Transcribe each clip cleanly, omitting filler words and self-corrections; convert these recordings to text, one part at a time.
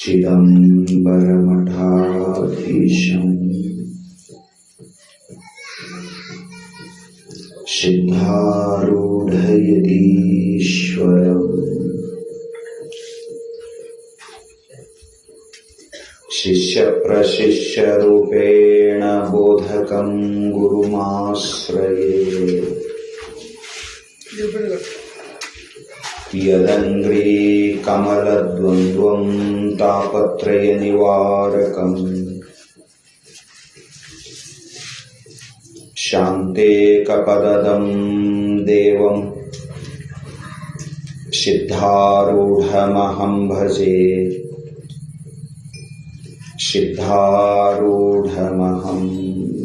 चिदंबरमठाधीशम् सिद्धारूढयतीश्वरम् शिष्यप्रशिष्यरूपेण बोधकं गुरुमाश्रये यदङ्घ्रीकमलद्वन्द्वं तापत्रयनिवारकम् शान्तेकपदं देवं सिद्धारूढमहं भजे सिद्धारूढमहं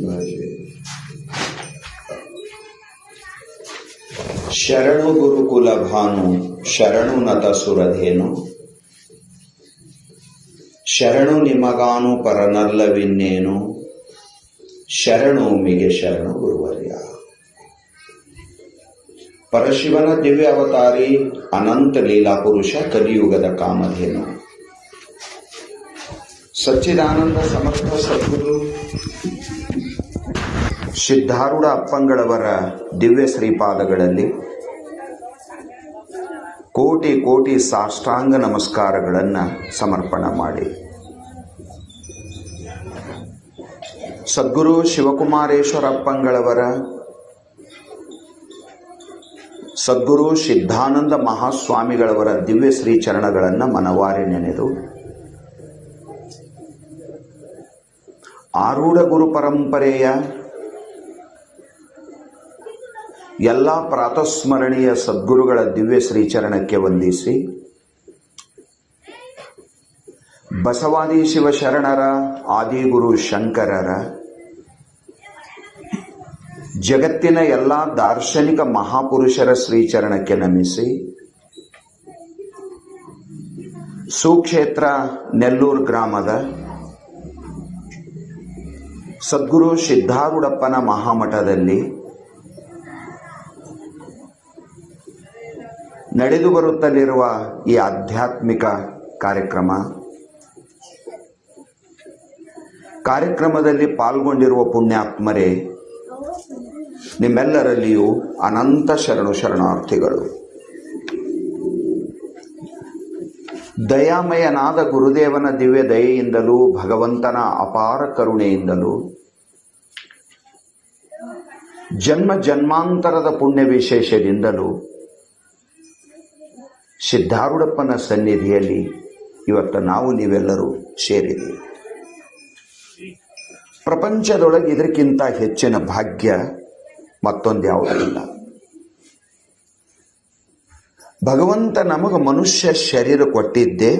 भजे। ಶರಣು ಗುರುಕುಲ ಭಾನು ಶರಣು ನತ ಸುರಧೇನು ಶರಣು ನಿಮಗಾನು ಪರನಲ್ಲವಿನ್ನೇನು ಶರಣು ಮಿಗೆ ಶರಣು ಗುರುವರ್ಯ. ಪರಶಿವನ ದಿವ್ಯ ಅವತಾರಿ ಅನಂತ ಲೀಲಾ ಪುರುಷ ಕಲಿಯುಗದ ಕಾಮಧೇನು ಸಚ್ಚಿದಾನಂದ ಸಮರ್ಥ ಸದ್ಗುರು ಸಿದ್ಧಾರೂಢ ಅಪ್ಪಂಗಳವರ ದಿವ್ಯ ಶ್ರೀಪಾದಗಳಲ್ಲಿ ಕೋಟಿ ಕೋಟಿ ಸಾಷ್ಟಾಂಗ ನಮಸ್ಕಾರಗಳನ್ನು ಸಮರ್ಪಣೆ ಮಾಡಿ ಸದ್ಗುರು ಶಿವಕುಮಾರೇಶ್ವರ ಅಪ್ಪಂಗಳವರ ಸದ್ಗುರು ಸಿದ್ಧಾನಂದ ಮಹಾಸ್ವಾಮಿಗಳವರ ದಿವ್ಯ ಶ್ರೀಚರಣಗಳನ್ನು ಮನವಾರಿ ನೆನೆದು ಆರೂಢ ಗುರು ಪರಂಪರೆಯ ಎಲ್ಲ ಪ್ರಾತಸ್ಮರಣೀಯ ಸದ್ಗುರುಗಳ ದಿವ್ಯ ಶ್ರೀಚರಣಕ್ಕೆ ವಂದಿಸಿ ಬಸವಾದಿ ಶಿವಶರಣರ ಆದಿಗುರು ಶಂಕರರ ಜಗತ್ತಿನ ಎಲ್ಲ ದಾರ್ಶನಿಕ ಮಹಾಪುರುಷರ ಶ್ರೀಚರಣಕ್ಕೆ ನಮಿಸಿ ಸುಕ್ಷೇತ್ರ ನೆಲ್ಲೂರು ಗ್ರಾಮದ ಸದ್ಗುರು ಸಿದ್ಧಾರೂಢಪ್ಪನ ಮಹಾಮಠದಲ್ಲಿ ನಡೆದು ಬರುತ್ತಲಿರುವ ಈ ಆಧ್ಯಾತ್ಮಿಕ ಕಾರ್ಯಕ್ರಮದಲ್ಲಿ ಪಾಲ್ಗೊಂಡಿರುವ ಪುಣ್ಯಾತ್ಮರೇ, ನಿಮ್ಮೆಲ್ಲರಲ್ಲಿಯೂ ಅನಂತ ಶರಣಾರ್ಥಿಗಳು. ದಯಾಮಯನಾದ ಗುರುದೇವನ ದಿವ್ಯ ದಯೆಯಿಂದಲೂ ಭಗವಂತನ ಅಪಾರ ಕರುಣೆಯಿಂದಲೂ ಜನ್ಮ ಜನ್ಮಾಂತರದ ಪುಣ್ಯ ವಿಶೇಷದಿಂದಲೂ ಸಿದ್ಧಾರೂಢಪ್ಪನ ಸನ್ನಿಧಿಯಲ್ಲಿ ಇವತ್ತು ನೀವೆಲ್ಲರೂ ಸೇರಿದ್ದೀವಿ. ಪ್ರಪಂಚದೊಳಗೆ ಇದಕ್ಕಿಂತ ಹೆಚ್ಚಿನ ಭಾಗ್ಯ ಮತ್ತೊಂದು ಯಾವುದಿಲ್ಲ. ಭಗವಂತ ನಮಗೆ ಮನುಷ್ಯ ಶರೀರ ಕೊಟ್ಟಿದ್ದೇ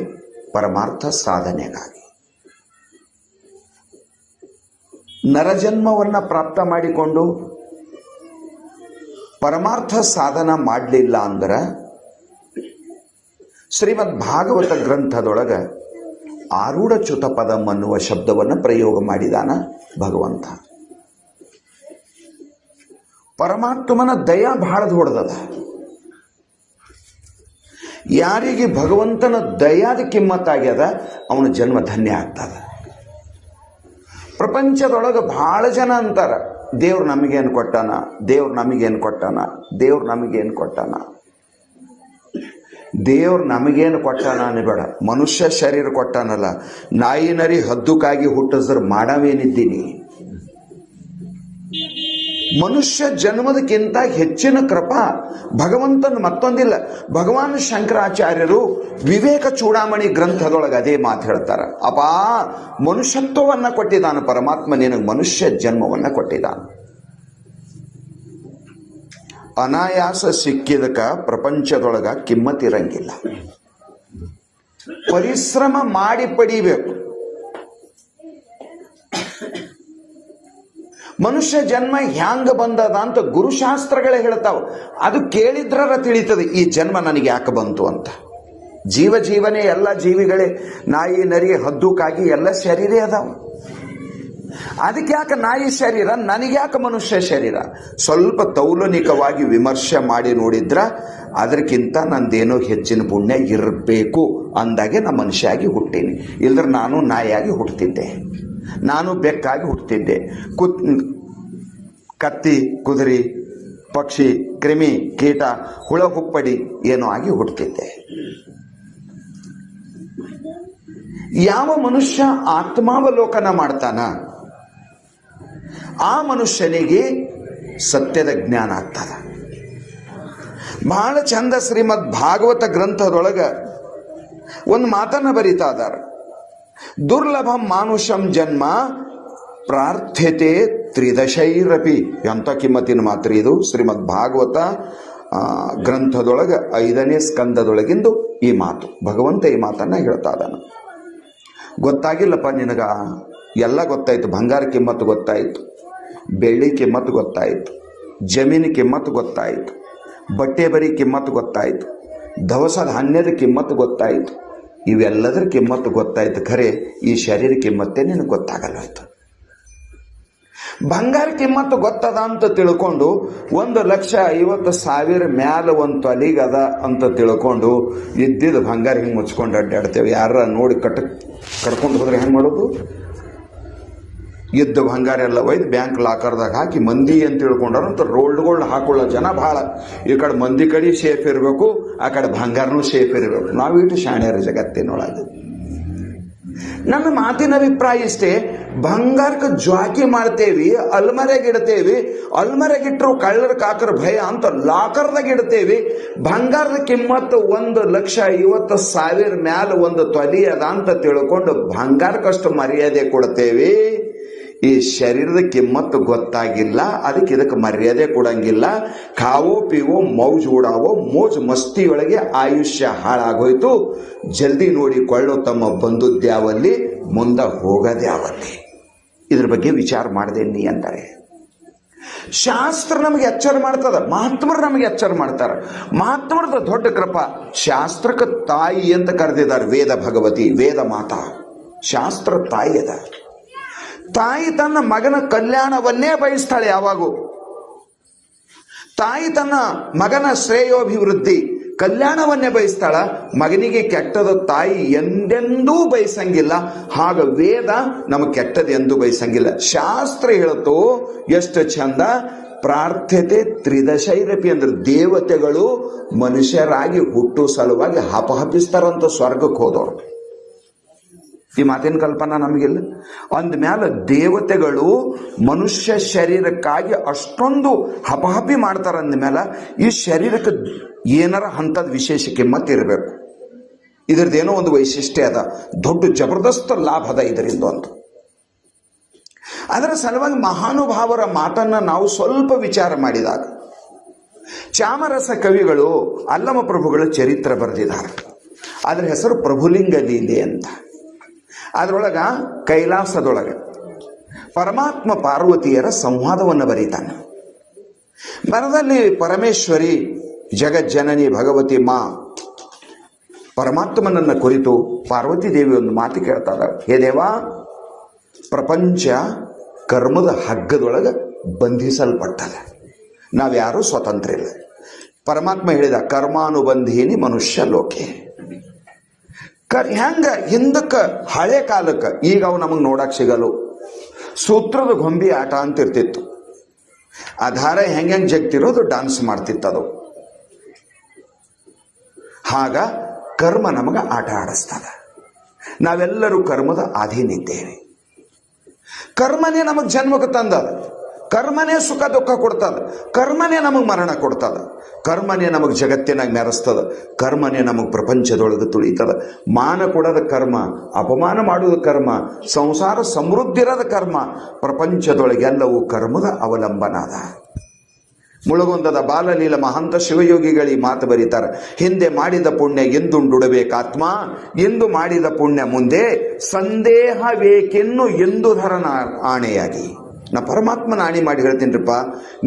ಪರಮಾರ್ಥ ಸಾಧನೆಗಾಗಿ. ನರಜನ್ಮವನ್ನು ಪ್ರಾಪ್ತ ಮಾಡಿಕೊಂಡು ಪರಮಾರ್ಥ ಸಾಧನ ಮಾಡಲಿಲ್ಲ ಅಂದ್ರೆ ಶ್ರೀಮದ್ ಭಾಗವತ ಗ್ರಂಥದೊಳಗ ಆರೂಢಚ್ಯುತ ಪದಂ ಅನ್ನುವ ಶಬ್ದವನ್ನು ಪ್ರಯೋಗ ಮಾಡಿದಾನ ಭಗವಂತ. ಪರಮಾತ್ಮನ ದಯಾ ಬಹಳ ದೊಡ್ಡದ. ಯಾರಿಗೆ ಭಗವಂತನ ದಯಾದ ಕಿಮ್ಮತ್ತಾಗ್ಯದ ಅವನ ಜನ್ಮ ಧನ್ಯ ಆಗ್ತದ. ಪ್ರಪಂಚದೊಳಗೆ ಬಹಳ ಜನ ಅಂತಾರ, ದೇವ್ರು ನಮಗೇನು ಕೊಟ್ಟಾನ, ದೇವ್ರು ನಮಗೇನು ಕೊಟ್ಟಾನ, ದೇವ್ರು ನಮಗೇನು ಕೊಟ್ಟಾನ. ದೇವ್ರು ನಮಗೇನು ಕೊಟ್ಟಾನ ಅನ್ಬೇಡ, ಮನುಷ್ಯ ಶರೀರ ಕೊಟ್ಟಾನಲ್ಲ. ನಾಯಿ ನರಿ ಹದ್ದುಕಾಗಿ ಹುಟ್ಟಿಸಿದ್ರೆ ಮಾಡವೇನಿದ್ದೀನಿ. ಮನುಷ್ಯ ಜನ್ಮದಕ್ಕಿಂತ ಹೆಚ್ಚಿನ ಕೃಪಾ ಭಗವಂತನ ಮತ್ತೊಂದಿಲ್ಲ. ಭಗವಾನ್ ಶಂಕರಾಚಾರ್ಯರು ವಿವೇಕ ಚೂಡಾಮಣಿ ಗ್ರಂಥದೊಳಗೆ ಅದೇ ಮಾತು ಹೇಳ್ತಾರ. ಅಪಾ, ಮನುಷ್ಯತ್ವವನ್ನು ಕೊಟ್ಟಿದ್ದಾನ ಪರಮಾತ್ಮ, ನಿನಗೆ ಮನುಷ್ಯ ಜನ್ಮವನ್ನು ಕೊಟ್ಟಿದ್ದಾನ. ಅನಾಯಾಸ ಸಿಕ್ಕಿದಕ್ಕ ಪ್ರಪಂಚದೊಳಗ ಕಿಮ್ಮತ್ತಿರಂಗಿಲ್ಲ. ಪರಿಶ್ರಮ ಮಾಡಿ ಪಡಿಬೇಕು. ಮನುಷ್ಯ ಜನ್ಮ ಹ್ಯಾಂಗ ಬಂದದ ಅಂತ ಗುರುಶಾಸ್ತ್ರಗಳೇ ಹೇಳ್ತಾವ. ಅದು ಕೇಳಿದ್ರ ತಿಳಿತದೆ ಈ ಜನ್ಮ ನನಗೆ ಯಾಕೆ ಬಂತು ಅಂತ. ಜೀವನೇ ಎಲ್ಲ ಜೀವಿಗಳೇ, ನಾಯಿ ನರಿ ಹದ್ದುಕಾಗಿ ಎಲ್ಲ ಶರೀರೇ ಅದಾವ. ಅದಕ್ಕೆ ಯಾಕೆ ನಾಯಿ ಶರೀರ, ನನಗ್ಯಾಕೆ ಮನುಷ್ಯ ಶರೀರ? ಸ್ವಲ್ಪ ತೌಲನಿಕವಾಗಿ ವಿಮರ್ಶೆ ಮಾಡಿ ನೋಡಿದ್ರ ಅದಕ್ಕಿಂತ ನಂದೇನೋ ಹೆಚ್ಚಿನ ಪುಣ್ಯ ಇರಬೇಕು ಅಂದಾಗೆ ನಾ ಮನುಷ್ಯ ಆಗಿ ಹುಟ್ಟೀನಿ. ಇಲ್ಲದ್ರೆ ನಾನು ನಾಯಿಯಾಗಿ ಹುಟ್ಟುತ್ತಿದ್ದೆ, ನಾನು ಬೆಕ್ಕಾಗಿ ಹುಟ್ಟುತ್ತಿದ್ದೆ, ಕತ್ತಿ, ಕುದುರೆ, ಪಕ್ಷಿ, ಕ್ರಿಮಿ, ಕೀಟ, ಹುಳ ಹುಪ್ಪಡಿ ಏನೋ ಆಗಿ ಹುಟ್ಟುತ್ತಿದ್ದೆ. ಯಾವ ಮನುಷ್ಯ ಆತ್ಮಾವಲೋಕನ ಮಾಡ್ತಾನ ಆ ಮನುಷ್ಯನಿಗೆ ಸತ್ಯದ ಜ್ಞಾನ ಆಗ್ತದ. ಬಹಳ ಚಂದ ಶ್ರೀಮದ್ ಭಾಗವತ ಗ್ರಂಥದೊಳಗ ಒಂದು ಮಾತನ್ನ ಬರೀತಾ ಇದಾರ. ದುರ್ಲಭಂ ಮಾನುಷಂ ಜನ್ಮ ಪ್ರಾರ್ಥ್ಯತೆ ತ್ರಿದಶೈರಪಿ. ಎಂಥ ಕಿಮ್ಮತ್ತಿನ ಮಾತ್ರ ಇದು. ಶ್ರೀಮದ್ ಭಾಗವತ ಗ್ರಂಥದೊಳಗ 5ನೇ ಸ್ಕಂದದೊಳಗಿಂದು ಈ ಮಾತು. ಭಗವಂತ ಈ ಮಾತನ್ನ ಹೇಳ್ತಾ ಇದ್ದಾನ. ಗೊತ್ತಾಗಿಲ್ಲಪ್ಪ ನಿನಗ, ಎಲ್ಲ ಗೊತ್ತಾಯ್ತು. ಬಂಗಾರ ಕಿಮ್ಮತ್ತು ಗೊತ್ತಾಯಿತು, ಬೆಳ್ಳಿ ಕಿಮ್ಮತ್ತು ಗೊತ್ತಾಯಿತು, ಜಮೀನು ಕಿಮ್ಮತ್ತು ಗೊತ್ತಾಯಿತು, ಬಟ್ಟೆ ಬರಿ ಕಿಮ್ಮತ್ತು ಗೊತ್ತಾಯಿತು, ದವಸ ಧಾನ್ಯದ ಕಿಮ್ಮತ್ತು ಗೊತ್ತಾಯಿತು, ಇವೆಲ್ಲದರ ಕಿಮ್ಮತ್ತು ಗೊತ್ತಾಯಿತು. ಖರೆ ಈ ಶರೀರ ಕಿಮ್ಮತ್ತೇ ನಿನಗೆ ಗೊತ್ತಾಗಲ್ವಾಯ್ತು. ಬಂಗಾರ ಕಿಮ್ಮತ್ತು ಗೊತ್ತದ ಅಂತ ತಿಳ್ಕೊಂಡು 1,50,000 ಮ್ಯಾಲ ಒಂದು ತೊಲಿಗದ ಅಂತ ತಿಳ್ಕೊಂಡು ಇದ್ದಿದ್ದು ಬಂಗಾರ ಹಿಂಗೆ ಮುಚ್ಕೊಂಡು ಅಡ್ಡಾಡ್ತೇವೆ. ಯಾರ ನೋಡಿ ಕಟ್ಕೊಂಡು ಹೋದ್ರೆ ಹೆಂಗೆ ಮಾಡೋದು? ಇದ್ದ ಬಂಗಾರ ಎಲ್ಲ ಒಯ್ದು ಬ್ಯಾಂಕ್ ಲಾಕರ್ದಾಗ ಹಾಕಿ ಮಂದಿ ಅಂತ ತಿಳ್ಕೊಂಡ್ರಂತ ರೋಲ್ಡ್ಗಳು ಹಾಕೊಳ್ಳೋ ಜನ ಭಾಳ. ಈ ಕಡೆ ಮಂದಿ ಕಡೆ ಸೇಫ್ ಇರಬೇಕು, ಆ ಕಡೆ ಬಂಗಾರನೂ ಸೇಫ್ ಇರಬೇಕು. ನಾವು ಇಟ್ಟು ಶಾಣ್ಯರ ಜಗತ್ತಿನೊಳಗೆ. ನನ್ನ ಮಾತಿನ ಅಭಿಪ್ರಾಯ ಇಷ್ಟೇ. ಬಂಗಾರಕ್ಕೆ ಜ್ವಾಕಿ ಮಾಡ್ತೇವಿ, ಅಲ್ಮರೆಗಿಡ್ತೇವಿ, ಅಲ್ಮರೆಗಿಟ್ರು ಕಳ್ಳರ ಕಾಕರ ಭಯ ಅಂತ ಲಾಕರ್ದಾಗ ಇಡ್ತೇವಿ. ಬಂಗಾರದ ಕಿಮ್ಮತ್ತು 1,50,000 ಮ್ಯಾಲ ಒಂದು ತೊಲಿ ಅದ ಅಂತ ತಿಳ್ಕೊಂಡು ಬಂಗಾರಕ್ಕಷ್ಟು ಮರ್ಯಾದೆ ಕೊಡ್ತೇವಿ. ಈ ಶರೀರದ ಕಿಮ್ಮತ್ತು ಗೊತ್ತಾಗಿಲ್ಲ, ಅದಕ್ಕೆ ಇದಕ್ಕೆ ಮರ್ಯಾದೆ ಕೊಡಂಗಿಲ್ಲ. ಖಾವೋ ಪೀವೋ ಮೌಜ್ ಉಡಾವೋ ಮೋಜ್ ಮಸ್ತಿಯೊಳಗೆ ಆಯುಷ್ಯ ಹಾಳಾಗೋಯ್ತು. ಜಲ್ದಿ ನೋಡಿಕೊಳ್ಳೋ ತಮ್ಮ ಬಂದುದ್ಯಾವಲ್ಲಿ, ಮುಂದೆ ಹೋಗದ್ಯಾವಲ್ಲಿ. ಇದ್ರ ಬಗ್ಗೆ ವಿಚಾರ ಮಾಡದೆ ನೀ ಅಂತಾರೆ. ಶಾಸ್ತ್ರ ನಮಗೆ ಎಚ್ಚರ ಮಾಡ್ತದ, ಮಹಾತ್ಮರು ನಮಗೆ ಎಚ್ಚರ ಮಾಡ್ತಾರೆ. ಮಹಾತ್ಮರದ ದೊಡ್ಡ ಕೃಪಾ. ಶಾಸ್ತ್ರಕ್ಕೆ ತಾಯಿ ಅಂತ ಕರೆದಿದ್ದಾರೆ. ವೇದ ಭಗವತಿ, ವೇದ ಮಾತಾ, ಶಾಸ್ತ್ರ ತಾಯಿ ಅದ. ತಾಯಿ ತನ್ನ ಮಗನ ಕಲ್ಯಾಣವನ್ನೇ ಬಯಸ್ತಾಳೆ ಯಾವಾಗೂ. ತಾಯಿ ತನ್ನ ಮಗನ ಶ್ರೇಯೋಭಿವೃದ್ಧಿ ಕಲ್ಯಾಣವನ್ನೇ ಬಯಸ್ತಾಳ. ಮಗನಿಗೆ ಕೆಟ್ಟದ ತಾಯಿ ಎಂದೆಂದೂ ಬಯಸಂಗಿಲ್ಲ. ಹಾಗ ವೇದ ನಮಗೆ ಕೆಟ್ಟದ ಎಂದೂ ಬಯಸಂಗಿಲ್ಲ. ಶಾಸ್ತ್ರ ಹೇಳತ್ತೋ ಎಷ್ಟು ಚಂದ. ಪ್ರಾರ್ಥ್ಯತೆ ತ್ರಿದಶೈರಪಿ ಅಂದ್ರೆ ದೇವತೆಗಳು ಮನುಷ್ಯರಾಗಿ ಹುಟ್ಟು ಸಲುವಾಗಿ ಹಪಹಪಿಸ್ತಾರಂತ ಸ್ವರ್ಗಕ್ಕೆ ಹೋದವರು. ಈ ಮಾತಿನ ಕಲ್ಪನಾ ನಮಗಿಲ್ಲ. ಅಂದ್ಮ್ಯಾಲ ದೇವತೆಗಳು ಮನುಷ್ಯ ಶರೀರಕ್ಕಾಗಿ ಅಷ್ಟೊಂದು ಹಪಹಪಿ ಮಾಡ್ತಾರ. ಅಂದ್ಮೇಲೆ ಈ ಶರೀರಕ್ಕೆ ಏನಾರ ಅಂಥದ್ದು ವಿಶೇಷ ಕಿಮ್ಮತ್ತು ಇರಬೇಕು. ಇದ್ರದ್ದೇನೋ ಒಂದು ವೈಶಿಷ್ಟ್ಯ ಅದ, ದೊಡ್ಡ ಜಬರ್ದಸ್ತ್ ಲಾಭ ಅದ ಇದರಿಂದ ಅಂತ. ಅದರ ಸಲುವಾಗಿ ಮಹಾನುಭಾವರ ಮಾತನ್ನ ನಾವು ಸ್ವಲ್ಪ ವಿಚಾರ ಮಾಡಿದಾಗ, ಚಾಮರಸ ಕವಿಗಳು ಅಲ್ಲಮ ಪ್ರಭುಗಳ ಚರಿತ್ರೆ ಬರೆದಿದ್ದಾರೆ. ಅದರ ಹೆಸರು ಪ್ರಭುಲಿಂಗ ಲೀಲೆ ಅಂತ. ಅದರೊಳಗ ಕೈಲಾಸದೊಳಗೆ ಪರಮಾತ್ಮ ಪಾರ್ವತಿಯರ ಸಂವಾದವನ್ನು ಬರೀತಾನೆ. ಬರದಲ್ಲಿ ಪರಮೇಶ್ವರಿ ಜಗಜ್ಜನನಿ ಭಗವತಿ ಮಾ ಪರಮಾತ್ಮನನ್ನ ಕುರಿತು ಪಾರ್ವತಿ ದೇವಿ ಒಂದು ಮಾತು ಕೇಳ್ತಾಳೆ. ಹೇ ದೇವ, ಪ್ರಪಂಚ ಕರ್ಮದ ಹಗ್ಗದೊಳಗೆ ಬಂಧಿಸಲ್ಪಟ್ಟದ, ನಾವ್ಯಾರೂ ಸ್ವತಂತ್ರ ಇಲ್ಲ. ಪರಮಾತ್ಮ ಹೇಳಿದ, ಕರ್ಮಾನುಬಂಧೀನಿ ಮನುಷ್ಯ ಲೋಕೆ. ಹೆಂಗ ಹಿಂದಕ್ಕೆ ಹಳೆ ಕಾಲಕ್ಕೆ, ಈಗ ಅವು ನಮಗೆ ನೋಡಕ್ ಸಿಗಲು. ಸೂತ್ರದ ಗೊಂಬಿ ಆಟ ಅಂತ ಇರ್ತಿತ್ತು. ಆ ದಾರ ಹೆಂಗೆ ಜಗ್ತಿರೋದು ಡಾನ್ಸ್ ಮಾಡ್ತಿತ್ತದು. ಹಾಗ ಕರ್ಮ ನಮಗೆ ಆಟ ಆಡಿಸ್ತದ. ನಾವೆಲ್ಲರೂ ಕರ್ಮದ ಅಧೀನಿದ್ದೇವೆ. ಕರ್ಮನೇ ನಮಗೆ ಜನ್ಮಕ್ಕೆ ತಂದದ. ಕರ್ಮನೇ ಸುಖ ದುಃಖ ಕೊಡ್ತದ. ಕರ್ಮನೇ ನಮಗೆ ಮರಣ ಕೊಡ್ತದ. ಕರ್ಮನೇ ನಮಗೆ ಜಗತ್ತಿನಾಗ ಮೆರೆಸ್ತದ. ಕರ್ಮನೇ ನಮಗೆ ಪ್ರಪಂಚದೊಳಗೆ ತುಳಿತದ. ಮಾನ ಕೊಡೋದ ಕರ್ಮ, ಅಪಮಾನ ಮಾಡುವುದು ಕರ್ಮ, ಸಂಸಾರ ಸಮೃದ್ಧಿರದ ಕರ್ಮ. ಪ್ರಪಂಚದೊಳಗೆಲ್ಲವೂ ಕರ್ಮದ ಅವಲಂಬನ ಅದ. ಮುಳುಗೊಂದದ ಬಾಲಲೀಲ ಮಹಂತ ಶಿವಯೋಗಿಗಳು ಈ ಮಾತು ಬರೀತಾರೆ. ಹಿಂದೆ ಮಾಡಿದ ಪುಣ್ಯ ಎಂದುಂಡುಡಬೇಕಾತ್ಮ, ಎಂದು ಮಾಡಿದ ಪುಣ್ಯ ಮುಂದೆ ಸಂದೇಹವೇಕೆನ್ನು ಎಂದು ಧರನ ಆಣೆಯಾಗಿ. ನಾ ಪರಮಾತ್ಮನ ಆಣಿ ಮಾಡಿ ಹೇಳ್ತೀನಿರಪ್ಪ,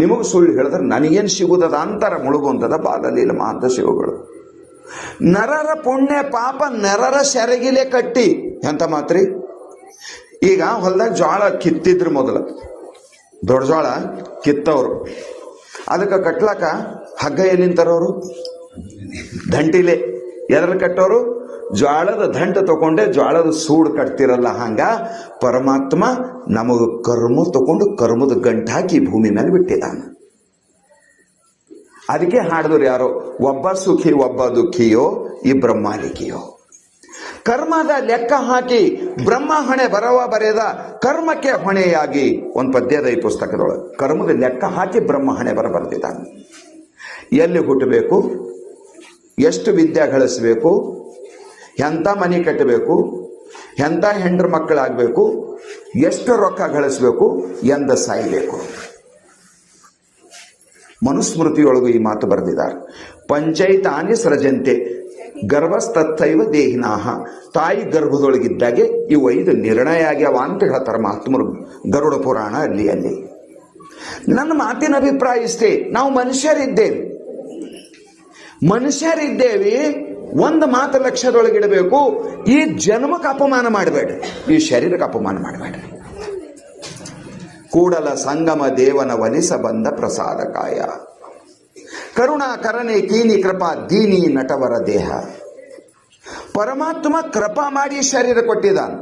ನಿಮಗೆ ಸುಳ್ಳು ಹೇಳಿದ್ರೆ ನನಗೇನು ಸಿಗುವುದದ ಅಂತಾರ ಮುಳುಗೊಂದದ ಬಾಲಲೀಲ ಮಹಂತ ಶಿವಗಳು. ನರರ ಪುಣ್ಯ ಪಾಪ ನರರ ಸೆರಗಿಲೆ ಕಟ್ಟಿ. ಎಂತ ಮಾತ್ರಿ? ಈಗ ಹೊಲದಾಗ ಜೋಳ ಕಿತ್ತಿದ್ರು ಮೊದಲು, ದೊಡ್ಡ ಜೋಳ ಕಿತ್ತವ್ರು, ಅದಕ್ಕೆ ಕಟ್ಲಾಕ ಹಗ್ಗ ಎಲ್ಲಿಂದ ತರೋರು? ದಂಟಿಲೆ. ಎದ್ರ ಕಟ್ಟೋರು? ಜ್ವಾಳದ ದಂಟ ತಗೊಂಡೆ ಜ್ವಾಳದ ಸೂಡು ಕಟ್ತಿರಲ್ಲ, ಹಂಗ ಪರಮಾತ್ಮ ನಮಗ ಕರ್ಮ ತಗೊಂಡು ಕರ್ಮದ ಗಂಟು ಹಾಕಿ ಭೂಮಿ ಮೇಲೆ ಬಿಟ್ಟಿದ್ದಾನ. ಅದಕ್ಕೆ ಹಾಡಿದ್ರು ಯಾರೋ, ಒಬ್ಬ ಸುಖಿ ಒಬ್ಬ ದುಃಖಿಯೋ ಈ ಬ್ರಹ್ಮಾಲಿಕೆಯೋ. ಕರ್ಮದ ಲೆಕ್ಕ ಹಾಕಿ ಬ್ರಹ್ಮ ಹೊಣೆ ಬರವ ಬರೆದ ಕರ್ಮಕ್ಕೆ ಹೊಣೆಯಾಗಿ ಒಂದು ಪದ್ಯದ ಈ ಪುಸ್ತಕದೊಳಗೆ. ಕರ್ಮದ ಲೆಕ್ಕ ಹಾಕಿ ಬ್ರಹ್ಮ ಹಣೆ ಬರೆದಿದ್ದಾನೆ. ಎಲ್ಲಿ ಹುಟ್ಟಬೇಕು, ಎಷ್ಟು ವಿದ್ಯೆ ಗಳಿಸಬೇಕು, ಎಂಥ ಮನೆ ಕಟ್ಟಬೇಕು, ಎಂಥ ಹೆಂಡ್ರ ಮಕ್ಕಳಾಗಬೇಕು, ಎಷ್ಟು ರೊಕ್ಕ ಗಳಿಸಬೇಕು, ಎಂದ ಸಾಯಬೇಕು. ಮನುಸ್ಮೃತಿಯೊಳಗೂ ಈ ಮಾತು ಬರೆದಿದ್ದಾರೆ. ಪಂಚೈತಾನಿ ಸೃಜಂತೆ ಗರ್ಭಸ್ತಥೈವ ದೇಹಿನಾಹ. ತಾಯಿ ಗರ್ಭದೊಳಗಿದ್ದಾಗೆ ಇವು 5 ನಿರ್ಣಯ ಆಗ್ಯಾವ ಅಂತ ಹೇಳ್ತಾರೆ ಮಹಾತ್ಮರು ಗರುಡ ಪುರಾಣ. ಅಲ್ಲಿ ನನ್ನ ಮಾತಿನ ಅಭಿಪ್ರಾಯ ಇಷ್ಟೇ, ನಾವು ಮನುಷ್ಯರಿದ್ದೇವೆ. ಒಂದು ಮಾತು ಲಕ್ಷ್ಯದೊಳಗಿಡಬೇಕು, ಈ ಜನ್ಮಕ್ಕೆ ಅಪಮಾನ ಮಾಡಬೇಡ, ಈ ಶರೀರಕ್ಕೆ ಅಪಮಾನ ಮಾಡಬೇಡ. ಕೂಡಲ ಸಂಗಮ ದೇವನ ವನಿಸ ಬಂದ ಪ್ರಸಾದಕಾಯ ಕರುಣಾ ಕರನೆ ಕೀನಿ ಕೃಪಾ ದೀನಿ ನಟವರ ದೇಹ. ಪರಮಾತ್ಮ ಕೃಪಾ ಮಾಡಿ ಶರೀರ ಕೊಟ್ಟಿದ್ದಾನ.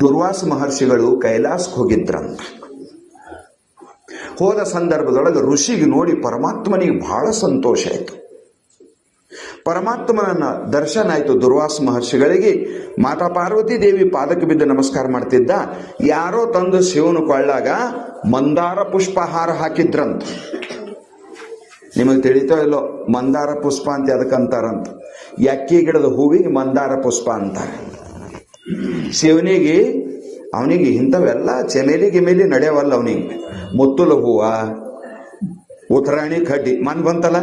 ದುರ್ವಾಸ ಮಹರ್ಷಿಗಳು ಕೈಲಾಸಕ್ಕೆ ಹೋಗಿದ್ರಂತ. ಹೋದ ಸಂದರ್ಭದೊಳಗೆ ಋಷಿಗೆ ನೋಡಿ ಪರಮಾತ್ಮನಿಗೆ ಬಹಳ ಸಂತೋಷ ಆಯಿತು. ಪರಮಾತ್ಮನ ದರ್ಶನ ಆಯಿತು ದುರ್ವಾಸ ಮಹರ್ಷಿಗಳಿಗೆ. ಮಾತಾ ಪಾರ್ವತಿ ದೇವಿ ಪಾದಕ್ಕೆ ಬಿದ್ದು ನಮಸ್ಕಾರ ಮಾಡ್ತಿದ್ದ. ಯಾರೋ ತಂದು ಶಿವನ ಕೊಳ್ಳಾಗ ಮಂದಾರ ಪುಷ್ಪಹಾರ ಹಾಕಿದ್ರಂತ. ನಿಮಗೆ ತಿಳಿತೋ ಇಲ್ಲೋ, ಮಂದಾರ ಪುಷ್ಪ ಅಂತ ಅದಕ್ಕಂತಾರಂತ. ಎಕ್ಕಿ ಗಿಡದ ಹೂವಿಗೆ ಮಂದಾರ ಪುಷ್ಪ ಅಂತಾರೆ. ಶಿವನಿಗೆ ಅವನಿಗೆ ಇಂಥವೆಲ್ಲ ಚಮೇಲಿ ಗಿಮೇಲಿ ನಡೆಯವಲ್ಲ. ಅವನಿಗೆ ಮುತ್ತುಲ ಹೂವ, ಉತ್ತರಾಣಿ ಕಡ್ಡಿ, ಮನ್ ಬಂತಲ್ಲ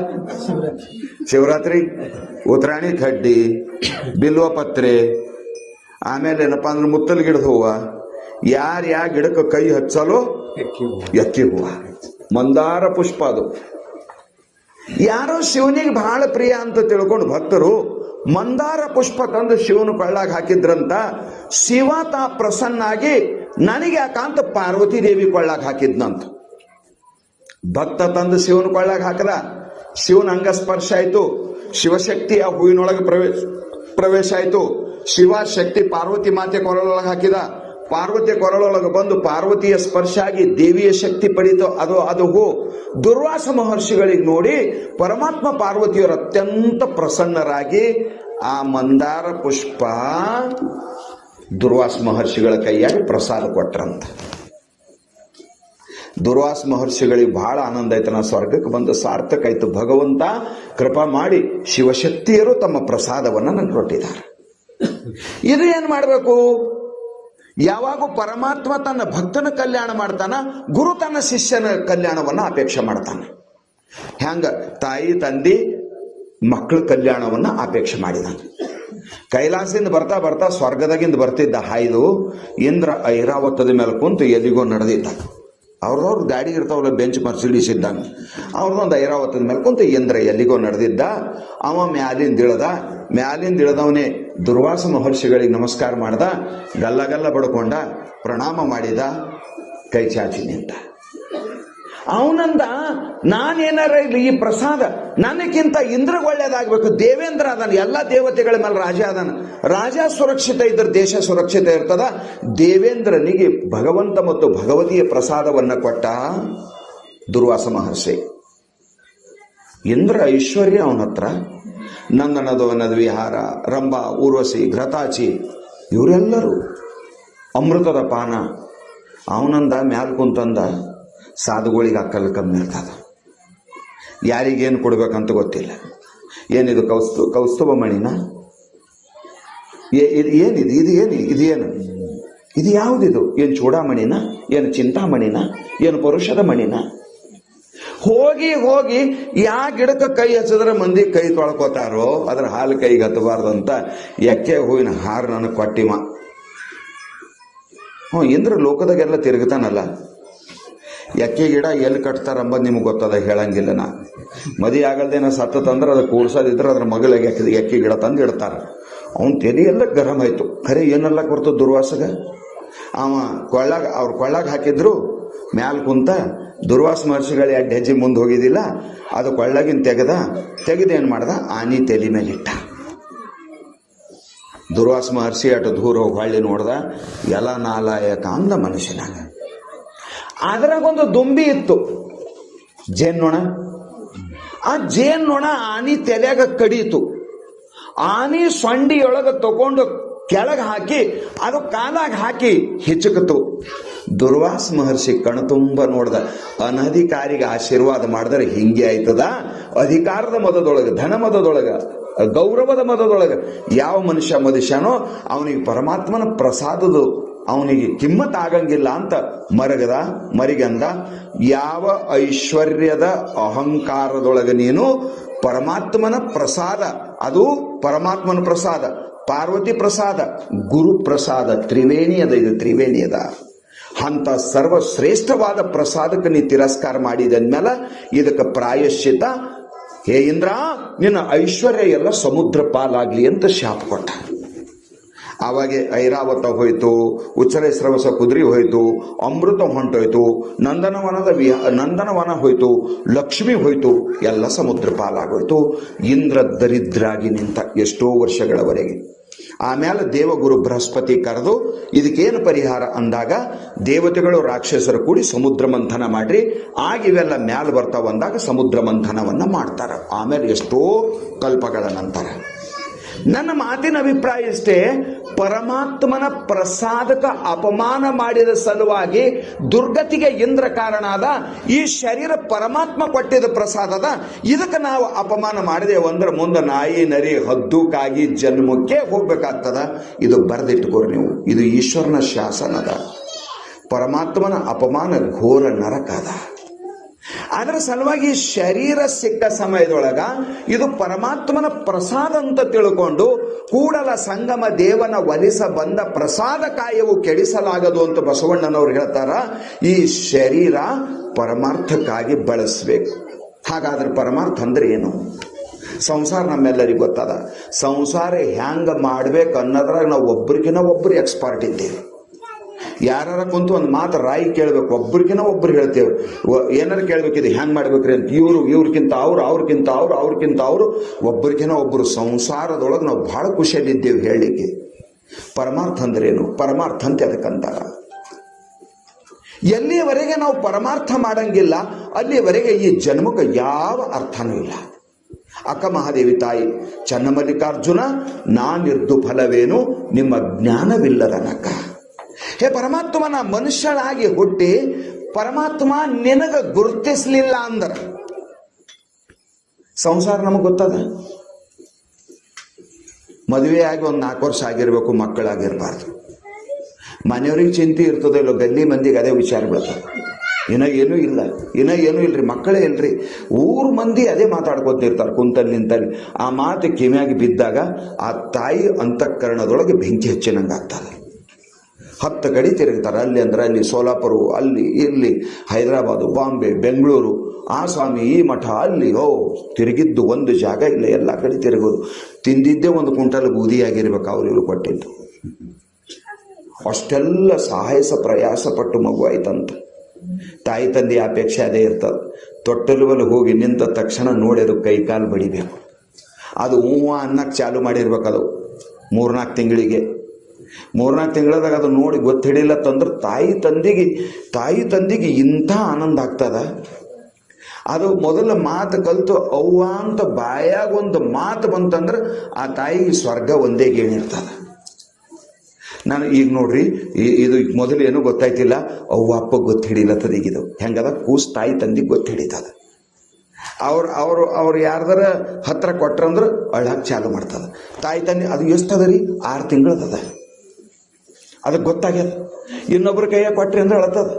ಶಿವರಾತ್ರಿ, ಉತ್ತರಾಣಿ ಕಡ್ಡಿ, ಬಿಲ್ವ ಪತ್ರೆ, ಆಮೇಲೆ ಏನಪ್ಪಾ ಅಂದ್ರೆ ಮುತ್ತಲ ಗಿಡದ ಹೂವ. ಯಾ ಗಿಡಕ್ಕೆ ಕೈ ಹಚ್ಚಲೋ ಎಕ್ಕಿ ಹೂವ, ಮಂದಾರ ಪುಷ್ಪ. ಅದು ಯಾರೋ ಶಿವನಿಗೆ ಬಹಳ ಪ್ರಿಯ ಅಂತ ತಿಳ್ಕೊಂಡು ಭಕ್ತರು ಮಂದಾರ ಪುಷ್ಪ ತಂದು ಶಿವನ ಕೊಳ್ಳಾಗ ಹಾಕಿದ್ರಂತ. ಶಿವ ತಾ ಪ್ರಸನ್ನಾಗಿ ನನಗೆ ಯಾಕಂತ ಪಾರ್ವತಿ ದೇವಿ ಕೊಳ್ಳಾಗ ಹಾಕಿದ್ನಂತ. ಭಕ್ತ ತಂದು ಶಿವನ ಕೊಳ್ಳಾಗ ಹಾಕದ, ಶಿವನ ಅಂಗಸ್ಪರ್ಶ ಆಯ್ತು, ಶಿವಶಕ್ತಿ ಆ ಹೂವಿನೊಳಗೆ ಪ್ರವೇಶ ಆಯ್ತು. ಶಿವ ಶಕ್ತಿ ಪಾರ್ವತಿ ಮಾತೆ ಕೊರಳೊಳಗೆ ಹಾಕಿದ. ಪಾರ್ವತಿಯ ಕೊರಳೊಳಗೆ ಬಂದು ಪಾರ್ವತಿಯ ಸ್ಪರ್ಶ ಆಗಿ ದೇವಿಯ ಶಕ್ತಿ ಪಡೀತು. ಅದು ಹೂ. ದುರ್ವಾಸ ಮಹರ್ಷಿಗಳಿಗೆ ನೋಡಿ ಪರಮಾತ್ಮ ಪಾರ್ವತಿಯವರು ಅತ್ಯಂತ ಪ್ರಸನ್ನರಾಗಿ ಆ ಮಂದಾರ ಪುಷ್ಪ ದುರ್ವಾಸ ಮಹರ್ಷಿಗಳ ಕೈಯಾಗಿ ಪ್ರಸಾದ ಕೊಟ್ರಂತ. ದುರ್ವಾಸ ಮಹರ್ಷಿಗಳಿಗೆ ಬಹಳ ಆನಂದ ಆಯ್ತು. ನಾ ಸ್ವರ್ಗಕ್ಕೆ ಬಂದು ಸಾರ್ಥಕ ಆಯ್ತು, ಭಗವಂತ ಕೃಪಾ ಮಾಡಿ ಶಿವಶಕ್ತಿಯರು ತಮ್ಮ ಪ್ರಸಾದವನ್ನು ನನಗೆ ಕೊಟ್ಟಿದ್ದಾರೆ. ಇದು ಏನ್ ಮಾಡಬೇಕು? ಯಾವಾಗೂ ಪರಮಾತ್ಮ ತನ್ನ ಭಕ್ತನ ಕಲ್ಯಾಣ ಮಾಡ್ತಾನ, ಗುರು ತನ್ನ ಶಿಷ್ಯನ ಕಲ್ಯಾಣವನ್ನ ಅಪೇಕ್ಷೆ ಮಾಡ್ತಾನೆ. ಹ್ಯಾಂಗ ತಾಯಿ ತಂದೆ ಮಕ್ಕಳ ಕಲ್ಯಾಣವನ್ನ ಅಪೇಕ್ಷೆ ಮಾಡಿದಾನೆ. ಕೈಲಾಸದಿಂದ ಬರ್ತಾ ಬರ್ತಾ ಸ್ವರ್ಗದಾಗಿಂದ ಬರ್ತಿದ್ದ ಹಾಯ್ದು ಇಂದ್ರ ಐರಾವತದ ಮೇಲೆ ಕುಂತು ಎಲ್ಲಿಗೋ ನಡೆದಿದ್ದ. ಅವ್ರದವ್ರ ಗಾಡಿ ಇರ್ತಾವಲ್ಲ, ಬೆಂಚ್ ಮರ್ಸಿಡೀಸ್ ಇದ್ದಂಗೆ. ಅವ್ರದೊಂದು ಐರಾವತದ ಮೇಲೆ ಕುಂತು ಇಂದ್ರ ಎಲ್ಲಿಗೋ ನಡೆದಿದ್ದ. ಅವ ಮ್ಯಾಲಿಂದ ಇಳದವನೇ ದುರ್ವಾಸ ಮಹರ್ಷಿಗಳಿಗೆ ನಮಸ್ಕಾರ ಮಾಡ್ದ, ಗಲ್ಲ ಬಡ್ಕೊಂಡ, ಪ್ರಣಾಮ ಮಾಡಿದ, ಕೈ ಚಾಚಿ ನಿಂತ. ಅವನಂದ, ನಾನೇನಾರ ಇಲ್ಲಿ ಈ ಪ್ರಸಾದ ನನಗಿಂತ ಇಂದ್ರಗೆ ಒಳ್ಳೇದಾಗಬೇಕು. ದೇವೇಂದ್ರ ಅದಾನ, ಎಲ್ಲ ದೇವತೆಗಳ ಮೇಲೆ ರಾಜ ಅದಾನ. ರಾಜ ಸುರಕ್ಷಿತ ಇದ್ರೆ ದೇಶ ಸುರಕ್ಷಿತ ಇರ್ತದ. ದೇವೇಂದ್ರನಿಗೆ ಭಗವಂತ ಮತ್ತು ಭಗವತಿಯ ಪ್ರಸಾದವನ್ನ ಕೊಟ್ಟ ದುರ್ವಾಸ ಮಹರ್ಷಿ. ಇಂದ್ರ ಐಶ್ವರ್ಯ ಅವನ ಹತ್ರ. ನಂದನದವನದ ವಿಹಾರ, ರಂಭ, ಊರ್ವಶಿ, ಘೃತಾಚಿ ಇವರೆಲ್ಲರೂ ಅಮೃತದ ಪಾನ. ಅವನಂದ ಮ್ಯಾಲ್ ಕುಂತಂದ, ಸಾಧುಗಳಿಗೆ ಅಕ್ಕಲ್ ಕಮ್ಮಿ ಇರ್ತದ, ಯಾರಿಗೇನು ಕೊಡ್ಬೇಕಂತ ಗೊತ್ತಿಲ್ಲ. ಏನಿದು ಕೌಸ್ತುಭ ಮಣಿನ? ಏನಿದು? ಇದೇನು? ಇದು ಯಾವುದಿದು? ಏನು ಚೂಡಾಮಣಿನ? ಏನು ಚಿಂತಾಮಣಿನ? ಏನು ಪುರುಷದ ಮಣಿನ? ಹೋಗಿ ಯಾ ಗಿಡಕ್ಕೆ ಕೈ ಹಚ್ಚಿದ್ರೆ ಮಂದಿ ಕೈ ತೊಳ್ಕೋತಾರೋ ಅದ್ರ ಹಾಲು ಕೈಗೆ ಹತ್ತಬಾರ್ದಂತ ಎಕ್ಕೆ ಹೂವಿನ ಹಾರ ನನಗೆ ಕೊಟ್ಟಿಮ. ಇಂದ್ರ ಲೋಕದಾಗೆಲ್ಲ ತಿರುಗ್ತಾನಲ್ಲ. ಎಕ್ಕೆ ಗಿಡ ಎಲ್ಲಿ ಕಟ್ತಾರಂಬದ್ ನಿಮ್ಗೆ ಗೊತ್ತದ, ಹೇಳಂಗಿಲ್ಲ. ನಾ ಮದಿ ಆಗಲ್ದೇನ ಸತ್ತಂದ್ರೆ ಅದು ಕೂಡ್ಸೋದಿದ್ರೆ ಅದ್ರ ಮಗಲಾಗಿ ಎಕ್ಕೆ ಗಿಡ ತಂದು ಇಡ್ತಾರ. ಅವನ್ ತೆಲಿ ಎಲ್ಲ ಗರಂ ಆಯ್ತು. ಖರೆ ಏನಲ್ಲ ಬರ್ತದ ದುರ್ವಾಸಗ? ಅವ ಅವ್ರ ಕೊಳ್ಳಾಗ ಹಾಕಿದ್ರು, ಮ್ಯಾಲ ಕುಂತ ದುರ್ವಾಸ ಮಹರ್ಷಿಗಳು 2 ಹೆಜ್ಜೆ ಮುಂದೆ ಹೋಗಿದ್ದಿಲ್ಲ, ಅದು ಕೊಳ್ಳಾಗಿನ ತೆಗೆದೇನು ಮಾಡ್ದ, ಆನಿ ತಲೆ ಮೇಲೆ ಇಟ್ಟ. ದುರ್ವಾಸ ಮಹರ್ಷಿ ಅటు ದೂರ ಹೋಗಿ ಹೊಳ್ಳಿ ನೋಡ್ದ, ಎಲ್ಲ ನಾಲಾಯಕ ಅಂದ ಮನುಷ್ಯನಾಗ. ಅದ್ರಾಗೊಂದು ದುಂಬಿ ಇತ್ತು, ಜೇನ್ನೊಣ. ಆ ಜೇನ್ನೊಣ ಆನಿ ತಲೆಯಾಗ ಕಡೀತು. ಆನಿ ಸೊಂಡಿಯೊಳಗೆ ತಗೊಂಡು ಕೆಳಗೆ ಹಾಕಿ ಅದು ಕಾಲಾಗ ಹಾಕಿ ಹಿಚ್ಚಕತ್ತು. ದುರ್ವಾಸ ಮಹರ್ಷಿ ಕಣ್ತುಂಬ ನೋಡ್ದ. ಅನಧಿಕಾರಿಗೆ ಆಶೀರ್ವಾದ ಮಾಡಿದ್ರೆ ಹಿಂಗೆ ಆಯ್ತದ? ಅಧಿಕಾರದ ಮದದೊಳಗೆ, ಧನ ಮದದೊಳಗ, ಗೌರವದ ಮದದೊಳಗೆ ಯಾವ ಮನುಷ್ಯನೋ ಅವನಿಗೆ ಪರಮಾತ್ಮನ ಪ್ರಸಾದದು ಅವನಿಗೆ ಕಿಮ್ಮತ್ ಆಗಂಗಿಲ್ಲ ಅಂತ ಮರಿಗಂದ. ಯಾವ ಐಶ್ವರ್ಯದ ಅಹಂಕಾರದೊಳಗೆ ನೀನು ಪರಮಾತ್ಮನ ಪ್ರಸಾದ, ಅದು ಪರಮಾತ್ಮನ ಪ್ರಸಾದ, ಪಾರ್ವತಿ ಪ್ರಸಾದ, ಗುರು ಪ್ರಸಾದ, ತ್ರಿವೇಣಿಯದ, ಇದು ತ್ರಿವೇಣಿಯದ ಅಂತ ಸರ್ವಶ್ರೇಷ್ಠವಾದ ಪ್ರಸಾದಕ್ಕೆ ನೀ ತಿರಸ್ಕಾರ ಮಾಡಿದಂದ್ಮೇಲೆ ಇದಕ್ಕೆ ಪ್ರಾಯಶ್ಚಿತ, ಹೇ ಇಂದ್ರ ನಿನ್ನ ಐಶ್ವರ್ಯ ಎಲ್ಲ ಸಮುದ್ರ ಪಾಲಾಗ್ಲಿ ಅಂತ ಶಾಪ ಕೊಟ್ಟ. ಆವಾಗೆ ಐರಾವತ ಹೋಯ್ತು, ಉಚ್ಚರೇಶ್ರವಸ ಕುದುರೆ ಹೋಯ್ತು, ಅಮೃತ ಹೊಂಟೋಯ್ತು, ನಂದನವನ ಹೋಯ್ತು, ಲಕ್ಷ್ಮಿ ಹೋಯ್ತು, ಎಲ್ಲ ಸಮುದ್ರ ಪಾಲಾಗೋಯ್ತು. ಇಂದ್ರ ದರಿದ್ರಾಗಿ ನಿಂತ ಎಷ್ಟೋ ವರ್ಷಗಳವರೆಗೆ. ಆಮೇಲೆ ದೇವಗುರು ಬೃಹಸ್ಪತಿ ಕರೆದು ಇದಕ್ಕೇನು ಪರಿಹಾರ ಅಂದಾಗ ದೇವತೆಗಳು ರಾಕ್ಷಸರು ಕೂಡಿ ಸಮುದ್ರ ಮಂಥನ ಮಾಡ್ರಿ, ಆಗ ಇವೆಲ್ಲ ಮ್ಯಾಲ ಬರ್ತಾವ ಅಂದಾಗ ಸಮುದ್ರ ಮಂಥನವನ್ನ ಮಾಡ್ತಾರ. ಆಮೇಲೆ ಎಷ್ಟೋ ಕಲ್ಪಗಳ ನಂತರ ನನ್ನ ಮಾತಿನ ಅಭಿಪ್ರಾಯ ಇಷ್ಟೇ, ಪರಮಾತ್ಮನ ಪ್ರಸಾದಕ ಅಪಮಾನ ಮಾಡಿದ ಸಲುವಾಗಿ ದುರ್ಗತಿಗೆ ಇಂದ್ರ ಕಾರಣ ಆದ. ಈ ಶರೀರ ಪರಮಾತ್ಮ ಕೊಟ್ಟಿದ್ದ ಪ್ರಸಾದದ, ಇದಕ್ಕೆ ನಾವು ಅಪಮಾನ ಮಾಡಿದೆವಂದ್ರೆ ಮುಂದೆ ನಾಯಿ ನರಿ ಹದ್ದು ಕಾಗಿ ಜನ್ಮಕ್ಕೆ ಹೋಗ್ಬೇಕಾಗ್ತದ. ಇದು ಬರೆದಿಟ್ಟುಕೋರಿ ನೀವು, ಇದು ಈಶ್ವರನ ಶಾಸನದ. ಪರಮಾತ್ಮನ ಅಪಮಾನ ಘೋರ ನರಕದ. ಅದರ ಸಲುವಾಗಿ ಶರೀರ ಸಿಕ್ಕ ಸಮಯದೊಳಗ ಇದು ಪರಮಾತ್ಮನ ಪ್ರಸಾದ ಅಂತ ತಿಳ್ಕೊಂಡು ಕೂಡಲ ಸಂಗಮ ದೇವನ ಒಲಿಸ ಬಂದ ಪ್ರಸಾದ ಕಾಯವು ಕೆಡಿಸಲಾಗದು ಅಂತ ಬಸವಣ್ಣನವ್ರು ಹೇಳ್ತಾರ. ಈ ಶರೀರ ಪರಮಾರ್ಥಕ್ಕಾಗಿ ಬಳಸಬೇಕು. ಹಾಗಾದ್ರೆ ಪರಮಾರ್ಥ ಅಂದ್ರೆ ಏನು? ಸಂಸಾರ ನಮ್ಮೆಲ್ಲರಿಗೂ ಗೊತ್ತದ. ಸಂಸಾರ ಹ್ಯಾಂಗ ಮಾಡ್ಬೇಕು ಅನ್ನೋದ್ರಾಗ ನಾವು ಒಬ್ರಿಗಿನ ಒಬ್ರು ಎಕ್ಸ್ಪರ್ಟ್ ಇದ್ದೇವೆ. ಯಾರ ಕುಂತು ಒಂದು ಮಾತು ರಾಯಿ ಕೇಳ್ಬೇಕು, ಒಬ್ರಿಗಿನ ಒಬ್ರು ಹೇಳ್ತೇವೆ. ಏನಾರು ಕೇಳ್ಬೇಕಿದೆ ಹ್ಯಾಂಗ್ ಮಾಡ್ಬೇಕ್ರಿ ಅಂತ, ಇವ್ರಕ್ಕಿಂತ ಅವ್ರಕ್ಕಿಂತ ಅವ್ರು ಒಬ್ರಿಗಿನ ಒಬ್ರು ಸಂಸಾರದೊಳಗೆ ನಾವು ಬಹಳ ಖುಷಿಯಲ್ಲಿದ್ದೇವೆ ಹೇಳಲಿಕ್ಕೆ. ಪರಮಾರ್ಥ ಅಂದ್ರೇನು? ಪರಮಾರ್ಥ ಅಂತ ಅದಕ್ಕಂತಾರ. ಎಲ್ಲಿಯವರೆಗೆ ನಾವು ಪರಮಾರ್ಥ ಮಾಡಂಗಿಲ್ಲ ಅಲ್ಲಿಯವರೆಗೆ ಈ ಜನ್ಮಕ್ಕೆ ಯಾವ ಅರ್ಥನೂ ಇಲ್ಲ. ಅಕ್ಕ ಮಹಾದೇವಿ ತಾಯಿ ಚನ್ನಮಲ್ಲಿಕಾರ್ಜುನ, ನಾನಿರ್ದು ಫಲವೇನು ನಿಮ್ಮ ಜ್ಞಾನವಿಲ್ಲದನಕ್ಕ. ಹೇ ಪರಮಾತ್ಮನ ಮನುಷ್ಯನಾಗಿ ಹುಟ್ಟಿ ಪರಮಾತ್ಮ ನಿನಗ ಗುರುತಿಸ್ಲಿಲ್ಲ ಅಂದ್ರ ಸಂಸಾರ ನಮಗ್ ಗೊತ್ತದ. ಮದುವೆ ಆಗಿ 4 ವರ್ಷ ಆಗಿರ್ಬೇಕು, ಮಕ್ಕಳಾಗಿರ್ಬಾರ್ದು. ಮನೆಯವ್ರಿಗೆ ಚಿಂತೆ ಇರ್ತದೆ ಇಲ್ಲೋ, ಗಲ್ಲಿ ಮಂದಿಗೆ ಅದೇ ವಿಚಾರ ಬೀಳ್ತದೆ. ಏನೂ ಇಲ್ರಿ, ಮಕ್ಕಳೇ ಇಲ್ರಿ. ಊರು ಮಂದಿ ಅದೇ ಮಾತಾಡ್ಕೊತಿರ್ತಾರೆ ಕುಂತಲ್ಲಿ ನಿಂತಲ್ಲಿ. ಆ ಮಾತು ಕಿವಿಯಾಗಿ ಬಿದ್ದಾಗ ಆ ತಾಯಿ ಅಂತಃಕರಣದೊಳಗೆ ಬೆಂಕಿ ಹಚ್ಚಿನಂಗಾಗ್ತದೆ. 10 ಕಡೆ ತಿರುಗ್ತಾರೆ. ಅಲ್ಲಿ ಅಂದ್ರೆ ಅಲ್ಲಿ ಸೋಲಾಪುರ, ಅಲ್ಲಿ ಇಲ್ಲಿ ಹೈದರಾಬಾದು, ಬಾಂಬೆ, ಬೆಂಗಳೂರು, ಆ ಸ್ವಾಮಿ ಈ ಮಠ, ಅಲ್ಲಿ ತಿರುಗಿದ್ದು ಒಂದು ಜಾಗ ಇಲ್ಲ, ಎಲ್ಲ ಕಡೆ ತಿರುಗೋದು. ತಿಂದಿದ್ದೇ 1 ಕ್ವಿಂಟಲ್ ಬೂದಿಯಾಗಿರ್ಬೇಕು ಅವ್ರು ಇವರು ಕೊಟ್ಟಿದ್ದು. ಅಷ್ಟೆಲ್ಲ ಸಾಹಸ ಪ್ರಯಾಸ ಪಟ್ಟು ಮಗು ಆಯ್ತಂತ. ತಾಯಿ ತಂದೆ ಅಪೇಕ್ಷೆ ಅದೇ ಇರ್ತದೆ. ತೊಟ್ಟಲುವಲ್ಲಿ ಹೋಗಿ ನಿಂತ ತಕ್ಷಣ ನೋಡಿ ಅದು ಕೈಕಾಲು ಬಡಿಬೇಕು. ಅದು ಅನ್ನಕ್ಕೆ ಚಾಲು ಮಾಡಿರ್ಬೇಕದು 3-4 ತಿಂಗಳಿಗೆ. 3-4 ತಿಂಗಳದಾಗ ಅದು ನೋಡಿ ಗೊತ್ತಿಡಿಲ್ಲ ತಂದ್ರೆ ತಾಯಿ ತಂದಿಗೆ ಇಂಥ ಆನಂದ ಆಗ್ತದ. ಅದು ಮೊದಲ ಮಾತು ಕಲಿತು ಅವ್ವ ಅಂತ ಬಾಯಾಗ ಒಂದು ಮಾತು ಬಂತಂದ್ರೆ ಆ ತಾಯಿಗೆ ಸ್ವರ್ಗ ಒಂದೇ ಗೇಣಿರ್ತದ. ನಾನು ಈಗ ನೋಡ್ರಿ, ಇದು ಮೊದಲು ಏನೂ ಗೊತ್ತಾಯ್ತಿಲ್ಲ, ಅವ್ವ ಅಪ್ಪ ಗೊತ್ತು ಹಿಡಿಲತ್ತದ. ಈಗಿದು ಹೆಂಗದ, ಕೂಸ್ ತಾಯಿ ತಂದಿಗೆ ಗೊತ್ತು ಹಿಡಿತದ. ಅವ್ರು ಯಾರ್ದಾರ ಹತ್ರ ಕೊಟ್ರಂದ್ರೆ ಅಳಕ್ಕೆ ಚಾಲು ಮಾಡ್ತದ. ತಾಯಿ ತಂದೆ ಅದು ಎಷ್ಟದ ರೀ, 6 ತಿಂಗಳದ. ಅದಕ್ಕೆ ಗೊತ್ತಾಗ್ಯದ. ಇನ್ನೊಬ್ರ ಕೈಯಾಗ ಕೊಟ್ರಿ ಅಂದ್ರೆ ಅಳತದ.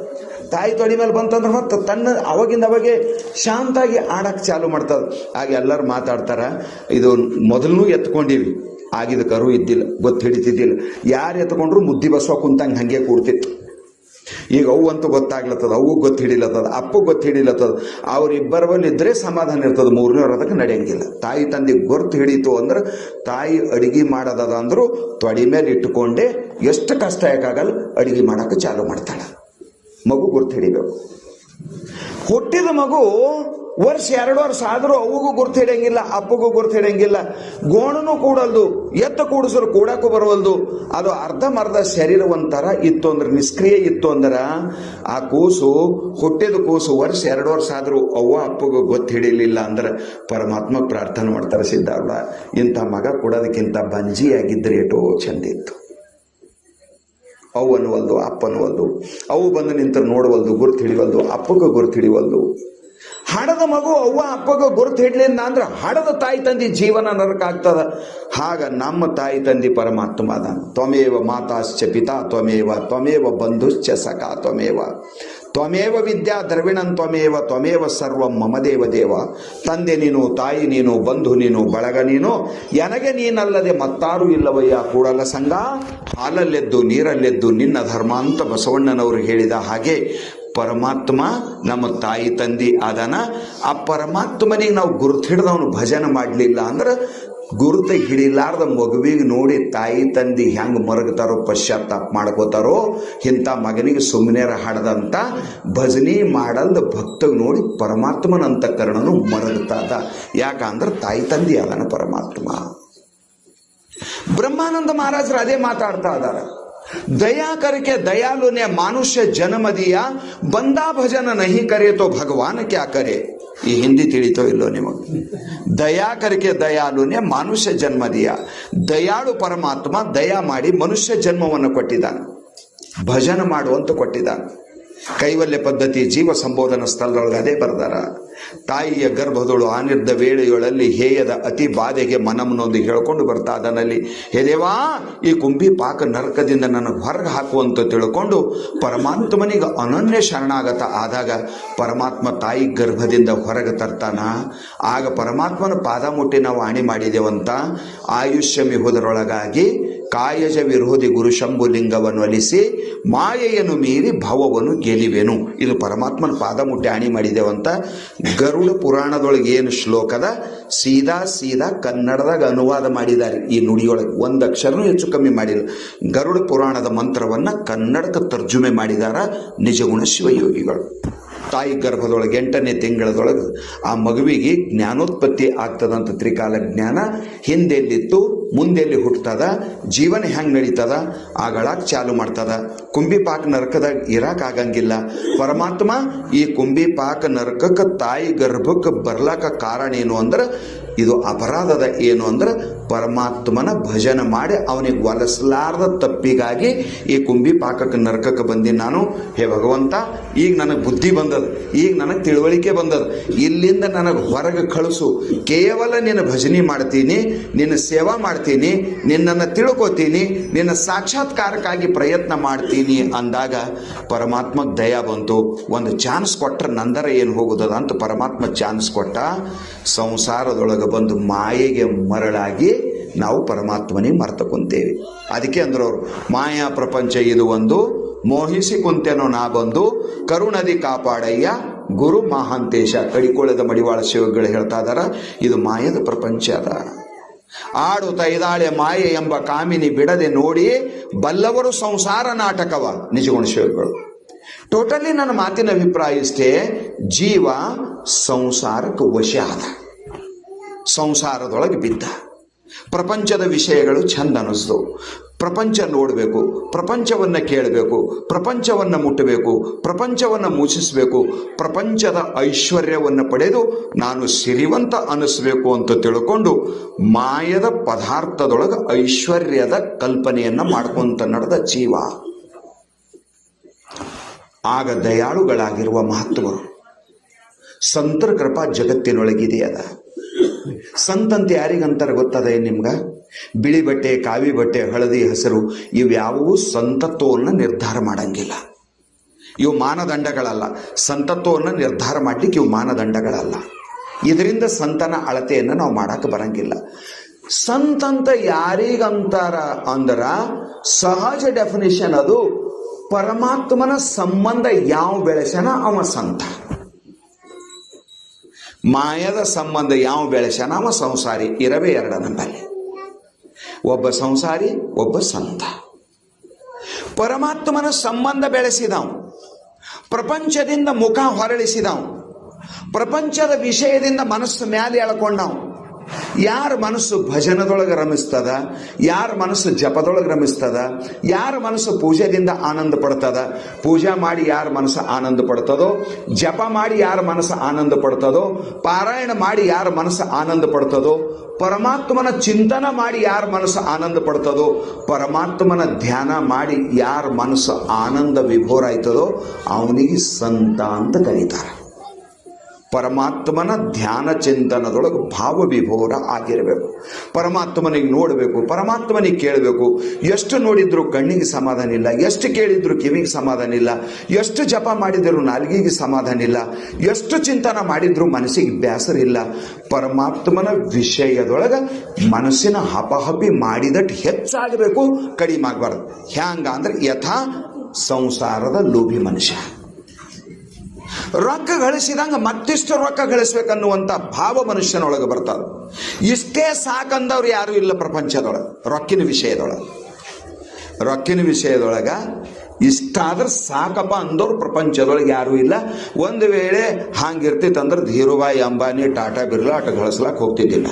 ತಾಯಿ ತೊಡಿ ಮೇಲೆ ಬಂತಂದ್ರೆ ಮತ್ತೆ ತನ್ನ ಅವಾಗಿಂದ ಶಾಂತಾಗಿ ಆಡಕ್ಕೆ ಚಾಲು ಮಾಡ್ತದ. ಆಗ ಎಲ್ಲರೂ ಮಾತಾಡ್ತಾರ, ಇದು ಮೊದಲೂ ಎತ್ಕೊಂಡಿವಿ, ಆಗಿದ ಕರು ಇದ್ದಿಲ್ಲ, ಗೊತ್ತು ಹಿಡಿತಿದ್ದಿಲ್ಲ. ಯಾರು ಎತ್ಕೊಂಡ್ರು ಮುದ್ದಿ ಬಸವ ಕುಂತಂಗೆ ಹಂಗೆ ಕೂಡ್ತಿತ್ತು. ಈಗ ಅವು ಅಂತೂ ಗೊತ್ತಾಗ್ಲತ್ತದ, ಅವು ಗೊತ್ತು ಹಿಡಿಲತ್ತದ, ಅಪ್ಪು ಗೊತ್ತು ಹಿಡಿಲತ್ತದ. ಅವ್ರಿಬ್ಬರ ಬಲ್ಲಿ ಇದ್ರೆ ಸಮಾಧಾನ ಇರ್ತದ, ಮೂರನೇವ್ರು ಅದಕ್ಕೆ ನಡೆಯಂಗಿಲ್ಲ. ತಾಯಿ ತಂದೆ ಗೊತ್ತು ಹಿಡಿತು ಅಂದ್ರೆ ತಾಯಿ ಅಡಿಗೆ ಮಾಡೋದದ ಅಂದ್ರು ತೊಡಿ ಮೇಲೆ ಇಟ್ಟುಕೊಂಡೆ ಎಷ್ಟು ಕಷ್ಟ ಯಾಕಾಗಲ್ಲ ಅಡಿಗೆ ಮಾಡಕ್ಕೆ ಚಾಲು ಮಾಡ್ತಾಳೆ. ಮಗು ಗುರ್ತು ಹಿಡಿಬೇಕು. ಹುಟ್ಟಿದ ಮಗು ವರ್ಷ 2 ವರ್ಷ ಆದರೂ ಅವಗೂ ಗುರ್ತು ಹಿಡಿಯಂಗಿಲ್ಲ, ಅಪ್ಪಗೂ ಗುರ್ತು ಹಿಡಿಯಂಗಿಲ್ಲ. ಗೋಣನು ಕೂಡಲ್ದು, ಎತ್ತ ಕೂಡಿಸ್ರು ಕೂಡಕ್ಕೂ ಬರವಲ್ದು. ಅದು ಅರ್ಧಮರ್ಧ ಶರೀರ ಒಂಥರ ಇತ್ತು ಅಂದ್ರೆ, ನಿಷ್ಕ್ರಿಯ ಇತ್ತು ಅಂದ್ರೆ ಆ ಕೂಸು, ಹುಟ್ಟಿದ ಕೂಸು ವರ್ಷ 2 ವರ್ಷ ಆದರೂ ಅವ್ವ ಅಪ್ಪಗೂ ಗೊತ್ತು ಹಿಡಿಯಲಿಲ್ಲ ಅಂದ್ರೆ ಪರಮಾತ್ಮ ಪ್ರಾರ್ಥನೆ ಮಾಡ್ತಾರೆ ಸಿದ್ಧಾರ್ಥ, ಇಂಥ ಮಗ ಕೊಡೋದಕ್ಕಿಂತ ಬಂಜಿಯಾಗಿದ್ರೆ ಏಟೋ ಚಂದಿತ್ತು. ಅವ್ವನ್ನುವಲ್ದು, ಅಪ್ಪನ್ನುವಲ್ದು, ಅವು ಬಂದು ನಿಂತು ನೋಡುವಲ್ದು, ಗುರ್ತು ಹಿಡಿವಲ್ದು, ಅಪ್ಪಗೂ ಗುರ್ತು ಹಿಡಿವಲ್ದು. ಹಡದ ಮಗು ಅವ್ವ ಅಪ್ಪಗ ಗುರುತು ಹಿಡ್ಲಿಲ್ಲ ಅಂದ್ರೆ ಹಡದ ತಾಯಿ ತಂದಿ ಜೀವನ ನರಕ ಆಗ್ತದ. ಹಾಗ ನಮ್ಮ ತಾಯಿ ತಂದಿ ಪರಮಾತ್ಮ ಅದ. ತ್ವಮೇವ ಮಾತಾಶ್ಚ ಪಿತಾ ತ್ವಮೇವ, ತ್ವಮೇವ ಬಂಧುಶ್ಚ ಸಖಾ ತ್ವಮೇವ, ತ್ವಮೇವ ವಿದ್ಯಾ ದ್ರವಿಣಂ ತ್ವಮೇವ, ತ್ವಮೇವ ಸರ್ವಂ ಮಮ ದೇವ ದೇವ. ತಂದೆ ನೀನು, ತಾಯಿ ನೀನು, ಬಂಧು ನೀನು, ಬಳಗ ನೀನು, ಎನಗೆ ನೀನಲ್ಲದೆ ಮತ್ತಾರೂ ಇಲ್ಲವಯ್ಯ ಕೂಡಲ ಸಂಘ. ಹಾಲಲ್ಲೆದ್ದು ನೀರಲ್ಲೆದ್ದು ನಿನ್ನ ಧರ್ಮ ಅಂತ ಬಸವಣ್ಣನವರು ಹೇಳಿದ ಹಾಗೆ ಪರಮಾತ್ಮ ನಮ್ಮ ತಾಯಿ ತಂದಿ ಆದನ. ಆ ಪರಮಾತ್ಮನಿಗೆ ನಾವು ಗುರುತು ಹಿಡಿದವನು ಭಜನೆ ಮಾಡಲಿಲ್ಲ ಅಂದ್ರೆ, ಗುರುತು ಹಿಡಿಲಾರ್ದ ಮಗುವಿಗೆ ನೋಡಿ ತಾಯಿ ತಂದಿ ಹೆಂಗೆ ಮರಗ್ತಾರೋ, ಪಶ್ಚಾತ್ತಾಪ ಮಾಡ್ಕೋತಾರೋ, ಇಂಥ ಮಗನಿಗೆ ಸುಮ್ಮನೆರ ಹಾಡದಂತ ಭಜನೆ ಮಾಡಲ್ದ ಭಕ್ತಗೆ ನೋಡಿ ಪರಮಾತ್ಮನ ಅಂತಃಕರಣನು ಮರಗ್ತದ. ಯಾಕಂದ್ರೆ ತಾಯಿ ತಂದಿ ಆದನ ಪರಮಾತ್ಮ. ಬ್ರಹ್ಮಾನಂದ ಮಹಾರಾಜರು ಅದೇ ಮಾತಾಡ್ತಾ ಇದ್ದಾರೆ. दया करके दयालु ने मानुष्य जन्म दिया, बंदा भजन नहीं करे तो भगवान क्या करे. ಈ ಹಿಂದಿ ತಿಳಿತೋ ಇಲ್ಲೋ ನಿಮಗೆ? ದಯಾ ಕರಿಕೆ ದಯಾಳುನೇ ಮನುಷ್ಯ ಜನ್ಮ ದಿಯ. ದಯಾಳು ಪರಮಾತ್ಮ ದಯಾ ಮಾಡಿ ಮನುಷ್ಯ ಜನ್ಮವನ್ನು ಕೊಟ್ಟಿದ್ದಾನೆ, ಭಜನ ಮಾಡುವಂತ ಕೊಟ್ಟಿದ್ದಾನೆ. ಕೈವಲ್ಯ ಪದ್ಧತಿ ಜೀವ ಸಂಬೋಧನ ಸ್ಥಳದೊಳಗೆ ಅದೇ ಬರ್ದಾರ. ತಾಯಿಯ ಗರ್ಭದೊಳು ಆನಿರ್ದ ವೇಳೆಯೊಳಲ್ಲಿ ಹೇಯದ ಅತಿ ಬಾಧೆಗೆ ಮನಮನೊಂದು ಹೇಳ್ಕೊಂಡು ಬರ್ತಾ ಅದನಲ್ಲಿ, ಹೇ ದೇವಾ ಈ ಕುಂಭಿ ಪಾಕ ನರಕದಿಂದ ನನಗೆ ಹೊರಗೆ ಹಾಕುವಂತ ತಿಳ್ಕೊಂಡು ಪರಮಾತ್ಮನಿಗೆ ಅನನ್ಯ ಶರಣಾಗತ ಆದಾಗ ಪರಮಾತ್ಮ ತಾಯಿ ಗರ್ಭದಿಂದ ಹೊರಗೆ ತರ್ತಾನ. ಆಗ ಪರಮಾತ್ಮನ ಪಾದ ಮುಟ್ಟಿ ನಾವು ಆಣಿ ಮಾಡಿದೆವಂತ ಆಯುಷ್ಯಮಿಹುದರೊಳಗಾಗಿ ಕಾಯಜ ವಿರೋಧಿ ಗುರು ಶಂಭುಲಿಂಗವನ್ನು ಅಲಿಸಿ ಮಾಯೆಯನ್ನು ಮೀರಿ ಭವವನ್ನು ಗೆಲಿವೆನು. ಇದು ಪರಮಾತ್ಮನ ಪಾದ ಮುಟ್ಟಿ ಆಣಿ ಮಾಡಿದೆವಂತ. ಗರುಡ ಪುರಾಣದೊಳಗೆ ಏನು ಶ್ಲೋಕದ ಸೀದಾ ಕನ್ನಡದಾಗ ಅನುವಾದ ಮಾಡಿದ್ದಾರೆ. ಈ ನುಡಿಯೊಳಗೆ ಒಂದು ಅಕ್ಷರನೂ ಹೆಚ್ಚು ಕಮ್ಮಿ ಮಾಡಿಲ್ಲ. ಗರುಡ ಪುರಾಣದ ಮಂತ್ರವನ್ನ ಕನ್ನಡಕ್ಕೆ ತರ್ಜುಮೆ ಮಾಡಿದಾರ ನಿಜಗುಣ ಶಿವಯೋಗಿಗಳು. ತಾಯಿ ಗರ್ಭದೊಳಗೆ 8ನೇ ತಿಂಗಳದೊಳಗೆ ಆ ಮಗುವಿಗೆ ಜ್ಞಾನೋತ್ಪತ್ತಿ ಆಗ್ತದಂತ ತ್ರಿಕಾಲ ಜ್ಞಾನ. ಹಿಂದೆಲ್ಲಿತ್ತು, ಮುಂದೆಲ್ಲಿ ಹುಟ್ಟುತ್ತದ, ಜೀವನ ಹೆಂಗೆ ನಡೀತದ, ಆಗಳಾಗ ಚಾಲು ಮಾಡ್ತದ. ಕುಂಭಿಪಾಕ ನರಕದಾಗ ಇರಾಕಾಗಂಗಿಲ್ಲ. ಪರಮಾತ್ಮ ಈ ಕುಂಭಿಪಾಕ ನರಕಕ್ಕೆ ತಾಯಿ ಗರ್ಭಕ್ಕೆ ಬರ್ಲಾಕ ಕಾರಣ ಏನು ಅಂದ್ರೆ, ಇದು ಅಪರಾಧದ ಏನು ಅಂದ್ರೆ ಪರಮಾತ್ಮನ ಭಜನೆ ಮಾಡಿ ಅವನಿಗೆ ಒಲಿಸಲಾರ್ದ ತಪ್ಪಿಗಾಗಿ ಈ ಕುಂಭಿಪಾಕಕ್ಕೆ ನರಕಕ್ಕೆ ಬಂದಿ ನಾನು. ಹೇ ಭಗವಂತ, ಈಗ ನನಗೆ ಬುದ್ಧಿ ಬಂದದ, ಈಗ ನನಗೆ ತಿಳುವಳಿಕೆ ಬಂದದ, ಇಲ್ಲಿಂದ ನನಗೆ ಹೊರಗೆ ಕಳಿಸು. ಕೇವಲ ನಿನ್ನ ಭಜನೆ ಮಾಡ್ತೀನಿ, ನಿನ್ನ ಸೇವಾ ಮಾಡ್ತೀನಿ, ನಿನ್ನನ್ನು ತಿಳ್ಕೊತೀನಿ, ನಿನ್ನ ಸಾಕ್ಷಾತ್ಕಾರಕ್ಕಾಗಿ ಪ್ರಯತ್ನ ಮಾಡ್ತೀನಿ ಅಂದಾಗ ಪರಮಾತ್ಮಗೆ ದಯ ಬಂತು. ಒಂದು ಚಾನ್ಸ್ ಕೊಟ್ಟರೆ ನಂದರ ಏನು ಹೋಗುದದ ಅಂತ ಪರಮಾತ್ಮ ಚಾನ್ಸ್ ಕೊಟ್ಟ. ಸಂಸಾರದೊಳಗೆ ಬಂದು ಮಾಯೆಗೆ ಮರಳಾಗಿ ನಾವು ಪರಮಾತ್ಮನಿಗೆ ಮರ್ತ ಕುಂತೇವೆ. ಅದಕ್ಕೆ ಅಂದ್ರೆ ಅವರು ಮಾಯಾ ಪ್ರಪಂಚ ಇದು ಒಂದು, ಮೋಹಿಸಿ ಕುಂತೆನೋ ನಾ ಬಂದು ಕರುಣದಿ ಕಾಪಾಡಯ್ಯ ಗುರು ಮಹಾಂತೇಶ. ಕಡಿಕೋಳದ ಮಡಿವಾಳ ಶಿವಗಳು ಹೇಳ್ತಾ ಇದಾರ, ಇದು ಮಾಯದ ಪ್ರಪಂಚ ಅದ. ಆಡು ತೈದಾಳೆ ಮಾಯೆ ಎಂಬ ಕಾಮಿನಿ ಬಿಡದೆ ನೋಡಿ ಬಲ್ಲವರು ಸಂಸಾರ ನಾಟಕವ. ನಿಜಗುಣ ಶಿವಗಳು. ಟೋಟಲಿ ನನ್ನ ಮಾತಿನ ಅಭಿಪ್ರಾಯ ಇಷ್ಟೇ, ಜೀವ ಸಂಸಾರಕ್ಕೆ ವಶ ಆದ, ಸಂಸಾರದೊಳಗೆ ಬಿದ್ದ. ಪ್ರಪಂಚದ ವಿಷಯಗಳು ಚಂದ ಅನ್ನಿಸ್ತು, ಪ್ರಪಂಚ ನೋಡಬೇಕು, ಪ್ರಪಂಚವನ್ನು ಕೇಳಬೇಕು, ಪ್ರಪಂಚವನ್ನು ಮುಟ್ಟಬೇಕು, ಪ್ರಪಂಚವನ್ನು ಮೂಚಿಸಬೇಕು, ಪ್ರಪಂಚದ ಐಶ್ವರ್ಯವನ್ನು ಪಡೆದು ನಾನು ಸಿರಿವಂತ ಅನ್ನಿಸ್ಬೇಕು ಅಂತ ತಿಳ್ಕೊಂಡು ಮಾಯದ ಪದಾರ್ಥದೊಳಗೆ ಐಶ್ವರ್ಯದ ಕಲ್ಪನೆಯನ್ನು ಮಾಡ್ಕೊಂತ ನಡೆದ ಜೀವ. ಆಗ ದಯಾಳುಗಳಾಗಿರುವ ಮಹಾತ್ಮರು ಸಂತರ ಕೃಪಾ ಜಗತ್ತಿನೊಳಗಿದೆ ಅದ. ಸಂತಂತ ಯಾರಿಗಂತಾರೆ ಗೊತ್ತದ ನಿಮ್ಗ? ಬಿಳಿ ಬಟ್ಟೆ, ಕಾವಿ ಬಟ್ಟೆ, ಹಳದಿ, ಹಸಿರು ಇವ್ಯಾವೂ ಸಂತತ್ವವನ್ನು ನಿರ್ಧಾರ ಮಾಡಂಗಿಲ್ಲ. ಇವು ಮಾನದಂಡಗಳಲ್ಲ. ಸಂತತ್ವವನ್ನು ನಿರ್ಧಾರ ಮಾಡ್ಲಿಕ್ಕೆ ಇವು ಮಾನದಂಡಗಳಲ್ಲ. ಇದರಿಂದ ಸಂತನ ಅಳತೆಯನ್ನು ನಾವು ಮಾಡಕ್ಕೆ ಬರಂಗಿಲ್ಲ. ಸಂತಂತ ಯಾರಿಗಂತಾರ ಅಂದ್ರ ಸಹಜ ಡೆಫಿನಿಷನ್ ಅದು ಪರಮಾತ್ಮನ ಸಂಬಂಧ ಯಾವ ಬೆಳೆಸನ ಅವ ಸಂತ. ಮಾಯದ ಸಂಬಂಧ ಯಾವ ಬೆಳೆಸನ ಅವ ಸಂಸಾರಿ. ಇರವೇ ಎರಡ ನಂಬಲ್ಲಿ, ಒಬ್ಬ ಸಂಸಾರಿ, ಒಬ್ಬ ಸಂತ. ಪರಮಾತ್ಮನ ಸಂಬಂಧ ಬೆಳೆಸಿದವು, ಪ್ರಪಂಚದಿಂದ ಮುಖ ಹೊರಳಿಸಿದವು, ಪ್ರಪಂಚದ ವಿಷಯದಿಂದ ಮನಸ್ಸು ಮ್ಯಾಲೆ ಎಳ್ಕೊಂಡವು. ಯಾರ ಮನಸ್ಸು ಭಜನದೊಳಗೆ ರಮಿಸ್ತದ, ಯಾರ ಮನಸ್ಸು ಜಪದೊಳಗೆ ರಮಿಸ್ತದ, ಯಾರ ಮನಸ್ಸು ಪೂಜೆದಿಂದ ಆನಂದ ಪಡ್ತದ, ಪೂಜಾ ಮಾಡಿ ಯಾರ ಮನಸ್ಸು ಆನಂದ ಪಡ್ತದೋ, ಜಪ ಮಾಡಿ ಯಾರ ಮನಸ್ಸು ಆನಂದ ಪಡ್ತದೋ, ಪಾರಾಯಣ ಮಾಡಿ ಯಾರ ಮನಸ್ಸು ಆನಂದ ಪಡ್ತದೋ, ಪರಮಾತ್ಮನ ಚಿಂತನ ಮಾಡಿ ಯಾರ ಮನಸ್ಸು ಆನಂದ ಪಡ್ತದೋ, ಪರಮಾತ್ಮನ ಧ್ಯಾನ ಮಾಡಿ ಯಾರ ಮನಸ್ಸು ಆನಂದ ವಿಭೋರ ಆಯ್ತದೋ ಅವನಿಗೆ ಸಂತ ಅಂತ ಕರೀತಾರೆ. ಪರಮಾತ್ಮನ ಧ್ಯಾನ ಚಿಂತನದೊಳಗೆ ಭಾವ ವಿಭೋರ ಆಗಿರಬೇಕು. ಪರಮಾತ್ಮನಿಗೆ ನೋಡಬೇಕು, ಪರಮಾತ್ಮನಿಗೆ ಕೇಳಬೇಕು. ಎಷ್ಟು ನೋಡಿದ್ರು ಕಣ್ಣಿಗೆ ಸಮಾಧಾನ ಇಲ್ಲ, ಎಷ್ಟು ಕೇಳಿದ್ರು ಕಿವಿಗೆ ಸಮಾಧಾನ ಇಲ್ಲ, ಎಷ್ಟು ಜಪ ಮಾಡಿದ್ರು ನಾಲಿಗೆಗೆ ಸಮಾಧಾನ ಇಲ್ಲ, ಎಷ್ಟು ಚಿಂತನ ಮಾಡಿದ್ರು ಮನಸ್ಸಿಗೆ ಬೇಸರ ಇಲ್ಲ. ಪರಮಾತ್ಮನ ವಿಷಯದೊಳಗೆ ಮನಸ್ಸಿನ ಹಪಹಪಿ ಮಾಡಿದಟ್ಟು ಹೆಚ್ಚಾಗಬೇಕು, ಕಡಿಮೆ ಆಗಬಾರ್ದು. ಹ್ಯಾಂಗ ಅಂದ್ರೆ ಯಥಾ ಸಂಸಾರದ ಲೋಭಿ ಮನುಷ್ಯ. ರೊಕ್ಕ ಗಳಿಸಿದಂಗ ಮತ್ತಿಷ್ಟು ರೊಕ್ಕ ಗಳಿಸ್ಬೇಕನ್ನುವಂತ ಭಾವ ಮನುಷ್ಯನೊಳಗೆ ಬರ್ತದೆ. ಇಷ್ಟೇ ಸಾಕಂದವ್ರು ಯಾರು ಇಲ್ಲ ಪ್ರಪಂಚದೊಳಗೆ. ರೊಕ್ಕಿನ ವಿಷಯದೊಳಗ ಇಷ್ಟಾದ್ರೆ ಸಾಕಪ್ಪ ಅಂದವ್ರು ಪ್ರಪಂಚದೊಳಗೆ ಯಾರು ಇಲ್ಲ. ಒಂದು ವೇಳೆ ಹಾಂಗಿರ್ತಿತ್ತಂದ್ರೆ ಧೀರುಭಾಯಿ ಅಂಬಾನಿ, ಟಾಟಾ ಬಿರ್ಲಾ ಅಟ ಗಳಿಸ್ಲಾಕ್ ಹೋಗ್ತಿದ್ದಿಲ್ಲ.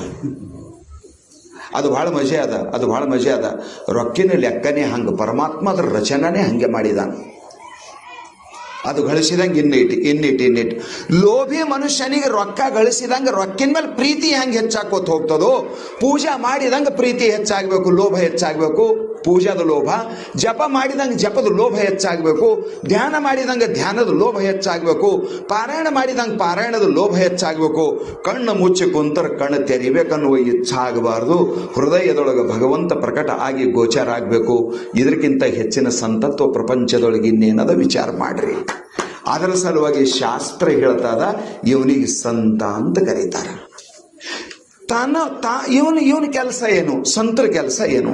ಅದು ಬಹಳ ಮಜೆ ಅದ. ರೊಕ್ಕಿನ ಲೆಕ್ಕನೇ ಹಂಗೆ, ಪರಮಾತ್ಮ ಅದ್ರ ರಚನೆನೇ ಹಂಗೆ ಮಾಡಿದಾನ. ಅದು ಗಳಿಸಿದಂಗೆ ಇನ್ನಿಟ್ಟು ಲೋಭಿ ಮನುಷ್ಯನಿಗೆ ರೊಕ್ಕ ಗಳಿಸಿದಂಗೆ ರೊಕ್ಕಿನ ಮೇಲೆ ಪ್ರೀತಿ ಹೆಂಗೆ ಹೆಚ್ಚಾಕೋತ ಹೋಗ್ತದೋ, ಪೂಜಾ ಮಾಡಿದಂಗೆ ಪ್ರೀತಿ ಹೆಚ್ಚಾಗಬೇಕು, ಲೋಭ ಹೆಚ್ಚಾಗಬೇಕು, ಪೂಜಾದ ಲೋಭ. ಜಪ ಮಾಡಿದಂಗೆ ಜಪದ ಲೋಭ ಹೆಚ್ಚಾಗಬೇಕು, ಧ್ಯಾನ ಮಾಡಿದಂಗೆ ಧ್ಯಾನದ ಲೋಭ ಹೆಚ್ಚಾಗಬೇಕು, ಪಾರಾಯಣ ಮಾಡಿದಂಗೆ ಪಾರಾಯಣದ ಲೋಭ ಹೆಚ್ಚಾಗಬೇಕು. ಕಣ್ಣು ಮುಚ್ಚಿ ಕುಂತರ ಕಣ್ಣು ತೆರಿಬೇಕನ್ನುವ ಇಚ್ಛೆ ಆಗಬಾರ್ದು. ಹೃದಯದೊಳಗೆ ಭಗವಂತ ಪ್ರಕಟ ಆಗಿ ಗೋಚರ ಆಗಬೇಕು. ಇದಕ್ಕಿಂತ ಹೆಚ್ಚಿನ ಸಂತತ್ವ ಪ್ರಪಂಚದೊಳಗೆ ಇನ್ನೇನದ ವಿಚಾರ ಮಾಡ್ರಿ. ಅದರ ಸಲುವಾಗಿ ಶಾಸ್ತ್ರ ಹೇಳ್ತದ ಇವನಿಗೆ ಸಂತ ಅಂತ ಕರೀತಾರ. ಇವನ ಕೆಲಸ ಏನು? ಸಂತರ ಕೆಲಸ ಏನು?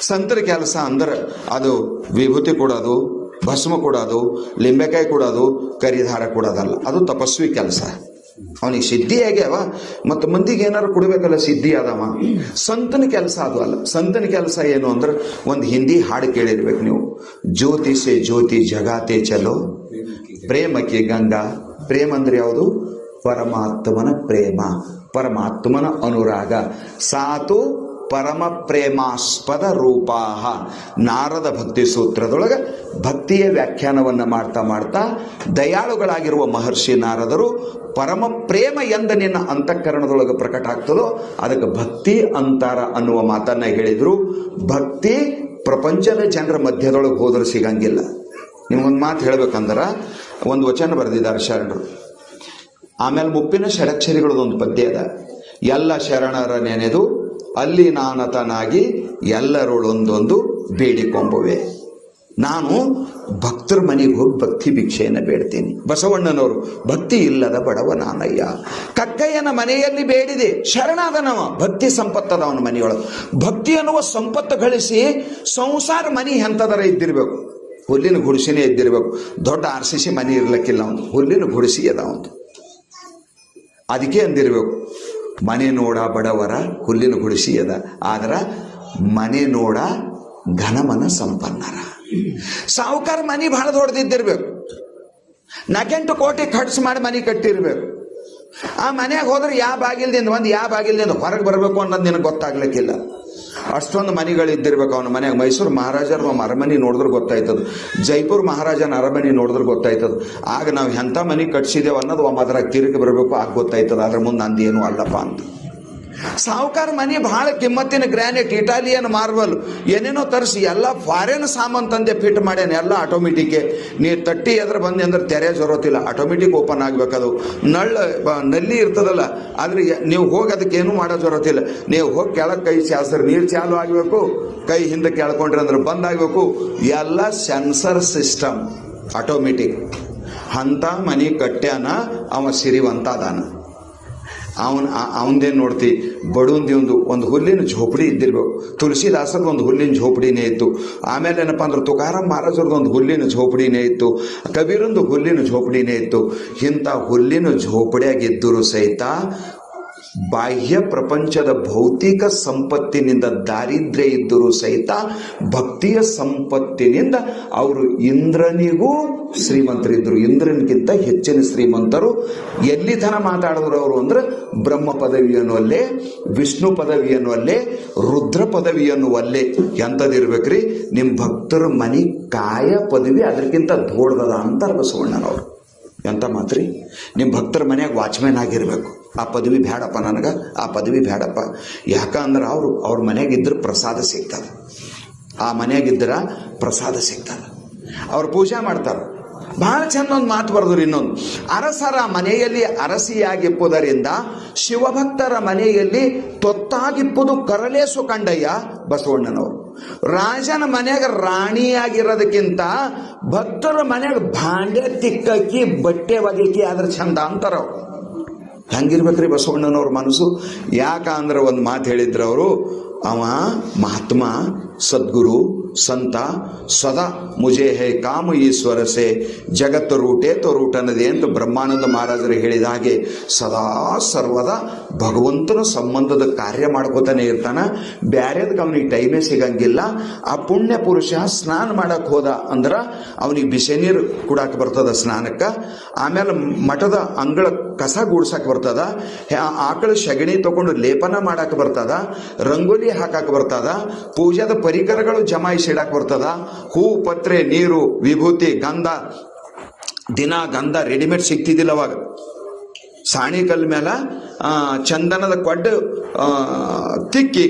ಸಂತರ ಕೆಲಸ ಅಂದ್ರೆ ಅದು ವಿಭೂತಿ ಕೊಡೋದು, ಭಸ್ಮ ಕೊಡೋದು, ಲಿಂಬೆಕಾಯಿ ಕೊಡೋದು, ಕರಿದಾರ ಕೊಡೋದಲ್ಲ. ಅದು ತಪಸ್ವಿ ಕೆಲಸ. ಅವನಿಗೆ ಸಿದ್ಧಿ ಆಗ್ಯಾವ, ಮತ್ತು ಮಂದಿಗೆ ಏನಾರು ಕೊಡ್ಬೇಕಲ್ಲ, ಸಿದ್ಧಿ ಆದವ. ಸಂತನ ಕೆಲಸ ಅದು ಅಲ್ಲ. ಸಂತನ ಕೆಲಸ ಏನು ಅಂದ್ರೆ ಒಂದು ಹಿಂದಿ ಹಾಡು ಕೇಳಿರ್ಬೇಕು ನೀವು. ಜ್ಯೋತಿ ಸೆ ಜ್ಯೋತಿ ಜಗಾತೆ ಚಲೋ ಪ್ರೇಮಕ್ಕೆ ಗಂಗಾ. ಪ್ರೇಮ ಅಂದ್ರೆ ಯಾವುದು? ಪರಮಾತ್ಮನ ಪ್ರೇಮ, ಪರಮಾತ್ಮನ ಅನುರಾಗ. ಸಾತು ಪರಮ ಪ್ರೇಮಾಸ್ಪದ ರೂಪಾಹ. ನಾರದ ಭಕ್ತಿ ಸೂತ್ರದೊಳಗೆ ಭಕ್ತಿಯ ವ್ಯಾಖ್ಯಾನವನ್ನು ಮಾಡ್ತಾ ದಯಾಳುಗಳಾಗಿರುವ ಮಹರ್ಷಿ ನಾರದರು ಪರಮ ಪ್ರೇಮ ಎಂದ ನಿನ್ನ ಅಂತಃಕರಣದೊಳಗೆ ಪ್ರಕಟ ಆಗ್ತದೋ ಅದಕ್ಕೆ ಭಕ್ತಿ ಅಂತಾರ ಅನ್ನುವ ಮಾತನ್ನ ಹೇಳಿದ್ರು. ಭಕ್ತಿ ಪ್ರಪಂಚದ ಜನರ ಮಧ್ಯದೊಳಗೆ ಹೋದ್ರೆ ಸಿಗಂಗಿಲ್ಲ. ನಿಮ್ಗೊಂದು ಮಾತು ಹೇಳ್ಬೇಕಂದ್ರೆ ಒಂದು ವಚನ ಬರೆದಿದ್ದಾರೆ ಶರಣರು. ಆಮೇಲೆ ಮುಪ್ಪಿನ ಷಡಕ್ಷರಿಗಳದೊಂದು ಪದ್ಯ ಅದ. ಎಲ್ಲ ಶರಣರ ನೆನೆದು ಅಲ್ಲಿ ನಾನತನಾಗಿ ಎಲ್ಲರೊಳೊಂದೊಂದು ಬೇಡಿಕೊಂಬುವೆ. ನಾನು ಭಕ್ತರ ಮನೆಗೆ ಹೋಗಿ ಭಕ್ತಿ ಭಿಕ್ಷೆಯನ್ನು ಬೇಡ್ತೀನಿ. ಬಸವಣ್ಣನವರು ಭಕ್ತಿ ಇಲ್ಲದ ಬಡವ ನಾನಯ್ಯ. ಕಕ್ಕಯ್ಯನ ಮನೆಯಲ್ಲಿ ಬೇಡಿದೆ, ಶರಣಾದನವ, ಭಕ್ತಿ ಸಂಪತ್ತದ ಅವನ ಮನೆಯೊಳಗೆ. ಭಕ್ತಿ ಅನ್ನುವ ಸಂಪತ್ತು ಗಳಿಸಿ ಸಂಸಾರ ಮನೆ ಎಂಥದರ ಇದ್ದಿರ್ಬೇಕು, ಹುಲ್ಲಿನ ಗುಡಿಸಿನೇ ಇದ್ದಿರ್ಬೇಕು. ದೊಡ್ಡ RCC ಮನೆ ಇರ್ಲಿಕ್ಕಿಲ್ಲ, ಅವನು ಹುಲ್ಲಿನ ಗುಡಿಸಿ ಅದ ಅವನು. ಅದಕ್ಕೆ ಅಂದಿರ್ಬೇಕು, ಮನೆ ನೋಡ ಬಡವರ ಹುಲ್ಲಿನ ಗುಡಿಸಿ ಅದ, ಆದ್ರ ಮನೆ ನೋಡ ಘನಮನ ಸಂಪನ್ನರ. ಸಾವುಕಾರ ಮನೆ ಬಹಳ ದೊಡ್ಡದಿದ್ದಿರ್ಬೇಕು, 4-8 ಕೋಟಿ ಖರ್ಚು ಮಾಡಿ ಮನೆ ಕಟ್ಟಿರ್ಬೇಕು. ಆ ಮನೆಯಾಗ ಹೋದ್ರೆ ಯಾವ ಬಾಗಿಲ್ದಿಂದ ಹೊರಗೆ ಬರಬೇಕು ಅನ್ನೋದು ನಿನಗೆ ಗೊತ್ತಾಗ್ಲಿಕ್ಕಿಲ್ಲ. ಅಷ್ಟೊಂದು ಮನೆಗಳಿದ್ದಿರ್ಬೇಕು ಅವನ ಮನೆಯಾಗ. ಮೈಸೂರು ಮಹಾರಾಜರ ಅರಮನೆ ನೋಡಿದ್ರೆ ಗೊತ್ತಾಯ್ತದ, ಜೈಪುರ್ ಮಹಾರಾಜನ ಅರಮನೆ ನೋಡಿದ್ರೆ ಗೊತ್ತಾಯ್ತದ. ಆಗ ನಾವು ಎಂಥ ಮನೆ ಕಟ್ಸಿದೇವ ಅನ್ನೋದು ಅದ್ರಾಗ ತಿರುಗಿ ಬರಬೇಕು, ಆಗ ಗೊತ್ತಾಯ್ತದ. ಅದ್ರ ಮುಂದೆ ನಂದೇನು ಅಲ್ಲಪ್ಪ ಅಂತ. ಸಾವುಕಾರ ಮನೆ ಬಹಳ ಕಿಮ್ಮತ್ತಿನ ಗ್ರಾನೈಟ್, ಇಟಾಲಿಯನ್ ಮಾರ್ಬಲ್ ಏನೇನೋ ತರಿಸಿ ಎಲ್ಲ ಫಾರಿನ್ ಸಾಮಾನು ತಂದೆ ಫಿಟ್ ಮಾಡ್ಯಾನ. ಎಲ್ಲ ಆಟೋಮೆಟಿಕ್. ನೀವು ತಟ್ಟಿ ಎದ್ರ ಬಂದು ಅಂದ್ರೆ ತೆರೆ ಜರೋತಿಲ್ಲ, ಆಟೋಮೆಟಿಕ್ ಓಪನ್ ಆಗ್ಬೇಕದು. ನಲ್ಲಿ ಇರ್ತದಲ್ಲ, ಆದ್ರೆ ನೀವು ಹೋಗಿ ಅದಕ್ಕೆ ಏನು ಮಾಡೋ ಜರೋತಿಲ್ಲ. ನೀವು ಹೋಗಿ ಕೆಳಗೆ ಕೈ ಚಾಸ್ರಿ, ನೀರು ಚಾಲು ಆಗಬೇಕು, ಕೈ ಹಿಂದೆ ಕೆಳ್ಕೊಂಡ್ರಿ ಅಂದ್ರೆ ಬಂದ್ ಆಗ್ಬೇಕು. ಎಲ್ಲ ಸೆನ್ಸರ್ ಸಿಸ್ಟಮ್ ಆಟೋಮೆಟಿಕ್. ಅಂತ ಮನೆ ಕಟ್ಟ್ಯಾನ ಅವ ಸಿರಿವಂತ ಅದಾನ. ಅವನದೇನು ನೋಡ್ತಿ, ಬಡವಂದಿ ಒಂದು ಹುಲ್ಲಿನ ಝೋಪಡಿ ಇದ್ದಿರ್ಬೇಕು. ತುಳಸಿದಾಸರದ ಒಂದು ಹುಲ್ಲಿನ ಝೋಪಡಿನೇ ಇತ್ತು. ಆಮೇಲೆ ಏನಪ್ಪ ಅಂದ್ರೆ ತುಕಾರಾಮ್ ಮಹಾರಾಜರದ್ದು ಒಂದು ಹುಲ್ಲಿನ ಝೋಪಡಿನೇ ಇತ್ತು. ಕಬೀರಂದು ಹುಲ್ಲಿನ ಝೋಪಡಿನೇ ಇತ್ತು. ಇಂಥ ಹುಲ್ಲಿನ ಝೋಪಡಿಯಾಗಿದ್ದರೂ ಸಹಿತ ಬಾಹ್ಯ ಪ್ರಪಂಚದ ಭೌತಿಕ ಸಂಪತ್ತಿನಿಂದ ದಾರಿದ್ರ್ಯ ಇದ್ದರೂ ಸಹಿತ ಭಕ್ತಿಯ ಸಂಪತ್ತಿನಿಂದ ಅವರು ಇಂದ್ರನಿಗೂ ಶ್ರೀಮಂತರಿದ್ದರು. ಇಂದ್ರನಿಗಿಂತ ಹೆಚ್ಚಿನ ಶ್ರೀಮಂತರು. ಎಲ್ಲಿ ತನ ಮಾತಾಡಿದ್ರು ಅವರು ಅಂದ್ರೆ ಬ್ರಹ್ಮ ಪದವಿಯನ್ನು ಅಲ್ಲೇ, ವಿಷ್ಣು ಪದವಿಯನ್ನು ಅಲ್ಲೇ, ರುದ್ರ ಪದವಿಯನ್ನು ಅಲ್ಲೇ. ಎಂಥದಿರ್ಬೇಕ್ರಿ, ನಿಮ್ಮ ಭಕ್ತರ ಮನೆ ಕಾಯ ಪದವಿ ಅದಕ್ಕಿಂತ ದೊಡ್ಡದ ಅಂತಾರೆ ಬಸವಣ್ಣನವರು. ಎಂಥ ಮಾತ್ರಿ, ನಿಮ್ಮ ಭಕ್ತರ ಮನೆಯಾಗ ವಾಚ್ಮ್ಯಾನ್ ಆಗಿರ್ಬೇಕು. ಆ ಪದವಿ ಬೇಡಪ್ಪ ನನಗೆ, ಆ ಪದವಿ ಬೇಡಪ್ಪ. ಯಾಕಂದ್ರೆ ಅವ್ರ ಮನೆಯಾಗಿದ್ದರೆ ಪ್ರಸಾದ ಸಿಗ್ತದೆ. ಆ ಮನೆಯಾಗಿದ್ದರೆ ಪ್ರಸಾದ ಸಿಗ್ತದೆ. ಅವ್ರು ಪೂಜೆ ಮಾಡ್ತಾರೆ. ಬಹಳ ಚಂದ ಒಂದು ಮಾತು ಬರೆದ್ರು. ಇನ್ನೊಂದು, ಅರಸರ ಮನೆಯಲ್ಲಿ ಅರಸಿಯಾಗಿಪ್ಪುದರಿಂದ ಶಿವಭಕ್ತರ ಮನೆಯಲ್ಲಿ ತೊತ್ತಾಗಿಪ್ಪುದು ಕರಲೇಸು ಕಂಡಯ್ಯ ಬಸವಣ್ಣನವರು. ರಾಜನ ಮನೆಯಾಗ ರಾಣಿಯಾಗಿರೋದಕ್ಕಿಂತ ಭಕ್ತರ ಮನೆಯಾಗ ಭಾಂಡೆ ತಿಕ್ಕಕ್ಕಿ ಬಟ್ಟೆ ಒಗೆಕಿ ಅದ್ರ ಚಂದ ಅಂತಾರವ್ರು. ಹೆಂಗಿರ್ಬೇಕ್ರಿ ಬಸವಣ್ಣನವ್ರ ಮನಸ್ಸು? ಯಾಕಂದ್ರೆ ಒಂದು ಮಾತು ಹೇಳಿದ್ರು ಅವರು, ಅವ ಮಹಾತ್ಮ ಸದ್ಗುರು ಸಂತ ಸದಾ ಮುಜೆ ಹೇ ಕಾಮ ಈಶ್ವರ ಸೆ ಜಗತ್ತು ರೂಟೇ ತೋ ರೂಟನದೆ ಅಂತ ಬ್ರಹ್ಮಾನಂದ ಮಹಾರಾಜರು ಹೇಳಿದ ಹಾಗೆ ಸದಾ ಸರ್ವದ ಭಗವಂತನ ಸಂಬಂಧದ ಕಾರ್ಯ ಮಾಡ್ಕೋತಾನೆ ಇರ್ತಾನ. ಬ್ಯಾರೆದಕ್ಕೆ ಅವನಿಗೆ ಟೈಮೇ ಸಿಗಂಗಿಲ್ಲ. ಆ ಪುಣ್ಯ ಪುರುಷ ಸ್ನಾನ ಮಾಡಕ್ಕೆ ಹೋದ ಅಂದ್ರೆ ಅವನಿಗೆ ಬಿಸಿ ನೀರು ಕುಡಾಕ ಬರ್ತದ ಸ್ನಾನಕ್ಕೆ. ಆಮೇಲೆ ಮಠದ ಅಂಗಳ ಕಸ ಗೂಡ್ಸಕ್ಕೆ ಬರ್ತದ. ಆಕಳ ಸಗಣಿ ತಗೊಂಡು ಲೇಪನ ಮಾಡಕ್ಕೆ ಬರ್ತದ. ರಂಗೋಲಿ ಹಾಕಕ್ಕೆ ಬರ್ತದ. ಪೂಜಾದ ಪರಿಕರಗಳು ಜಮಾಯಿಸಿಡಕ್ಕೆ ಬರ್ತದ. ಹೂ, ಪತ್ರೆ, ನೀರು, ವಿಭೂತಿ, ಗಂಧ, ದಿನ ಗಂಧ ರೆಡಿಮೇಡ್ ಸಿಗ್ತಿದ್ದಿಲ್ಲ ಅವಾಗ. ಸಾಣಿಕಲ್ ಮೇಲೆ ಚಂದನದ ಕೊಡ್ಡು ತಿಕ್ಕಿ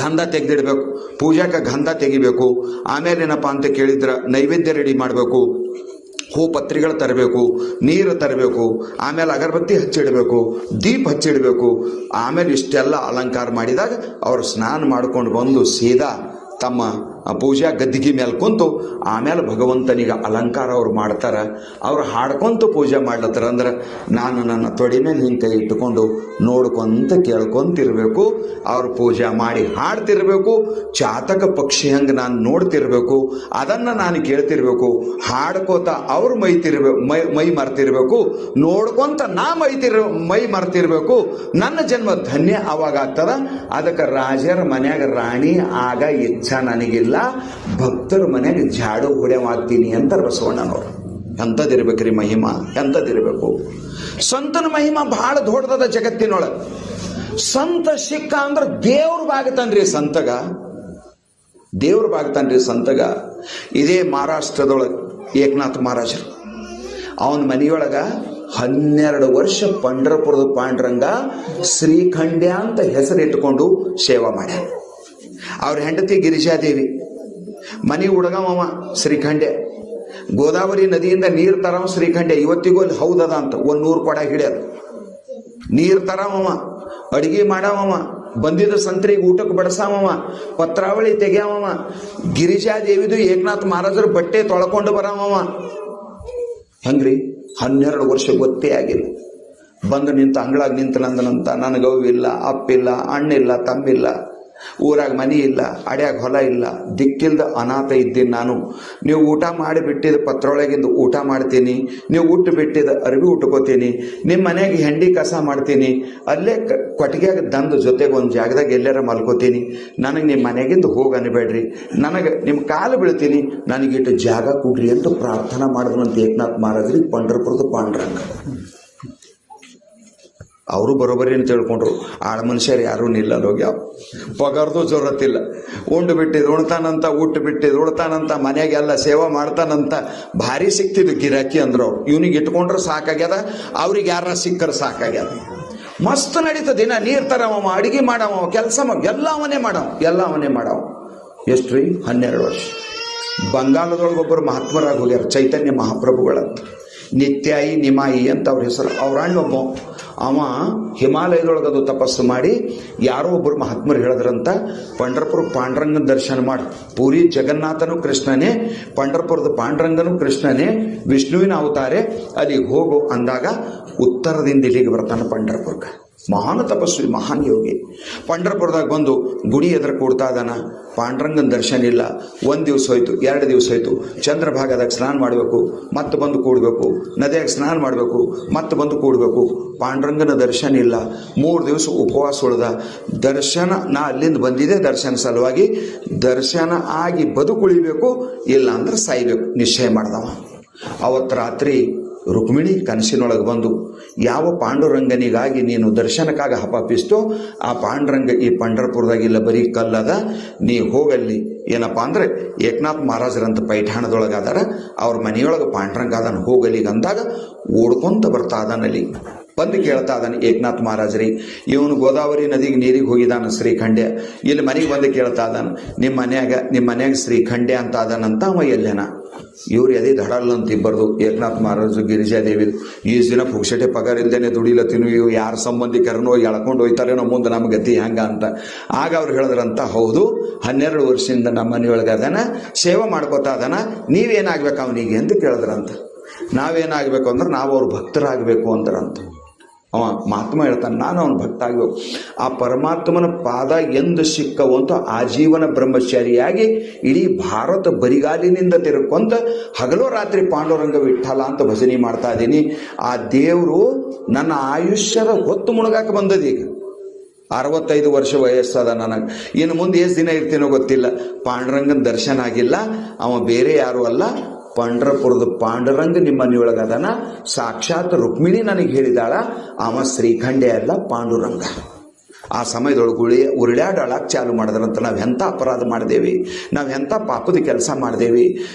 ಗಂಧ ತೆಗೆದಿಡ್ಬೇಕು. ಪೂಜಾಕ್ಕೆ ಗಂಧ ತೆಗಿಬೇಕು. ಆಮೇಲೆ ಏನಪ್ಪ ಅಂತ ಕೇಳಿದ್ರೆ ನೈವೇದ್ಯ ರೆಡಿ ಮಾಡಬೇಕು. ಹೂ ಪತ್ರಿಗಳು ತರಬೇಕು, ನೀರು ತರಬೇಕು, ಆಮೇಲೆ ಅಗರಬತ್ತಿ ಹಚ್ಚಿಡಬೇಕು, ದೀಪ ಹಚ್ಚಿಡಬೇಕು. ಆಮೇಲೆ ಇಷ್ಟೆಲ್ಲ ಅಲಂಕಾರ ಮಾಡಿದಾಗ ಅವರು ಸ್ನಾನ ಮಾಡ್ಕೊಂಡು ಬಂದು ಸೀದಾ ತಮ್ಮ ಪೂಜಾ ಗದ್ದಿಗೆ ಮೇಲೆ ಕುಂತು ಆಮೇಲೆ ಭಗವಂತನಿಗೆ ಅಲಂಕಾರ ಅವ್ರು ಮಾಡ್ತಾರೆ. ಅವ್ರು ಹಾಡ್ಕೊಂತ ಪೂಜೆ ಮಾಡ್ಲತ್ತಾರ. ಅಂದ್ರೆ ನಾನು ನನ್ನ ತೊಡೆ ಮೇಲೆ ಹಿಂಗೆ ಕೈ ಇಟ್ಟುಕೊಂಡು ನೋಡ್ಕೊಂತ ಕೇಳ್ಕೊಂತಿರ್ಬೇಕು. ಅವ್ರು ಪೂಜೆ ಮಾಡಿ ಹಾಡ್ತಿರ್ಬೇಕು. ಚಾತಕ ಪಕ್ಷಿ ಹಂಗೆ ನಾನು ನೋಡ್ತಿರ್ಬೇಕು. ಅದನ್ನು ನಾನು ಕೇಳ್ತಿರ್ಬೇಕು. ಹಾಡ್ಕೋತ ಅವ್ರು ಮೈ ಮರ್ತಿರ್ಬೇಕು. ನೋಡ್ಕೊಂತ ನಾ ಮೈ ಮರ್ತಿರ್ಬೇಕು. ನನ್ನ ಜನ್ಮ ಧನ್ಯ ಅವಾಗ ಆಗ್ತದ. ಅದಕ್ಕೆ ರಾಜರ ಮನ್ಯಾಗ ರಾಣಿ ಆಗ ಇಚ್ಛ ನನಗಿಲ್ಲ, ಭಕ್ತರ ಮನೆಯಾಗ ಜಾಡು ಹೊಡೆವಾಗ್ತೀನಿ ಅಂತಾರೆ ಬಸವಣ್ಣನವರು. ಎಂಥದಿರ್ಬೇಕ್ರಿ ಮಹಿಮಾ, ಎಂಥದಿರ್ಬೇಕು. ಸಂತನ ಮಹಿಮಾ ಬಹಳ ದೊಡ್ಡದ ಜಗತ್ತಿನೊಳಗೆ. ಸಂತ ಸಿಕ್ಕ ಅಂದ್ರೆ ದೇವ್ರು ಬಾಗತಾನ್ರಿ ಸಂತಗ, ದೇವ್ರು ಬಾಗತಾನ್ರಿ ಸಂತಗ. ಇದೇ ಮಹಾರಾಷ್ಟ್ರದೊಳಗೆ ಏಕನಾಥ್ ಮಹಾರಾಜರು ಅವನ ಮನೆಯೊಳಗ 12 ವರ್ಷ ಪಂಢರಪುರದ ಪಾಂಡುರಂಗ ಶ್ರೀಖಂಡ್ಯ ಅಂತ ಹೆಸರಿಟ್ಟುಕೊಂಡು ಸೇವಾ ಮಾಡ್ಯಾರ. ಅವ್ರ ಹೆಂಡತಿ ಗಿರಿಜಾದೇವಿ, ಮನೆ ಹುಡುಗವ ಶ್ರೀಖಂಡೆ. ಗೋದಾವರಿ ನದಿಯಿಂದ ನೀರು ತರವ ಶ್ರೀಖಂಡೆ. ಇವತ್ತಿಗೂ ಅಲ್ಲಿ ಹೌದದ ಅಂತ 100 ಕೊಡ ಹಿಡಿಯದ ನೀರು ತರವ, ಅಡಿಗೆ ಮಾಡವ, ಬಂದಿದ್ದ ಸಂತ್ರಿಗೆ ಊಟಕ್ಕೆ ಬಡಸಾವ, ಪತ್ರಾವಳಿ ತೆಗ್ಯಾವ, ಗಿರಿಜಾದೇವಿದು ಏಕನಾಥ್ ಮಹಾರಾಜರ ಬಟ್ಟೆ ತೊಳ್ಕೊಂಡು ಬರವ. ಹಂಗ್ರಿ 12 ವರ್ಷ ಗೊತ್ತೇ ಆಗಿಲ್ಲ. ಬಂದು ನಿಂತ ಅಂಗಳಾಗ ನಿಂತನಂದನಂತ ನನಗವು ಇಲ್ಲ, ಅಪ್ಪಿಲ್ಲ, ಅಣ್ಣಿಲ್ಲ, ತಮ್ಮಿಲ್ಲ, ಊರಾಗ ಮನಿ ಇಲ್ಲ, ಅಡ್ಯಾಗ ಹೊಲ ಇಲ್ಲ, ದಿಕ್ಕಿಲ್ದ ಅನಾಥ ಇದ್ದೀನಿ ನಾನು. ನೀವು ಊಟ ಮಾಡಿ ಬಿಟ್ಟಿದ ಪತ್ರೊಳಗಿಂದ ಊಟ ಮಾಡ್ತೀನಿ, ನೀವು ಊಟ ಬಿಟ್ಟಿದ ಅರಿವಿ ಉಟ್ಕೋತೀನಿ, ನಿಮ್ಮ ಮನೆಯಾಗ ಹೆಂಡಿ ಕಸ ಮಾಡ್ತೀನಿ, ಅಲ್ಲೇ ಕೊಟ್ಟಿಗೆಯಾಗ ದಂದು ಜೊತೆಗೆ ಒಂದು ಜಾಗದಾಗ ಎಲ್ಲಾರ ಮಲ್ಕೋತೀನಿ. ನನಗೆ ನಿಮ್ಮ ಮನೆಗಿಂದ ಹೋಗಿ ಅನ್ಬೇಡ್ರಿ, ನನಗೆ ನಿಮ್ಮ ಕಾಲು ಬೀಳ್ತೀನಿ, ನನಗಿಟ್ಟು ಜಾಗ ಕೊಡ್ರಿ ಅಂತ ಪ್ರಾರ್ಥನಾ ಮಾಡಿದ್ರಂತ ಏಕನಾಥ್ ಮಹಾರಾಜರಿಗೆ ಪಂಢರಪುರದ ಪಾಂಡುರಂಗ. ಅವರು ಬರೋಬರಿ ಅಂತ ತಿಳ್ಕೊಂಡ್ರು. ಆಳ ಮನುಷ್ಯರು ಯಾರೂ ನಿಲ್ಲಲ್ಲ ಹೋಗ್ಯಾವ. ಪಗಾರ್ದು ಜೊರತ್ತಿಲ್ಲ. ಉಂಡು ಬಿಟ್ಟಿದ್ದು ಉಣ್ತಾನಂತ, ಊಟ ಬಿಟ್ಟಿದ್ದು ಉಣ್ತಾನಂತ, ಮನೆಯಾಗೆಲ್ಲ ಸೇವಾ ಮಾಡ್ತಾನಂತ. ಭಾರಿ ಸಿಕ್ತಿದ್ದು ಗಿರಾಕಿ ಅಂದ್ರು ಅವ್ರು. ಇವನಿಗೆ ಇಟ್ಕೊಂಡ್ರೆ ಸಾಕಾಗ್ಯದ, ಅವ್ರಿಗೆ ಯಾರ ಸಿಕ್ಕರೆ ಸಾಕಾಗ್ಯದ. ಮಸ್ತ್ ನಡೀತದ. ದಿನ ನೀರು ತರವ, ಅಡಿಗೆ ಮಾಡವ, ಕೆಲಸ ಎಲ್ಲ ಅವನೇ ಮಾಡವ. ಎಷ್ಟು ರೀ? 12 ವರ್ಷ. ಬಂಗಾಲದೊಳಗೊಬ್ಬರು ಮಹಾತ್ಮರಾಗಿ ಹೋಗ್ಯಾರ, ಚೈತನ್ಯ ಮಹಾಪ್ರಭುಗಳಂತ. ನಿತ್ಯಾಯಿ ನಿಮಾಯಿ ಅಂತ ಅವ್ರ ಹೆಸರು. ಅವ್ರ ಅಣ್ಣೊಬ್ಬ ಅವ ಹಿಮಾಲಯದೊಳಗೆ ಅದು ತಪಸ್ಸು ಮಾಡಿ ಯಾರೋ ಒಬ್ಬರು ಮಹಾತ್ಮರು ಹೇಳಿದ್ರಂತ, ಪಂಢರಪುರ ಪಾಂಡುರಂಗನ ದರ್ಶನ ಮಾಡಿ. ಪೂರಿ ಜಗನ್ನಾಥನು ಕೃಷ್ಣನೇ, ಪಂಢರಪುರದ ಪಾಂಡುರಂಗನು ಕೃಷ್ಣನೇ, ವಿಷ್ಣುವಿನ ಅವತಾರೆ, ಅಲ್ಲಿಗೆ ಹೋಗು ಅಂದಾಗ ಉತ್ತರದಿಂದ ಇಲ್ಲಿಗೆ ಬರ್ತಾನೆ ಪಂಢರಪುರಕ್ಕೆ. ಮಹಾನ್ ತಪಸ್ವಿ, ಮಹಾನ್ ಯೋಗಿ. ಪಂಢರಪುರದಾಗ ಬಂದು ಗುಡಿ ಎದುರು ಕೂಡ್ತಾ ಇದ್ದಾನ. ಪಾಂಡುರಂಗನ ದರ್ಶನ ಇಲ್ಲ. 1 ದಿವಸ ಹೋಯ್ತು, 2 ದಿವಸ ಹೋಯ್ತು. ಚಂದ್ರಭಾಗದಾಗ ಸ್ನಾನ ಮಾಡಬೇಕು, ಮತ್ತೆ ಬಂದು ಕೂಡಬೇಕು. ನದಿಯಾಗ ಸ್ನಾನ ಮಾಡಬೇಕು, ಮತ್ತೆ ಬಂದು ಕೂಡಬೇಕು. ಪಾಂಡುರಂಗನ ದರ್ಶನ ಇಲ್ಲ. 3 ದಿವಸ ಉಪವಾಸ ಉಳ್ದ. ದರ್ಶನ, ನಾ ಅಲ್ಲಿಂದ ಬಂದಿದೆ ದರ್ಶನ ಸಲುವಾಗಿ, ದರ್ಶನ ಆಗಿ ಬದುಕುಳಿಬೇಕು, ಇಲ್ಲ ಅಂದ್ರೆ ಸಾಯ್ಬೇಕು ನಿಶ್ಚಯ ಮಾಡ್ದವ. ಅವತ್ತು ರಾತ್ರಿ ರುಕ್ಮಿಣಿ ಕನಸಿನೊಳಗೆ ಬಂದು, ಯಾವ ಪಾಂಡುರಂಗನಿಗಾಗಿ ನೀನು ದರ್ಶನಕ್ಕಾಗಿ ಹಪಾಪಿಸ್ತೋ ಆ ಪಾಂಡುರಂಗ ಈ ಪಂಢರಪುರದಾಗ ಇಲ್ಲ, ಬರೀ ಕಲ್ಲದ, ನೀ ಹೋಗಲ್ಲಿ. ಏನಪ್ಪ ಅಂದ್ರೆ ಏಕನಾಥ್ ಮಹಾರಾಜರಂತ ಪೈಠಾಣದೊಳಗೆ ಅದಾರ, ಅವ್ರ ಮನೆಯೊಳಗೆ ಪಾಂಡುರಂಗ ಅದನ್ನು ಹೋಗಲಿಗೆ ಅಂದಾಗ ಓಡ್ಕೊಂತ ಬರ್ತಾ ಅದನಲ್ಲಿ. ಬಂದು ಕೇಳ್ತಾ ಇದ್ದಾನೆ ಏಕನಾಥ್ ಮಹಾರಾಜರಿ, ಇವನು ಗೋದಾವರಿ ನದಿಗೆ ನೀರಿಗೆ ಹೋಗಿದ್ದಾನ ಶ್ರೀಖಂಡ್ಯ. ಇಲ್ಲಿ ಮನೆಗೆ ಬಂದು ಕೇಳ್ತಾ ಇದ್ದಾನ, ನಿಮ್ಮ ಮನ್ಯಾಗ ಶ್ರೀಖಂಡ್ಯ ಅಂತ ಅದಾನಂತ. ಅವ ಎಲ್ಲೇನ ಇವ್ರು ಎದೆ ಧಡಲ್ಲ ಅಂತ ಇಬ್ಬರದು, ಏಕನಾಥ್ ಮಹಾರಾಜು ಗಿರಿಜಾದೇವಿದು. ಈ ದಿನ ಪುಕ್ಷಟೆ ಪಗಾರ ಇಲ್ದೇನೆ ದುಡಿಲತ್ತೀನು, ಇವು ಯಾರ ಸಂಬಂಧಿಕರನ್ನು ಎಳ್ಕೊಂಡು ಹೋಯ್ತಾರೇನೋ ಮುಂದೆ ನಮ್ಮ ಗತಿ ಹಂಗ ಅಂತ. ಆಗ ಅವ್ರು ಹೇಳಿದ್ರಂತ, ಹೌದು 12 ವರ್ಷದಿಂದ ನಮ್ಮ ಮನೆಯೊಳಗೆ ಅದಾನ, ಸೇವೆ ಮಾಡ್ಕೋತಾ ಅದಾನ, ನೀವೇನಾಗ್ಬೇಕು ಅವನಿಗೆ ಅಂತ ಕೇಳಿದ್ರಂತ. ನಾವೇನಾಗಬೇಕು ಅಂದ್ರೆ ನಾವು ಅವ್ರ ಭಕ್ತರಾಗಬೇಕು ಅಂದ್ರಂತ. ಅವ ಮಹಾತ್ಮ ಹೇಳ್ತಾನೆ, ನಾನು ಅವನ ಭಕ್ತ ಆಗಬೇಕು. ಆ ಪರಮಾತ್ಮನ ಪಾದ ಎಂದು ಸಿಕ್ಕವಂತ ಆಜೀವನ ಬ್ರಹ್ಮಚಾರಿಯಾಗಿ ಇಡೀ ಭಾರತ ಬರಿಗಾಲಿನಿಂದ ತಿರುಕೊಂತ ಹಗಲೋ ರಾತ್ರಿ ಪಾಂಡುರಂಗ ವಿಠಲ ಅಂತ ಭಜನೆ ಮಾಡ್ತಾ ಇದ್ದೀನಿ. ಆ ದೇವರು ನನ್ನ ಆಯುಷ್ಯದ ಹೊತ್ತು ಮುಳುಗಾಕ ಬಂದದ. ಈಗ 65 ವರ್ಷ ವಯಸ್ಸದ ನನಗೆ. ಇನ್ನು ಮುಂದೆ ಎಷ್ಟು ದಿನ ಇರ್ತೀನೋ ಗೊತ್ತಿಲ್ಲ. ಪಾಂಡುರಂಗನ ದರ್ಶನ ಆಗಿಲ್ಲ. ಅವ ಬೇರೆ ಯಾರು ಅಲ್ಲ, ಪಂಢರಪುರದ ಪಾಂಡುರಂಗ ನಿಮ್ಮ ಮನೆಯೊಳಗೆ ಅದನ. ಸಾಕ್ಷಾತ್ ರುಕ್ಮಿಣಿ ನನಗೆ ಹೇಳಿದಾಳ, ಅವ ಶ್ರೀಖಂಡ್ಯ ಅಲ್ಲ ಪಾಂಡುರಂಗ. ಆ ಸಮಯದೊಳಗೆ ಉರುಳ್ಯಾಡಳಕ್ಕೆ ಚಾಲು ಮಾಡಿದ್ರಂತ. ನಾವು ಎಂಥ ಅಪರಾಧ ಮಾಡಿದೇವಿ, ನಾವು ಎಂಥ ಪಾಪದ ಕೆಲಸ ಮಾಡಿದೇವಿ.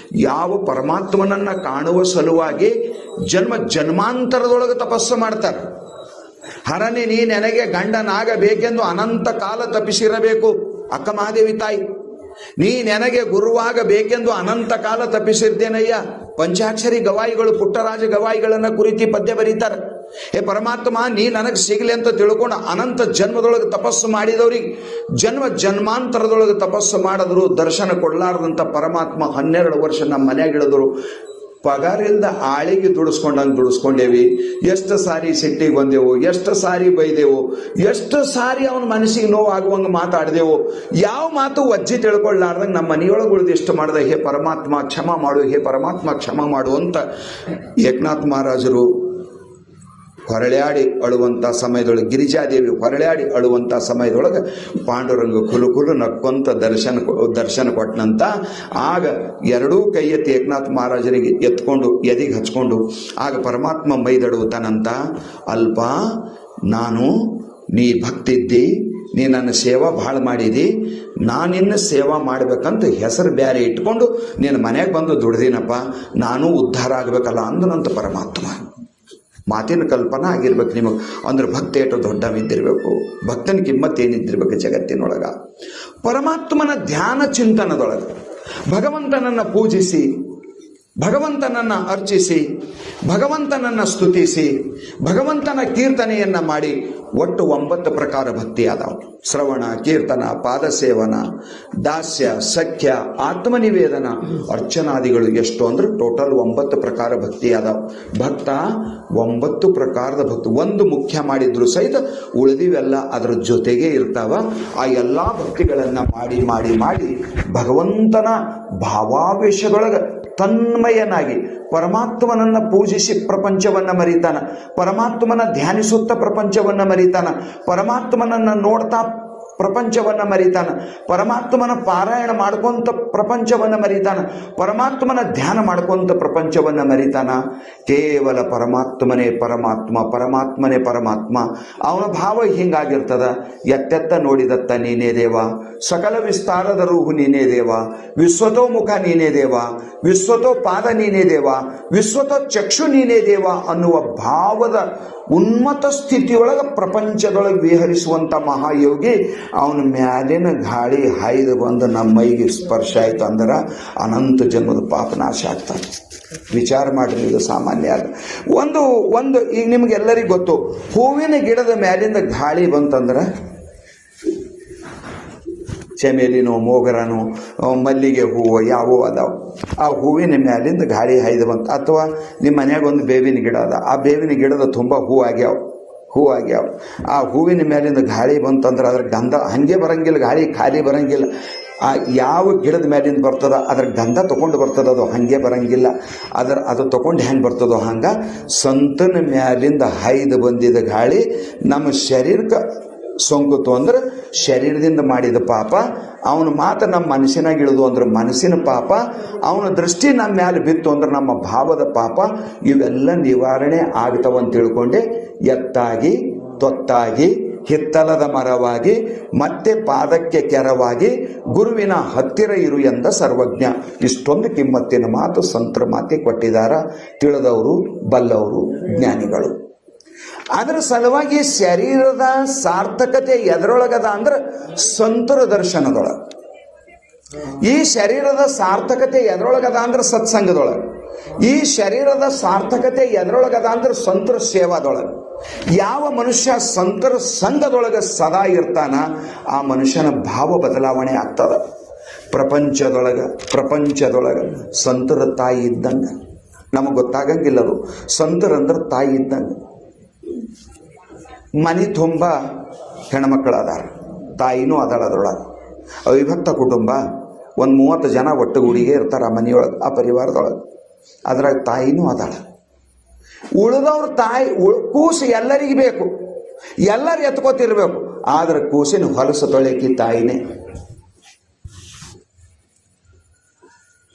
ಯಾವ ಪರಮಾತ್ಮನನ್ನ ಕಾಣುವ ಸಲುವಾಗಿ ಜನ್ಮಾಂತರದೊಳಗೆ ತಪಸ್ಸು ಮಾಡ್ತಾರೆ. ಹರನೇ ನೀ ನನಗೆ ಗಂಡನಾಗಬೇಕೆಂದು ಅನಂತ ಕಾಲ ತಪ್ಪಿಸಿರಬೇಕು ಅಕ್ಕ ಮಹಾದೇವಿ ತಾಯಿ. ನೀ ನನಗೆ ಗುರುವಾಗಬೇಕೆಂದು ಅನಂತ ಕಾಲ ತಪ್ಪಿಸಿದ್ದೇನಯ್ಯ. ಪಂಚಾಕ್ಷರಿ ಗವಾಯಿಗಳು, ಪುಟ್ಟರಾಜ ಗವಾಯಿಗಳನ್ನ ಕುರಿತು ಪದ್ಯ ಬರೀತಾರೆ. ಹೇ ಪರಮಾತ್ಮ, ನೀ ನನಗೆ ಸಿಗಲಿ ಅಂತ ತಿಳ್ಕೊಂಡು ಅನಂತ ಜನ್ಮದೊಳಗೆ ತಪಸ್ಸು ಮಾಡಿದವ್ರಿಗೆ ಜನ್ಮಾಂತರದೊಳಗೆ ತಪಸ್ಸು ಮಾಡಿದ್ರು ದರ್ಶನ ಕೊಡ್ಲಾರ್ದಂಥ ಪರಮಾತ್ಮ 12 ವರ್ಷ ನಮ್ಮ ಮನೆಯಾಗ ಇಳಿದ್ರು. ಪಗಾರ ಇಲ್ದ ಆಳಿಗೆ ದುಡಿಸ್ಕೊಂಡಂಗೆ ದುಡಿಸ್ಕೊಂಡೇವಿ. ಎಷ್ಟು ಸಾರಿ ಸಿಟ್ಟಿಗೆ ಬಂದೆವು, ಎಷ್ಟು ಸಾರಿ ಬೈದೆವು, ಎಷ್ಟು ಸಾರಿ ಅವನ ಮನಸ್ಸಿಗೆ ನೋವು ಆಗುವಂಗೆ ಮಾತಾಡಿದೆವು. ಯಾವ ಮಾತು ಒಜ್ಜಿ ತಿಳ್ಕೊಳ್ಳಾರ್ದಂಗೆ ನಮ್ಮ ಮನೆಯೊಳಗೆ ಉಳಿದು ಇಷ್ಟು ಮಾಡಿದೆ. ಹೇ ಪರಮಾತ್ಮ ಕ್ಷಮ ಮಾಡು, ಹೇ ಪರಮಾತ್ಮ ಕ್ಷಮ ಮಾಡು ಅಂತ ಏಕನಾಥ್ ಮಹಾರಾಜರು ಹೊರಳ್ಯಾಡಿ ಅಳುವಂಥ ಸಮಯದೊಳಗೆ, ಗಿರಿಜಾದೇವಿ ಹೊರಳ್ಯಾಡಿ ಅಳುವಂಥ ಸಮಯದೊಳಗೆ ಪಾಂಡುರಂಗ ಕುಲು ನಕ್ಕೊಂತ ದರ್ಶನ ಕೊಟ್ಟನಂತ. ಆಗ ಎರಡೂ ಕೈ ಎತ್ತಿ ಏಕನಾಥ್ ಮಹಾರಾಜರಿಗೆ ಎತ್ಕೊಂಡು ಎದಿಗೆ ಹಚ್ಕೊಂಡು ಆಗ ಪರಮಾತ್ಮ ಮೈದಡುತ್ತಾನಂತ, ಅಲ್ಪ ನೀ ಭಕ್ತಿದ್ದಿ, ನೀ ನನ್ನ ಸೇವಾ ಭಾಳ ಮಾಡಿದಿ, ನಾನಿನ್ನ ಸೇವಾ ಮಾಡ್ಬೇಕಂತ ಹೆಸರು ಬೇರೆ ಇಟ್ಕೊಂಡು ನೀನು ಮನೆಗೆ ಬಂದು ದುಡ್ದಿನಪ್ಪ, ನಾನು ಉದ್ಧಾರ ಆಗಬೇಕಲ್ಲ ಅಂದನಂತ ಪರಮಾತ್ಮ. ಮಾತಿನ ಕಲ್ಪನಾ ಆಗಿರ್ಬೇಕು ನಿಮಗೆ. ಅಂದ್ರೆ ಭಕ್ತಿ ಏಟು ದೊಡ್ಡವಿದ್ದಿರಬೇಕು, ಭಕ್ತನ ಕಿಮ್ಮತ್ತು ಏನಿದ್ದಿರ್ಬೇಕು ಜಗತ್ತಿನೊಳಗ. ಪರಮಾತ್ಮನ ಧ್ಯಾನ ಚಿಂತನದೊಳಗೆ ಭಗವಂತನನ್ನು ಪೂಜಿಸಿ, ಭಗವಂತನನ್ನು ಅರ್ಚಿಸಿ, ಭಗವಂತನನ್ನು ಸ್ತುತಿಸಿ, ಭಗವಂತನ ಕೀರ್ತನೆಯನ್ನ ಮಾಡಿ ಒಟ್ಟು 9 ಪ್ರಕಾರ ಭಕ್ತಿ ಆದವು. ಶ್ರವಣ, ಕೀರ್ತನ, ಪಾದಸೇವನ, ದಾಸ್ಯ, ಸಖ್ಯ, ಆತ್ಮನಿವೇದನ, ಅರ್ಚನಾದಿಗಳು ಎಷ್ಟು ಅಂದ್ರೆ ಟೋಟಲ್ 9 ಪ್ರಕಾರ ಭಕ್ತಿ ಆದವು. ಭಕ್ತ 9 ಪ್ರಕಾರದ ಭಕ್ತಿ ಒಂದು ಮುಖ್ಯ ಮಾಡಿದ್ರು ಸಹಿತ ಉಳಿದಿವೆಲ್ಲ ಅದರ ಜೊತೆಗೆ ಇರ್ತಾವ. ಆ ಎಲ್ಲ ಭಕ್ತಿಗಳನ್ನ ಮಾಡಿ ಮಾಡಿ ಮಾಡಿ ಭಗವಂತನ ಭಾವಾವೇಶದೊಳಗೆ ತನ್ಮಯನಾಗಿ ಪರಮಾತ್ಮನನ್ನ ಪೂಜಿಸಿ ಪ್ರಪಂಚವನ್ನ ಮರಿತಾನ, ಪರಮಾತ್ಮನ ಧ್ಯಾನಿಸುತ್ತ ಪ್ರಪಂಚವನ್ನ ಮರಿತಾನ, ಪರಮಾತ್ಮನನ್ನ ನೋಡ್ತಾ ಪ್ರಪಂಚವನ್ನ ಮರಿತಾನ, ಪರಮಾತ್ಮನ ಪಾರಾಯಣ ಮಾಡ್ಕೊಂತ ಪ್ರಪಂಚವನ್ನ ಮರಿತಾನ, ಪರಮಾತ್ಮನ ಧ್ಯಾನ ಮಾಡ್ಕೊಂತ ಪ್ರಪಂಚವನ್ನ ಮರಿತಾನ. ಕೇವಲ ಪರಮಾತ್ಮನೇ ಪರಮಾತ್ಮ, ಪರಮಾತ್ಮನೇ ಪರಮಾತ್ಮ. ಅವನ ಭಾವ ಹಿಂಗಾಗಿರ್ತದ. ಎತ್ತೆತ್ತ ನೋಡಿದತ್ತ ನೀನೇ ದೇವ, ಸಕಲ ವಿಸ್ತಾರದ ರೂಹು ನೀನೇ ದೇವ, ವಿಶ್ವತೋ ಮುಖ ನೀನೇ ದೇವ, ವಿಶ್ವತೋ ಪಾದ ನೀನೇ ದೇವ, ವಿಶ್ವತೋ ಚಕ್ಷು ನೀನೇ ದೇವ ಅನ್ನುವ ಭಾವದ ಉನ್ಮತ ಸ್ಥಿತಿಯೊಳಗೆ ಪ್ರಪಂಚದೊಳಗೆ ವಿಹರಿಸುವಂಥ ಮಹಾಯೋಗಿ ಅವನ ಮ್ಯಾಲಿನ ಗಾಳಿ ಹಾಯ್ದು ಬಂದು ನಮ್ಮ ಮೈಗೆ ಸ್ಪರ್ಶ ಆಯ್ತು ಅಂದ್ರೆ ಅನಂತ ಜನ್ಮದ ಪಾಪ ನಾಶ ಆಗ್ತದೆ. ವಿಚಾರ ಮಾಡ್ರಿ, ಇದು ಸಾಮಾನ್ಯ ಅಲ್ಲ. ಒಂದು ಈಗ ನಿಮ್ಗೆಲ್ಲರಿಗೂ ಗೊತ್ತು, ಹೂವಿನ ಗಿಡದ ಮ್ಯಾಲಿಂದ ಗಾಳಿ ಬಂತಂದ್ರೆ ಚಮೇಲಿನೋ ಮೋಗರನೋ ಮಲ್ಲಿಗೆ ಹೂವು ಯಾವುವು ಅದಾವ, ಆ ಹೂವಿನ ಮ್ಯಾಲಿಂದ ಗಾಳಿ ಹಾಯ್ದು ಬಂತು. ಅಥವಾ ನಿಮ್ಮ ಮನ್ಯಾಗ ಒಂದು ಬೇವಿನ ಗಿಡ ಅದ, ಆ ಬೇವಿನ ಗಿಡದ ತುಂಬ ಹೂ ಆಗ್ಯಾವ. ಆ ಹೂವಿನ ಮ್ಯಾಲಿಂದ ಗಾಳಿ ಬಂತಂದ್ರೆ ಅದ್ರ ಗಂಧ ಹಂಗೆ ಬರಂಗಿಲ್ಲ, ಗಾಳಿ ಖಾಲಿ ಬರಂಗಿಲ್ಲ. ಆ ಯಾವ ಗಿಡದ ಮ್ಯಾಲಿಂದ ಬರ್ತದ ಅದ್ರ ಗಂಧ ತೊಗೊಂಡು ಬರ್ತದ, ಅದು ಹಾಗೆ ಬರಂಗಿಲ್ಲ. ಅದು ತೊಗೊಂಡು ಹೆಂಗೆ ಬರ್ತದೋ ಹಂಗೆ ಸಂತನ ಮ್ಯಾಲಿಂದ ಹಾಯ್ದು ಬಂದಿದ್ದ ಗಾಳಿ ನಮ್ಮ ಶರೀರಕ್ಕೆ ಸೋಂಕುತ್ತು ಅಂದ್ರೆ ಶರೀರದಿಂದ ಮಾಡಿದ ಪಾಪ, ಅವನ ಮಾತು ನಮ್ಮ ಮನಸ್ಸಿನಾಗ ಇಳಿದು ಅಂದ್ರೆ ಮನಸ್ಸಿನ ಪಾಪ, ಅವನ ದೃಷ್ಟಿ ನಮ್ಮ ಮ್ಯಾಲೆ ಬಿತ್ತು ಅಂದ್ರೆ ನಮ್ಮ ಭಾವದ ಪಾಪ. ಇವೆಲ್ಲ ನಿವಾರಣೆ ಆಗ್ತಾವಂತ ತಿಳ್ಕೊಂಡೆ ಎತ್ತಾಗಿ ತೊತ್ತಾಗಿ ಹಿತ್ತಲದ ಮರವಾಗಿ ಮತ್ತೆ ಪಾದಕ್ಕೆ ಕೆರವಾಗಿ ಗುರುವಿನ ಹತ್ತಿರ ಇರು ಎಂದ ಸರ್ವಜ್ಞ. ಇಷ್ಟೊಂದು ಕಿಮ್ಮತ್ತಿನ ಮಾತು ಸಂತರ ಮಾತಿ ಕೊಟ್ಟಿದಾರ ತಿಳಿದವರು, ಬಲ್ಲವರು, ಜ್ಞಾನಿಗಳು. ಅದರ ಸಲುವಾಗಿ ಶರೀರದ ಸಾರ್ಥಕತೆ ಎದರೊಳಗದ ಅಂದ್ರೆ ಸಂತರ ದರ್ಶನದೊಳಗೆ. ಈ ಶರೀರದ ಸಾರ್ಥಕತೆ ಎದರೊಳಗದ ಅಂದ್ರೆ ಸತ್ಸಂಗದೊಳಗೆ. ಈ ಶರೀರದ ಸಾರ್ಥಕತೆ ಎದರೊಳಗದ ಅಂದ್ರೆ ಸಂತರ ಸೇವಾದೊಳಗೆ. ಯಾವ ಮನುಷ್ಯ ಸಂತರ ಸಂಘದೊಳಗೆ ಸದಾ ಇರ್ತಾನ ಆ ಮನುಷ್ಯನ ಭಾವ ಬದಲಾವಣೆ ಆಗ್ತದ. ಪ್ರಪಂಚದೊಳಗೆ ಸಂತರ ತಾಯಿ ಇದ್ದಂಗೆ ನಮಗೆ ಗೊತ್ತಾಗಂಗಿಲ್ಲದು. ಸಂತರಂದ್ರೆ ತಾಯಿ ಇದ್ದಂಗೆ. ಮನೆ ತುಂಬ ಹೆಣ್ಮಕ್ಳು ಅದಾರ, ತಾಯಿನೂ ಅದಾಳ ಅದರೊಳಗೆ. ಅವಿಭಕ್ತ ಕುಟುಂಬ, ಒಂದು 30 ಜನ ಒಟ್ಟುಗೂಡಿಗೆ ಇರ್ತಾರೆ ಆ ಮನೆಯೊಳಗೆ, ಆ ಪರಿವಾರದೊಳಗೆ. ಅದ್ರಾಗ ತಾಯಿನೂ ಅದಾಳ. ಉಳಿದವ್ರ ತಾಯಿ ಕೂಸು ಎಲ್ಲರಿಗೂ ಬೇಕು, ಎಲ್ಲರೂ ಎತ್ಕೋತಿರ್ಬೇಕು. ಆದ್ರೆ ಕೂಸಿನ ಹೊಲಸು ತೊಳೆಕಿ ತಾಯಿನೇ.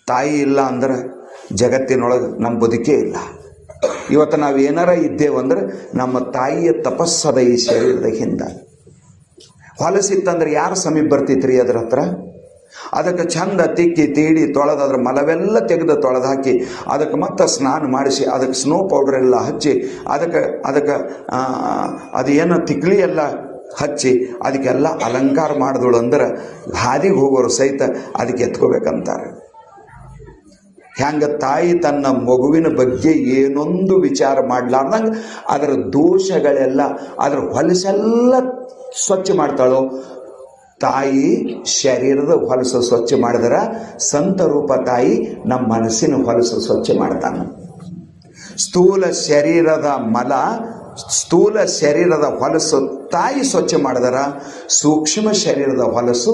ತಾಯಿ ಇಲ್ಲ ಅಂದ್ರೆ ಜಗತ್ತಿನೊಳಗೆ ನಮ್ಮ ಬದುಕೇ ಇಲ್ಲ. ಇವತ್ತು ನಾವು ಏನಾರ ಇದ್ದೇವಂದ್ರೆ ನಮ್ಮ ತಾಯಿಯ ತಪಸ್ಸದ ಈ ಶರೀರದ ಹಿಂದೆ. ಹೊಲಸಿತ್ತಂದ್ರೆ ಯಾರು ಸಮೀಪ ಬರ್ತಿತ್ರಿ ಅದ್ರ ಹತ್ರ? ಅದಕ್ಕೆ ಚಂದ ತಿಕ್ಕಿ ತೀಡಿ ತೊಳೆದು ಅದ್ರ ಮಲವೆಲ್ಲ ತೆಗೆದು ತೊಳೆದು ಹಾಕಿ ಅದಕ್ಕೆ ಮತ್ತೆ ಸ್ನಾನ ಮಾಡಿಸಿ ಅದಕ್ಕೆ ಸ್ನೋ ಪೌಡರ್ ಎಲ್ಲ ಹಚ್ಚಿ ಅದಕ್ಕೆ ಅದೇನೋ ತಿಕ್ಲಿ ಎಲ್ಲ ಹಚ್ಚಿ ಅದಕ್ಕೆಲ್ಲ ಅಲಂಕಾರ ಮಾಡಿದಳು ಅಂದ್ರೆ ಹಾದಿಗೆ ಹೋಗೋರು ಸಹಿತ ಅದಕ್ಕೆ ಎತ್ಕೋಬೇಕಂತಾರೆ. ಹ್ಯಾಂಗ ತಾಯಿ ತನ್ನ ಮಗುವಿನ ಬಗ್ಗೆ ಏನೊಂದು ವಿಚಾರ ಮಾಡಲಾರ್ದಂಗೆ ಅದರ ದೋಷಗಳೆಲ್ಲ ಅದರ ಹೊಲಸೆಲ್ಲ ಸ್ವಚ್ಛ ಮಾಡ್ತಾಳೋ, ತಾಯಿ ಶರೀರದ ಹೊಲಸು ಸ್ವಚ್ಛ ಮಾಡಿದ್ರೆ ಸಂತ ರೂಪ ತಾಯಿ ನಮ್ಮ ಮನಸ್ಸಿನ ಹೊಲಸು ಸ್ವಚ್ಛ ಮಾಡ್ತಾನೆ. ಸ್ಥೂಲ ಶರೀರದ ಹೊಲಸು ತಾಯಿ ಸ್ವಚ್ಛ ಮಾಡಿದರ ಸೂಕ್ಷ್ಮ ಶರೀರದ ಹೊಲಸು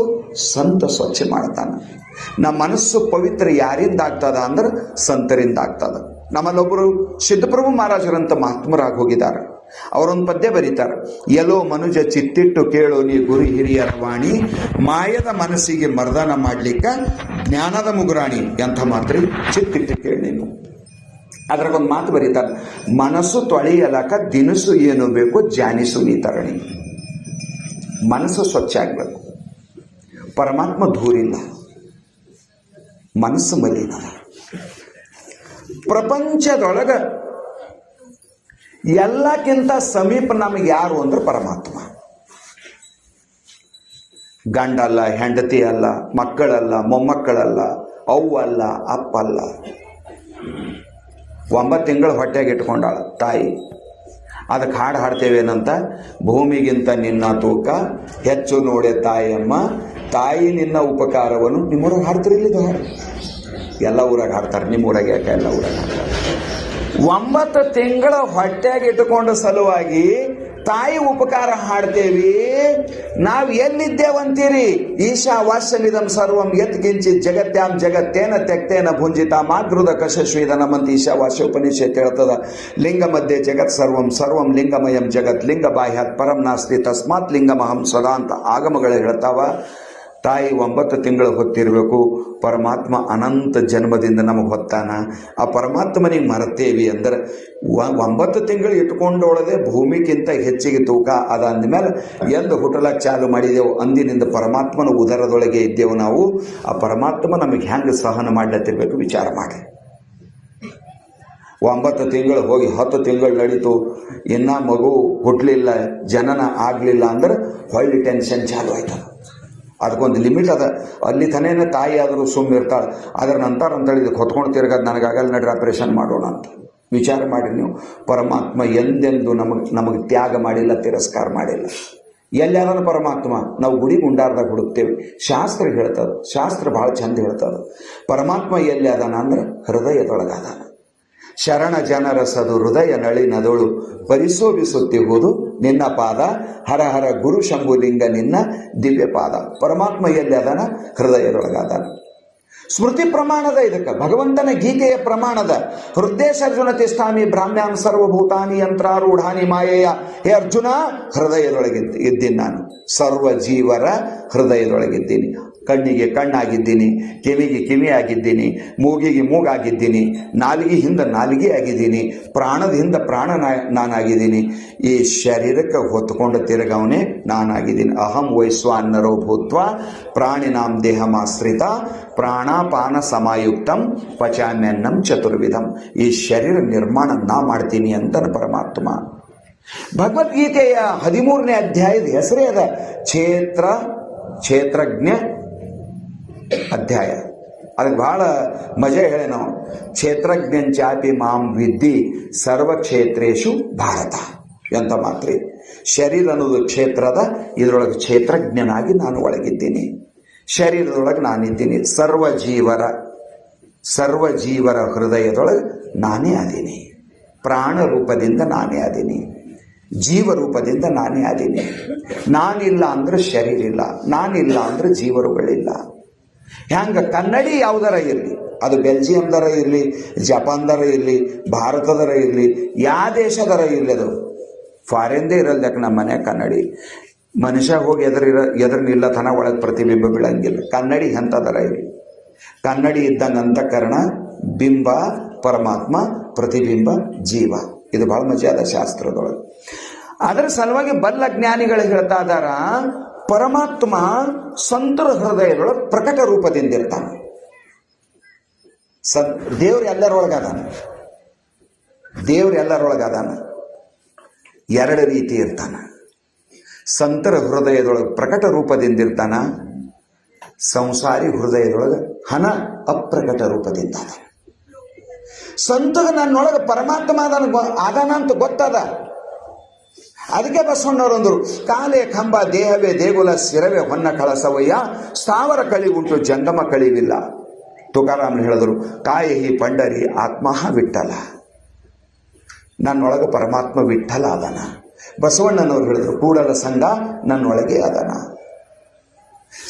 ಸಂತ ಸ್ವಚ್ಛ ಮಾಡ್ತಾನೆ. ನಮ್ಮ ಮನಸ್ಸು ಪವಿತ್ರ ಯಾರಿಂದ ಆಗ್ತದ ಅಂದ್ರೆ ಸಂತರಿಂದ ಆಗ್ತದ. ನಮ್ಮಲ್ಲೊಬ್ಬರು ಸಿದ್ಧಪ್ರಭು ಮಹಾರಾಜರಂತ ಮಹಾತ್ಮರಾಗಿ ಹೋಗಿದ್ದಾರೆ. ಅವರೊಂದು ಪದ್ಯ ಬರೀತಾರೆ. ಎಲ್ಲೋ ಮನುಜ ಚಿತ್ತಿಟ್ಟು ಕೇಳು ನೀ ಗುರು ಹಿರಿಯರ ವಾಣಿ, ಮಾಯದ ಮನಸ್ಸಿಗೆ ಮರ್ದನ ಮಾಡ್ಲಿಕ್ಕ ಜ್ಞಾನದ ಮುಗುರಾಣಿ. ಎಂಥ ಮಾತ್ರಿ, ಚಿತ್ತಿಟ್ಟು ಕೇಳಿ ನೀನು. ಅದ್ರಾಗೊಂದು ಮಾತು ಬರೀತಾರೆ, ಮನಸ್ಸು ತೊಳೆಯಲಕ ದಿನಸು ಏನು ಬೇಕು ಜಾನಿಸು ನೀ ತರಣಿ. ಮನಸ್ಸು ಸ್ವಚ್ಛ ಆಗ್ಬೇಕು. ಪರಮಾತ್ಮ ಧೂರಿಲ್ಲ, ಮನಸ್ಸು ಮಲಿನ. ಪ್ರಪಂಚದೊಳಗ ಎಲ್ಲಕ್ಕಿಂತ ಸಮೀಪ ನಮಗೆ ಯಾರು ಅಂದ್ರೆ ಪರಮಾತ್ಮ. ಗಂಡಲ್ಲ, ಹೆಂಡತಿ ಅಲ್ಲ, ಮಕ್ಕಳಲ್ಲ, ಮೊಮ್ಮಕ್ಕಳಲ್ಲ, ಅವ್ವ ಅಲ್ಲ, ಅಪ್ಪ ಅಲ್ಲ. 9 ತಿಂಗಳು ಹೊಟ್ಟೆಗೆ ಇಟ್ಕೊಂಡಾಳ ತಾಯಿ. ಅದಕ್ಕೆ ಹಾಡು ಹಾಡ್ತೇವೇನಂತ, ಭೂಮಿಗಿಂತ ನಿನ್ನ ತೂಕ ಹೆಚ್ಚು ನೋಡೆ ತಾಯಿಯಮ್ಮ, ತಾಯಿ ನಿನ್ನ ಉಪಕಾರವನ್ನು. ನಿಮ್ಮೂರಾಗ ಹಾಡ್ತೀರಿ? ಇಲ್ಲಿದು ಹಾಡು ಎಲ್ಲ ಊರಾಗ ಹಾಡ್ತಾರೆ. ನಿಮ್ಮ ಊರಾಗ ಯಾಕೆ? ಎಲ್ಲ ಊರಾಗ ಹಾಡ್ತಾರೆ. 9 ತಿಂಗಳ ಹೊಟ್ಟೆಗೆ ಇಟ್ಟುಕೊಂಡ ಸಲುವಾಗಿ ತಾಯಿ ಉಪಕಾರ ಹಾಡ್ತೇವಿ. ನಾವು ಎಲ್ಲಿದ್ದೇವಂತೀರಿ? ಈಶಾವಾಸ್ಯಮಿದಂ ಸರ್ವಂ ಯತ್ ಕಿಂಚಿತ್ ಜಗತ್ಯಾಂ ಜಗತ್ತೇನ ತ್ಯಕ್ತೇನ ಭುಂಜಿತ ಮಾಗೃದ ಕಶಶ್ವೇದನಮಂತ ಈಶಾವಾಸ್ಯ ಉಪನಿಷತ್ ಹೇಳ್ತದ. ಲಿಂಗ ಮಧ್ಯೆ ಜಗತ್ ಸರ್ವಂ ಸರ್ವಂ ಲಿಂಗಮಯಂ ಜಗತ್ ಲಿಂಗ ಬಾಹ್ಯಾತ್ ಪರಂ ನಾಸ್ತಿ ತಸ್ಮಾತ್ ಲಿಂಗಮಹಂ ಸದಾ ಅಂತ ಆಗಮಗಳು ಹೇಳ್ತಾವ. ತಾಯಿ 9 ತಿಂಗಳು ಹೊತ್ತಿರಬೇಕು. ಪರಮಾತ್ಮ ಅನಂತ ಜನ್ಮದಿಂದ ನಮಗೆ ಹೊತ್ತಾನ. ಆ ಪರಮಾತ್ಮನಿಗೆ ಮರತೇವಿ ಅಂದ್ರೆ 9 ತಿಂಗಳು ಇಟ್ಕೊಂಡೊಳದೆ ಭೂಮಿಗಿಂತ ಹೆಚ್ಚಿಗೆ ತೂಕ ಅದ. ಅಂದಮೇಲೆ ಎಂದು ಹುಟ್ಟಲಕ್ಕೆ ಚಾಲು ಮಾಡಿದೆವು ಅಂದಿನಿಂದ ಪರಮಾತ್ಮನ ಉದರದೊಳಗೆ ಇದ್ದೇವು ನಾವು. ಆ ಪರಮಾತ್ಮ ನಮಗೆ ಹೆಂಗೆ ಸಹನ ಮಾಡ್ಲತ್ತಿರ್ಬೇಕು ವಿಚಾರ ಮಾಡಿ. 9 ತಿಂಗಳು ಹೋಗಿ 10 ತಿಂಗಳು ನಡೀತು, ಇನ್ನ ಮಗು ಹುಟ್ಟಲಿಲ್ಲ, ಜನನ ಆಗಲಿಲ್ಲ ಅಂದ್ರೆ ಹೊಳ್ಳಿ ಟೆನ್ಷನ್ ಚಾಲು ಆಯ್ತದ. ಅದಕ್ಕೊಂದು ಲಿಮಿಟ್ ಅದ. ಅಲ್ಲಿ ತನೇನೆ ತಾಯಿ ಆದರೂ ಸುಮ್ಮಿರ್ತಾಳೆ. ಅದರ ನಂತರ ಅಂತೇಳಿದ ಹೊತ್ಕೊಂಡು ತಿರ್ಗದು ನನಗಾಗಲ್ಲ, ನಡ್ರಿ ಆಪರೇಷನ್ ಮಾಡೋಣ ಅಂತ. ವಿಚಾರ ಮಾಡಿ ನೀವು, ಪರಮಾತ್ಮ ಎಂದೆಂದು ನಮಗೆ ತ್ಯಾಗ ಮಾಡಿಲ್ಲ, ತಿರಸ್ಕಾರ ಮಾಡಿಲ್ಲ. ಎಲ್ಲಾದ್ರೂ ಪರಮಾತ್ಮ ನಾವು ಗುಡಿ ಗುಂಡಾರ್ದಾಗ ಹುಡುಕ್ತೇವೆ. ಶಾಸ್ತ್ರ ಹೇಳ್ತದೆ, ಶಾಸ್ತ್ರ ಭಾಳ ಚಂದ ಹೇಳ್ತದೆ. ಪರಮಾತ್ಮ ಎಲ್ಲಿ ಅದಾನ ಅಂದ್ರೆ ಹೃದಯದೊಳಗದಾನ. ಶರಣ ಜನರ ಸದು ಹೃದಯ ನಳಿನದೊಳು ಪರಿಶೋಭಿಸುತ್ತಿರುವುದು ನಿನ್ನ ಪಾದ, ಹರ ಹರ ಗುರು ಶಂಭುಲಿಂಗ ನಿನ್ನ ದಿವ್ಯ ಪಾದ. ಪರಮಾತ್ಮ ಎಲ್ಲಿ ಅದಾನ? ಹೃದಯದೊಳಗದಾನ. ಸ್ಮೃತಿ ಪ್ರಮಾಣದ ಇದಕ್ಕೆ ಭಗವಂತನ ಗೀತೆಯ ಪ್ರಮಾಣದ. ಹೃದಯರ್ಜುನ ತಿಷ್ಠಾಮಿ ಬ್ರಾಹ್ಮ್ಯಾಂ ಸರ್ವಭೂತಾನಿ ಯಂತ್ರಾರೂಢಾನಿ ಮಾಯೆಯ. ಹೇ ಅರ್ಜುನ, ಹೃದಯದೊಳಗಿದ್ದೀನಿ ನಾನು, ಸರ್ವ ಜೀವರ ಹೃದಯದೊಳಗಿದ್ದೀನಿ. ಕಣ್ಣಿಗೆ ಕಣ್ಣಾಗಿದ್ದೀನಿ, ಕಿವಿಗೆ ಕಿವಿ ಆಗಿದ್ದೀನಿ, ಮೂಗಿಗೆ ಮೂಗಾಗಿದ್ದೀನಿ, ನಾಲಿಗೆ ಹಿಂದೆ ನಾಲಿಗೆ ಆಗಿದ್ದೀನಿ, ಪ್ರಾಣದ ಹಿಂದೆ ಪ್ರಾಣ ನಾನಾಗಿದ್ದೀನಿ. ಈ ಶರೀರಕ್ಕೆ ಹೊತ್ತುಕೊಂಡು ತಿರುಗವನೇ ನಾನಾಗಿದ್ದೀನಿ. ಅಹಂ ವೈಶ್ವಾನರೋ ಭೂತ್ವ ಪ್ರಾಣಿನಾಂ ದೇಹಮಾಶ್ರಿತ ಪ್ರಾಣಾಪಾನ ಸಮಾಯುಕ್ತಂ ಪಚಾಮ್ಯನ್ನಂ ಚತುರ್ವಿಧಂ. ಈ ಶರೀರ ನಿರ್ಮಾಣ ನಾ ಮಾಡ್ತೀನಿ ಅಂತ ಪರಮಾತ್ಮ. ಭಗವದ್ಗೀತೆಯ 13ನೇ ಅಧ್ಯಾಯದ ಹೆಸರೇ ಅದ ಕ್ಷೇತ್ರಜ್ಞ ಅಧ್ಯಾಯ. ಅದಕ್ಕೆ ಬಹಳ ಮಜಾ ಹೇಳಿ ನಾವು. ಕ್ಷೇತ್ರಜ್ಞಂಚಾಪಿ ಮಾಂ ವಿದ್ಧಿ ಸರ್ವಕ್ಷೇತ್ರೇಶು ಭಾರತ. ಎಂತ ಮಾತ್ರಿ. ಶರೀರ ಅನ್ನೋದು ಕ್ಷೇತ್ರದ, ಇದರೊಳಗೆ ಕ್ಷೇತ್ರಜ್ಞನಾಗಿ ನಾನು ಒಳಗಿದ್ದೀನಿ. ಶರೀರದೊಳಗೆ ನಾನಿದ್ದೀನಿ. ಸರ್ವ ಜೀವರ ಹೃದಯದೊಳಗೆ ನಾನೇ ಅದೀನಿ. ಪ್ರಾಣ ರೂಪದಿಂದ ನಾನೇ ಅದೀನಿ, ಜೀವರೂಪದಿಂದ ನಾನೇ ಅದೀನಿ. ನಾನಿಲ್ಲ ಅಂದ್ರೆ ಶರೀರ ಇಲ್ಲ, ನಾನಿಲ್ಲ ಅಂದ್ರೆ ಜೀವರುಗಳಿಲ್ಲ. ಹ್ಯಾಂಗ ಕನ್ನಡಿ ಯಾವುದರ ಇರಲಿ, ಅದು ಬೆಲ್ಜಿಯಂದರ ಇರಲಿ, ಜಪಾನ್ದರ ಇರಲಿ, ಭಾರತದರ ಇರಲಿ, ಯಾವ ದೇಶದರ ಇರಲಿ, ಅದು ಫಾರಿನ್ದೇ ಇರಲ್ದಕ್ಕೆ ನಮ್ಮ ಮನೆ ಕನ್ನಡಿ. ಮನುಷ್ಯ ಹೋಗಿ ಎದುರು ನಿಲ್ಲತನ ಒಳಗೆ ಪ್ರತಿಬಿಂಬ ಬೀಳಂಗಿಲ್ಲ. ಕನ್ನಡಿ ಎಂಥದರ ಇರಲಿ, ಕನ್ನಡಿ ಇದ್ದಂಗೆ ಅಂತಃಕರಣ, ಬಿಂಬ ಪರಮಾತ್ಮ, ಪ್ರತಿಬಿಂಬ ಜೀವ. ಇದು ಬಹಳ ಮಜಾದ ಶಾಸ್ತ್ರದೊಳಗೆ. ಅದರ ಸಲುವಾಗಿ ಬಲ್ಲ ಜ್ಞಾನಿಗಳು ಹೇಳ್ತಾ ಇದ್ದಾರ, ಪರಮಾತ್ಮ ಸಂತರ ಹೃದಯದೊಳಗೆ ಪ್ರಕಟ ರೂಪದಿಂದ ಇರ್ತಾನೆ. ದೇವ್ರು ಎಲ್ಲರೊಳಗದಾನ. ದೇವ್ರು ಎಲ್ಲರೊಳಗದಾನ. 2 ರೀತಿ ಇರ್ತಾನ. ಸಂತರ ಹೃದಯದೊಳಗೆ ಪ್ರಕಟ ರೂಪದಿಂದ ಇರ್ತಾನ, ಸಂಸಾರಿ ಹೃದಯದೊಳಗೆ ಅಪ್ರಕಟ ರೂಪದಿಂದ. ಸಂತಗ ನನ್ನೊಳಗೆ ಪರಮಾತ್ಮ ಆದಾನ ಅಂತ ಗೊತ್ತದ. ಅದಕ್ಕೆ ಬಸವಣ್ಣವರು ಅಂದರು, ಕಾಲೇ ಕಂಬ ದೇಹವೇ ದೇಗುಲ ಶಿರವೇ ಹೊನ್ನ ಕಳಸವಯ್ಯ, ಸ್ಥಾವರ ಕಳಿವುಂಟು ಜಂಗಮ ಕಳಿವಿಲ್ಲ. ತುಕಾರಾಮ್ ಹೇಳಿದ್ರು, ಕಾಯಹಿ ಪಂಡರಿ ಆತ್ಮಃ ವಿಠಲ. ನನ್ನೊಳಗೆ ಪರಮಾತ್ಮ ವಿಠಲ ಅದನ. ಬಸವಣ್ಣನವರು ಹೇಳಿದ್ರು, ಕೂಡಲ ಸಂಘ ನನ್ನೊಳಗೆ ಅದನ.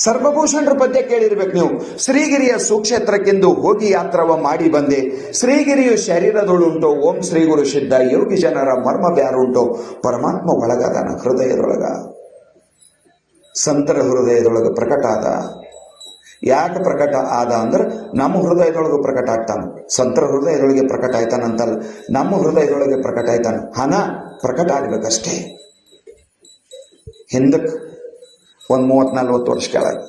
ಸರ್ವಭೂಷಣರ ಪದ್ಯ ಕೇಳಿರ್ಬೇಕು ನೀವು. ಶ್ರೀಗಿರಿಯ ಸುಕ್ಷೇತ್ರಕ್ಕೆಂದು ಹೋಗಿ ಯಾತ್ರವ ಮಾಡಿ ಬಂದೆ, ಶ್ರೀಗಿರಿಯು ಶರೀರದೊಳುಂಟೋ ಓಂ ಶ್ರೀ ಗುರು ಸಿದ್ಧ, ಯೋಗಿ ಜನರ ಮರ್ಮ ಬ್ಯಾರುಂಟೋ. ಪರಮಾತ್ಮ ಒಳಗದಾನ, ಹೃದಯದೊಳಗ. ಸಂತರ ಹೃದಯದೊಳಗೆ ಪ್ರಕಟ ಆದ. ಯಾಕೆ ಪ್ರಕಟ ಆದ ಅಂದ್ರೆ ನಮ್ಮ ಹೃದಯದೊಳಗೆ ಪ್ರಕಟ ಆಗ್ತಾನೆ. ಸಂತರ ಹೃದಯದೊಳಗೆ ಪ್ರಕಟ ಆಯ್ತಾನಂತಲ್ಲ, ನಮ್ಮ ಹೃದಯದೊಳಗೆ ಪ್ರಕಟ ಆಯ್ತಾನೆ. ಪ್ರಕಟ ಆಗ್ಬೇಕಷ್ಟೇ. ಹಿಂದಕ್ಕೆ ಒಂದು 30-40 ವರ್ಷ ಕೆಳಗೆ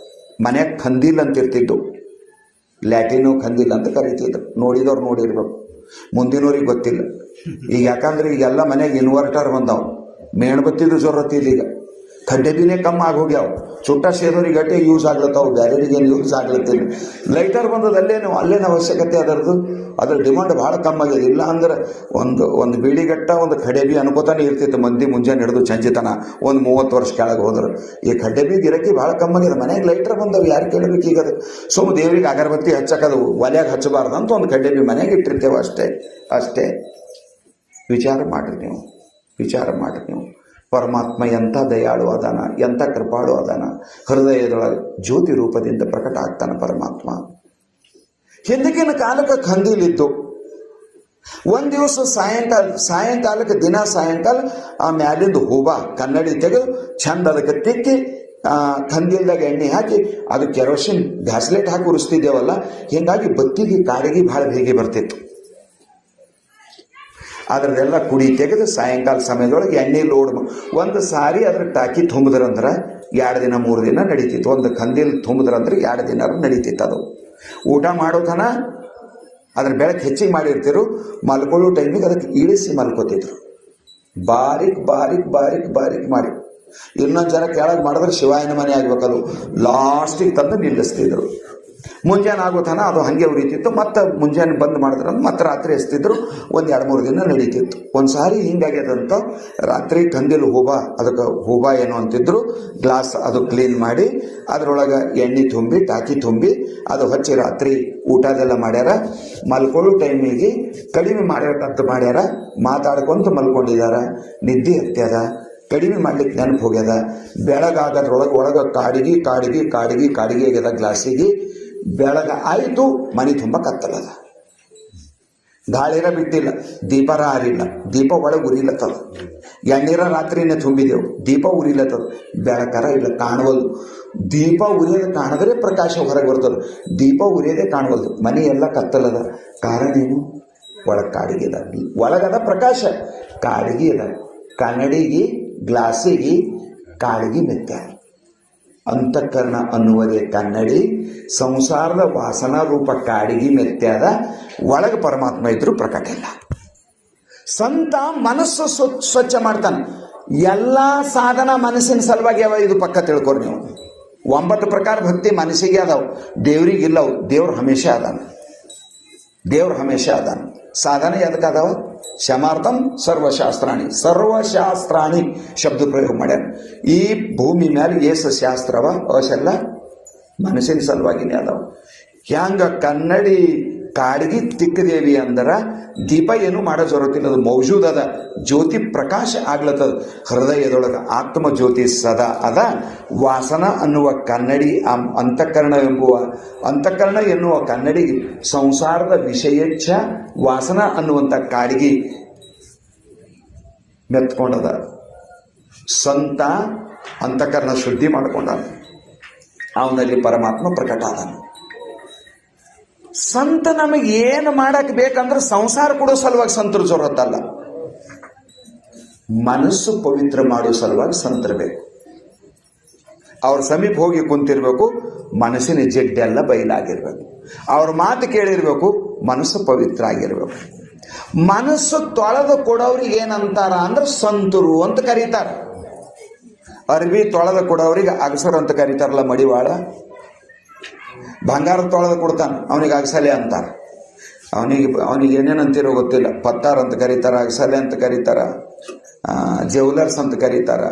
ಮನೆಗೆ ಖಂದಿಲ್ ಅಂತ ಇರ್ತಿದ್ದು. ಲ್ಯಾಟಿನು ಖಂದಿಲ್ ಅಂತ ಕರೀತಿದ್ರು. ನೋಡಿದವ್ರು ನೋಡಿರ್ಬೇಕು, ಮುಂದಿನವ್ರಿಗೆ ಗೊತ್ತಿಲ್ಲ. ಈಗ ಯಾಕಂದ್ರೆ ಈಗೆಲ್ಲ ಮನೆಗೆ ಇನ್ವರ್ಟರ್ ಬಂದಾವ್, ಮೇಣಬತ್ತಿದ್ದು ಜೊರತ್ತಿಲ್ಲ. ಈಗ ಖಡ್ಡೆಬಿನೇ ಕಮ್ಮಿ ಆಗೋಗ್ಯಾವ. ಚುಟ್ಟ ಸೇದೋರಿಗೆ ಗಟ್ಟೆ ಯೂಸ್ ಆಗ್ಲತ್ತಾವ, ಬೇರೆಯವರಿಗೆ ಏನು ಯೂಸ್ ಆಗ್ಲತ್ತಿಲ್ಲ. ಲೈಟರ್ ಬಂದದ ಅಲ್ಲೇನು ಅವಶ್ಯಕತೆ ಅದರದ್ದು. ಅದ್ರ ಡಿಮಾಂಡ್ ಭಾಳ ಕಮ್ಮಿ ಆಗಿದೆ. ಇಲ್ಲ ಅಂದ್ರೆ ಒಂದು ಬೀಡಿಗಟ್ಟ ಒಂದು ಖಡೆಬಿ ಅನ್ಕೋತಾನೆ ಇರ್ತಿತ್ತು ಮಂದಿ ಮುಂಜಾನೆ ಹಿಡಿದು ಚಂಚಿತನ. ಒಂದು 30 ವರ್ಷ ಕೆಳಗೆ ಹೋದ್ರು ಈ ಖಡ್ಡೆಬಿ ಗಿರಕಿ ಭಾಳ ಕಮ್ಮಿ ಆಗಿದೆ. ಮನೆಗೆ ಲೈಟರ್ ಬಂದವು, ಯಾರು ಕೇಳಬೇಕು ಈಗ? ಅದು ಸುಮ್ಮ ದೇವ್ರಿಗೆ ಅಗರಬತ್ತಿ ಹಚ್ಚಕ್ಕದು ಒಲೆಯಾಗ ಹಚ್ಚಬಾರ್ದು ಅಂತ ಒಂದು ಖಡ್ಡೆಬಿ ಮನೆಗೆ ಇಟ್ಟಿರ್ತೇವೆ ಅಷ್ಟೇ. ವಿಚಾರ ಮಾಡ್ರಿ ನೀವು. ಪರಮಾತ್ಮ ಎಂಥ ದಯಾಳು ಅದಾನ, ಎಂಥ ಕೃಪಾಳು ಅದಾನ. ಹೃದಯದೊಳಗೆ ಜ್ಯೋತಿ ರೂಪದಿಂದ ಪ್ರಕಟ ಆಗ್ತಾನೆ ಪರಮಾತ್ಮ. ಹಿಂದಕ್ಕಿನ ಕಾಲಕ್ಕೆ ಖಂದೀಲಿತ್ತು. ಒಂದು ದಿವಸ ಸಾಯಂಕಾಲಕ್ಕೆ ದಿನ ಸಾಯಂಕಾಲ ಆ ಮ್ಯಾಲಿಂದ ಹೂವ ಕನ್ನಡಿ ತೆಗೆದು ಚಂದ ಅದಕ್ಕೆ ತಿಕ್ಕಿ ಖಂದೀಲ್ದಾಗ ಎಣ್ಣೆ ಹಾಕಿ ಅದು ಕೆರೋಸಿನ್ ಗ್ಯಾಸ್ಲೆಟ್ ಹಾಕಿ ಉರಿಸ್ತಿದ್ದೇವಲ್ಲ, ಹೀಗಾಗಿ ಬತ್ತಿಗೆ ಕಾಡಿಗೆ ಭಾಳ ಬೇಗ ಬರ್ತಿತ್ತು. ಅದರದೆಲ್ಲ ಕುಡಿ ತೆಗೆದು ಸಾಯಂಕಾಲ ಸಮಯದೊಳಗೆ ಎಣ್ಣೆ ಲೋಡ್ ಒಂದು ಸಾರಿ ಅದ್ರ ಟಾಕಿ ತುಂಬಿದ್ರಂದ್ರೆ 2 ದಿನ 3 ದಿನ ನಡೀತಿತ್ತು. ಒಂದು ಖಂದಿಲ್ ತುಂಬಿದ್ರಂದ್ರೆ 2 ದಿನ ನಡೀತಿತ್ತು. ಅದು ಊಟ ಮಾಡೋತನ ಅದ್ರ ಬೆಳಕು ಹೆಚ್ಚಿಗೆ ಮಾಡಿರ್ತಿರು, ಮಲ್ಕೊಳ್ಳೋ ಟೈಮಿಗೆ ಅದಕ್ಕೆ ಇಳಿಸಿ ಮಲ್ಕೋತಿದ್ರು. ಬಾರಿಕ್ ಬಾರಿಕ್ ಬಾರಿಕ್ ಬಾರಿಕ್ ಮಾಡಿ ಇನ್ನೊಂದು ಜನ ಕೆಳಗೆ ಮಾಡಿದ್ರೆ ಶಿವಾಯನ ಮನೆ ಆಗ್ಬೇಕದು, ಲಾಸ್ಟಿಗೆ ತಂದು ನಿಲ್ಲಿಸ್ತಿದ್ರು. ಮುಂಜಾನೆ ಆಗೋತನ ಅದು ಹಾಗೆ ಉರಿತಿತ್ತು. ಮತ್ತು ಮುಂಜಾನೆ ಬಂದ್ ಮಾಡಿದ್ರೆ ಮತ್ತೆ ರಾತ್ರಿ ಎಸ್ತಿದ್ರು. ಒಂದು 2-3 ದಿನ ನಡೀತಿತ್ತು. ಒಂದು ಸಾರಿ ಹಿಂಗಾಗ್ಯದಂತ ರಾತ್ರಿ ಕಂದಿಲು ಹೂಬಾ, ಅದಕ್ಕೆ ಹೂಬಾ ಏನು ಅಂತಿದ್ರು, ಗ್ಲಾಸ್ ಅದು ಕ್ಲೀನ್ ಮಾಡಿ ಅದರೊಳಗೆ ಎಣ್ಣೆ ತುಂಬಿ ಟಾಕಿ ತುಂಬಿ ಅದು ಹಚ್ಚಿ ರಾತ್ರಿ ಊಟದೆಲ್ಲ ಮಾಡ್ಯಾರ. ಮಲ್ಕೊಳ್ಳೋ ಟೈಮಿಗೆ ಕಡಿಮೆ ಮಾಡ್ಯಾರಂತ ಮಾಡ್ಯಾರ. ಮಾತಾಡ್ಕೊಂತ ಮಲ್ಕೊಂಡಿದಾರ. ನಿದ್ದೆ ಹತ್ಯದ, ಕಡಿಮೆ ಮಾಡ್ಲಿಕ್ಕೆ ನೆನಪು ಹೋಗ್ಯದ. ಬೆಳಗಾಗದ್ರೊಳಗೆ ಒಳಗೆ ಕಾಡಿಗೆ ಕಾಡಿಗೆ ಕಾಡಿಗೆ ಕಾಡಿಗೆ ಆಗ್ಯದ. ಗ್ಲಾಸಿಗೆ ಬೆಳಗ ಆಯಿತು, ಮನೆ ತುಂಬ ಕತ್ತಲದ. ಗಾಳಿರ ಬಿಟ್ಟಿಲ್ಲ, ದೀಪರ ಆರಿಲ್ಲ, ದೀಪ ಒಳಗೆ ಉರಿಲತ್ತದ. ಎಣ್ಣೀರ ರಾತ್ರಿನೇ ತುಂಬಿದೆವು, ದೀಪ ಉರಿಲತ್ತದ. ಬೆಳಕರ ಇಲ್ಲ, ಕಾಣವಲ್ದು. ದೀಪ ಉರಿಯೋದು ಕಾಣಿದ್ರೆ ಪ್ರಕಾಶ ಹೊರಗೆ ಬರ್ತದೆ, ದೀಪ ಉರಿಯೋದೇ ಕಾಣವಲ್ದು. ಮನೆ ಎಲ್ಲ ಕತ್ತಲದ. ಕಾರಣ ಏನು? ಒಳಗೆ ಕಾಡಿಗೆ ಅದ, ಒಳಗದ ಪ್ರಕಾಶ, ಕಾಡಿಗೆ ಅದ. ಕನ್ನಡಿಗೆ ಗ್ಲಾಸಿಗೆ ಕಾಡಿಗೆ ಮೆತ್ತ. ಅಂತಃಕರಣ ಅನ್ನುವುದೇ ಕನ್ನಡಿ, ಸಂಸಾರದ ವಾಸನಾ ರೂಪ ಕಾಡಿಗೆ ಮೆತ್ಯಾದ. ಒಳಗೆ ಪರಮಾತ್ಮ ಇದ್ರೂ ಪ್ರಕಟ ಇಲ್ಲ. ಸಂತ ಮನಸ್ಸು ಸ್ವಚ್ಛ ಮಾಡ್ತಾನೆ. ಎಲ್ಲ ಸಾಧನ ಮನಸ್ಸಿನ ಸಲುವಾಗಿ ಯಾವ, ಇದು ಪಕ್ಕ ತಿಳ್ಕೊರಿ ನೀವು. 9 ಪ್ರಕಾರ ಭಕ್ತಿ ಮನಸ್ಸಿಗೆ ಅದಾವ, ದೇವ್ರಿಗೆ ಇಲ್ಲವು. ದೇವ್ರು ಹಮೇಶ ಅದಾನ, ದೇವ್ರು ಹಮೇಶ ಅದಾನ. ಸಾಧನ ಎದಕ್ಕೆ ಅದಾವ? ಶಮಾರ್ಥಂ ಸರ್ವಶಾಸ್ತ್ರಾಣಿ, ಸರ್ವಶಾಸ್ತ್ರಾಣಿ ಶಬ್ದ ಪ್ರಯೋಗ ಮಾಡ್ಯಾನ. ಈ ಭೂಮಿ ಮೇಲೆ ಏಸು ಶಾಸ್ತ್ರವ ಅವಶ್ಯಲ್ಲ ಮನಸ್ಸಿನ ಸಲುವಾಗಿನೇ ಅದಾವ. ಹ್ಯಾಂಗ ಕನ್ನಡಿ ಕಾಡಿಗೆ ತಿಕ್ಕದೇವಿ ಅಂದ್ರೆ ದೀಪ ಏನು ಮಾಡೋ ಜರುತ್ತಿಲ್ಲ, ಅದು ಮೌಜೂದ್ ಅದ. ಜ್ಯೋತಿ ಪ್ರಕಾಶ ಆಗ್ಲತ್ತದ ಹೃದಯದೊಳಗೆ. ಆತ್ಮ ಜ್ಯೋತಿ ಸದಾ ಅದ. ವಾಸನ ಅನ್ನುವ ಕನ್ನಡಿ, ಅಂತಃಕರಣ ಎನ್ನುವ ಕನ್ನಡಿ ಸಂಸಾರದ ವಿಷಯಚ್ಛ ವಾಸನ ಅನ್ನುವಂಥ ಕಾಡಿಗೆ ಮೆತ್ಕೊಂಡದ. ಸಂತ ಅಂತಃಕರಣ ಶುದ್ಧಿ ಮಾಡಿಕೊಂಡ, ಅವನಲ್ಲಿ ಪರಮಾತ್ಮ ಪ್ರಕಟ ಆದನು. ಸಂತ ನಮಗೆ ಏನು ಮಾಡಕ್ ಬೇಕಂದ್ರೆ ಸಂಸಾರ ಕೊಡೋ ಸಲುವಾಗಿ ಸಂತರು ಜೊರತ್ತಲ್ಲ, ಮನಸ್ಸು ಪವಿತ್ರ ಮಾಡೋ ಸಲುವಾಗಿ ಸಂತರ ಬೇಕು. ಅವ್ರ ಸಮೀಪ ಹೋಗಿ ಕುಂತಿರ್ಬೇಕು, ಮನಸ್ಸಿನ ಜಿಡ್ಡೆಲ್ಲ ಬಯಲಾಗಿರ್ಬೇಕು. ಅವ್ರ ಮಾತು ಕೇಳಿರ್ಬೇಕು, ಮನಸ್ಸು ಪವಿತ್ರ ಆಗಿರ್ಬೇಕು. ಮನಸ್ಸು ತೊಳೆದು ಕೊಡೋರಿಗೆ ಏನಂತಾರ ಅಂದ್ರೆ ಸಂತರು ಅಂತ ಕರೀತಾರ. ಅರ್ಬಿ ತೊಳೆದು ಕೊಡೋರಿಗೆ ಅಗಸರ್ ಅಂತ ಕರೀತಾರಲ್ಲ, ಮಡಿವಾಳ. ಬಂಗಾರ ತೊಳೆದು ಕೊಡ್ತಾನೆ, ಅವನಿಗೆ ಅಗಸಲೆ ಅಂತಾರ. ಅವನಿಗೆ ಏನೇನಂತಿರೋ ಗೊತ್ತಿಲ್ಲ. ಪತ್ತಾರ ಅಂತ ಕರೀತಾರ, ಅಗಸಲೆ ಅಂತ ಕರೀತಾರ, ಜ್ಯುವೆಲರ್ಸ್ ಅಂತ ಕರೀತಾರ.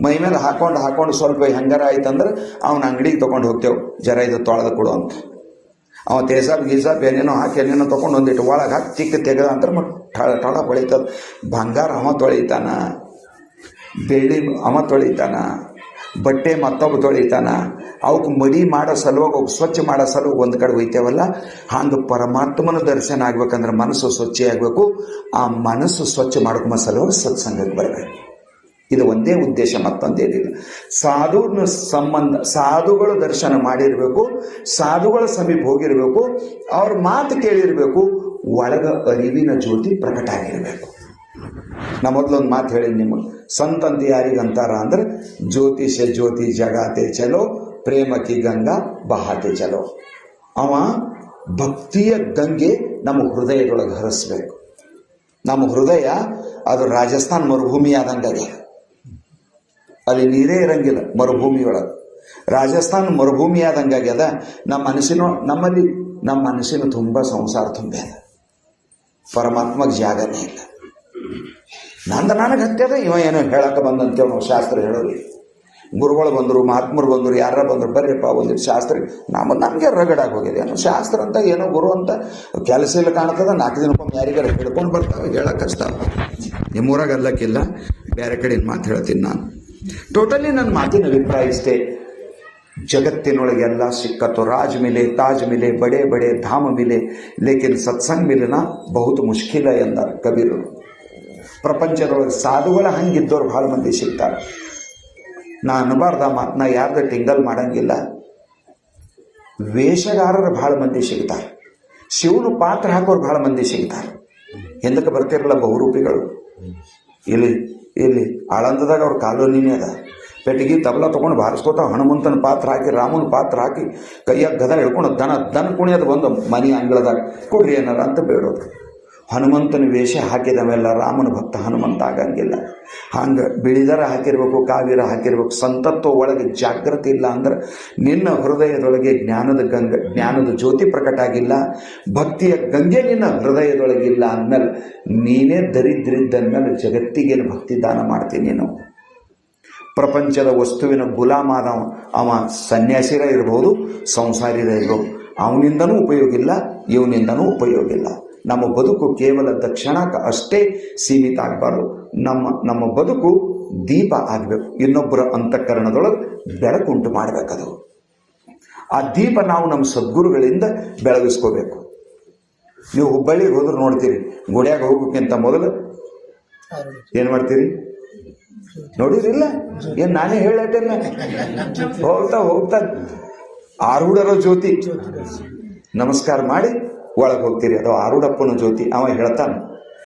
ಮೈ ಮೇಲೆ ಹಾಕೊಂಡು ಸ್ವಲ್ಪ ಹೆಂಗಾರ ಆಯ್ತಂದ್ರೆ ಅವನ ಅಂಗಡಿಗೆ ತೊಗೊಂಡು ಹೋಗ್ತೇವೆ, ಜರ ಇದು ತೊಳೆದು ಕೊಡು ಅಂತ. ಅವ ತೇಜಾಬ್ ಗೀಜಾಬ್ ಏನೇನೋ ಹಾಕಿ ಏನೇನೋ ತೊಗೊಂಡು ಒಂದಿಟ್ಟು ಒಳಗೆ ಹಾಕಿ ಚಿಕ್ಕ ತೆಗೆದ ಅಂತ ಟಳ ಹೊಳಿತದ. ಬಂಗಾರ ಅವ ತೊಳಿತಾನ, ಬೆಳ್ಳಿ ಅವ ತೊಳಿತಾನ, ಬಟ್ಟೆ ಮತ್ತೊಬ್ಬ ತೊಳಿತಾನ. ಅವಕ್ಕೆ ಮಡಿ ಮಾಡೋ ಸಲುವಾಗಿ, ಅವಕ್ಕೆ ಸ್ವಚ್ಛ ಮಾಡೋ ಸಲುವಾಗಿ ಒಂದು ಕಡೆ ಹೋಯ್ತೇವಲ್ಲ. ಹಂಗೆ ಪರಮಾತ್ಮನ ದರ್ಶನ ಆಗ್ಬೇಕಂದ್ರೆ ಮನಸ್ಸು ಸ್ವಚ್ಛ ಆಗಬೇಕು. ಆ ಮನಸ್ಸು ಸ್ವಚ್ಛ ಮಾಡ್ಕೊಂಬ ಸಲುವಾಗಿ ಸತ್ಸಂಗಕ್ಕೆ ಬರಬೇಕು. ಇದು ಒಂದೇ ಉದ್ದೇಶ, ಮತ್ತೊಂದೇನಿಲ್ಲ. ಸಾಧುನ ಸಂಬಂಧ, ಸಾಧುಗಳು ದರ್ಶನ ಮಾಡಿರಬೇಕು, ಸಾಧುಗಳ ಸಮೀಪ ಹೋಗಿರಬೇಕು, ಅವ್ರ ಮಾತು ಕೇಳಿರಬೇಕು, ಒಳಗ ಅರಿವಿನ ಜ್ಯೋತಿ ಪ್ರಕಟ ಆಗಿರಬೇಕು. ನಾ ಮೊದಲೊಂದು ಮಾತು ಹೇಳಿ ನಿಮಗೆ, ಸಂತಂತ ಯಾರಿಗಂತಾರ ಅಂದ್ರೆ, ಜ್ಯೋತಿಷ ಜ್ಯೋತಿ ಜಗಾತೆ ಚಲೋ, ಪ್ರೇಮಕಿ ಗಂಗಾ ಬಹಾತೆ ಚಲೋ. ಅವ ಭಕ್ತಿಯ ಗಂಗೆ ನಮ್ಮ ಹೃದಯದೊಳಗೆ ಹರಿಸ್ಬೇಕು. ನಮ್ಮ ಹೃದಯ ಅದು ರಾಜಸ್ಥಾನ್ ಮರುಭೂಮಿ ಆದಂಗೆ, ಅಲ್ಲಿ ನೀರೇ ಇರಂಗಿಲ್ಲ ಮರುಭೂಮಿಯೊಳಗೆ. ರಾಜಸ್ಥಾನ್ ಮರುಭೂಮಿ ಆದಂಗಾಗ್ಯದ. ನಮ್ಮ ಮನಸ್ಸಿನ ತುಂಬ ಸಂಸಾರ ತುಂಬ್ಯದ. ಪರಮಾತ್ಮಗೆ ಜಾಗನೇ ಇಲ್ಲ. ನನಗೆ ಹತ್ಯದ ಇವ ಏನೋ ಹೇಳಕ್ಕೆ ಬಂದಂತೇವ್ ನಾವು ಶಾಸ್ತ್ರ ಹೇಳೋರಿ. ಗುರುಗಳು ಬಂದರು, ಮಹಾತ್ಮರು ಬಂದರು, ಯಾರ ಬಂದರು, ಬರ್ರಿಪ್ಪ ಒಂದಿಟ್ಟು ಶಾಸ್ತ್ರ. ನಮಗೆ ರಗಡಾಗಿ ಹೋಗಿದೆ. ಏನೋ ಶಾಸ್ತ್ರ ಅಂತ, ಏನೋ ಗುರು ಅಂತ ಕೆಲಸ ಇಲ್ಲ ಕಾಣ್ತದ. 4 ದಿನಕ್ಕೊಮ್ಮೆ ಯಾರಿಗಾರ ಹಿಡ್ಕೊಂಡು ಬರ್ತಾವೆ, ಹೇಳಕ್ಕೆ ಹಚ್ತಾವೆ. ನಿಮ್ಮೂರಾಗ ಅಲ್ಲಕ್ಕಿಲ್ಲ, ಬೇರೆ ಕಡೆ ಮಾತು ಹೇಳ್ತೀನಿ ನಾನು. ಟೋಟಲಿ ನನ್ನ ಮಾತಿನ ಅಭಿಪ್ರಾಯ ಇಷ್ಟೇ. ಜಗತ್ತಿನೊಳಗೆಲ್ಲ ಸಿಕ್ಕತ್ತು, ರಾಜ್ ಮಿಲೆ, ತಾಜ್ ಮಿಲೆ, ಬಡೆ ಬಡೆ ಧಾಮ ಮಿಲೆ, ಲೇಕಿನ್ ಸತ್ಸಂಗ್ ಮಿಲನ ಬಹುತ್ ಮುಷ್ಕಿಲ ಎಂದಾರ ಕಬೀರರು. ಪ್ರಪಂಚದೊಳಗೆ ಸಾಧುಗಳ ಹಂಗಿದ್ದವ್ರು ಭಾಳ ಮಂದಿ ಸಿಗ್ತಾರೆ. ನಾ ಅನ್ನಬಾರ್ದ ಮಾತನ್ನ ಯಾರ್ದು ಟಿಂಗಲ್ ಮಾಡಂಗಿಲ್ಲ. ವೇಷಗಾರರು ಭಾಳ ಮಂದಿ ಸಿಗ್ತಾರೆ, ಶಿವನು ಪಾತ್ರ ಹಾಕೋರು ಭಾಳ ಮಂದಿ ಸಿಗ್ತಾರೆ. ಹಿಂದಕ್ಕೆ ಬರ್ತಿರಲ್ಲ ಬಹುರೂಪಿಗಳು. ಇಲ್ಲಿ ಆಳಂದದಾಗ ಅವ್ರ ಕಾಲೋನಿನೇ ಅದ. ಪೆಟ್ಟಿಗೆ ತಬಲ ತೊಗೊಂಡು ಬಾರಿಸ್ಕೋತಾವ, ಹನುಮಂತನ ಪಾತ್ರ ಹಾಕಿ ರಾಮನ ಪಾತ್ರ ಹಾಕಿ ಕೈಯಾಗ ಗದ ಹಿಡ್ಕೊಂಡು ದನ ಕುಣಿಯೋದು ಬಂದು ಮನೆ ಅಂಗಳದಾಗ ಕೊಡ್ರಿ ಏನಾರ ಅಂತ ಬೇಡೋದು. ಹನುಮಂತನ ವೇಷ ಹಾಕಿದ ಮೇಲೆ ರಾಮನ ಭಕ್ತ ಹನುಮಂತ ಆಗಂಗಿಲ್ಲ. ಹಂಗೆ ಬಿಳಿದರ ಹಾಕಿರ್ಬೇಕು, ಕಾವಿರ ಹಾಕಿರ್ಬೇಕು. ಸಂತತ್ವ ಒಳಗೆ ಜಾಗೃತಿ ಇಲ್ಲ ಅಂದ್ರೆ ನಿನ್ನ ಹೃದಯದೊಳಗೆ ಜ್ಞಾನದ ಜ್ಯೋತಿ ಪ್ರಕಟ ಆಗಿಲ್ಲ, ಭಕ್ತಿಯ ಗಂಗೆ ನಿನ್ನ ಹೃದಯದೊಳಗಿಲ್ಲ ಅಂದಮೇಲೆ ನೀನೇ ದರಿದ್ರಿದ್ದಂದ್ಮೇಲೆ ಜಗತ್ತಿಗೇನು ಭಕ್ತಿ ದಾನ ಮಾಡ್ತೀನಿ ನೀನು? ಪ್ರಪಂಚದ ವಸ್ತುವಿನ ಗುಲಾಮಾದ ಅವ ಸನ್ಯಾಸಿರ ಇರ್ಬೋದು, ಸಂಸಾರಿರ ಇರ್ಬೋದು, ಅವನಿಂದನೂ ಉಪಯೋಗ ಇಲ್ಲ, ಇವನಿಂದನೂ ಉಪಯೋಗ ಇಲ್ಲ. ನಮ್ಮ ಬದುಕು ಕೇವಲ ದಕ್ಷಿಣಕ್ಕೆ ಅಷ್ಟೇ ಸೀಮಿತ ಆಗಬಾರ್ದು. ನಮ್ಮ ಬದುಕು ದೀಪ ಆಗಬೇಕು, ಇನ್ನೊಬ್ಬರ ಅಂತಃಕರಣದೊಳಗೆ ಬೆಳಕುಂಟು ಮಾಡಬೇಕದು. ಆ ದೀಪ ನಾವು ನಮ್ಮ ಸದ್ಗುರುಗಳಿಂದ ಬೆಳಗಿಸ್ಕೋಬೇಕು. ನೀವು ಹುಬ್ಬಳ್ಳಿಗೆ ಹೋದ್ರೆ ನೋಡ್ತೀರಿ, ಗುಡಿಯಾಗ ಹೋಗೋಕ್ಕಿಂತ ಮೊದಲು ಏನು ಮಾಡ್ತೀರಿ ನೋಡಿರಿಲ್ಲ? ಏನು ನಾನೇ ಹೇಳಟ್ಟೆಲ್ಲ ಹೋಗ್ತಾ ಆರೂಢರ ಜ್ಯೋತಿ ನಮಸ್ಕಾರ ಮಾಡಿ ಒಳಗೆ ಹೋಗ್ತೀರಿ. ಅದು ಆರೂಢಪ್ಪನ ಜ್ಯೋತಿ. ಅವ ಹೇಳ್ತಾನೆ,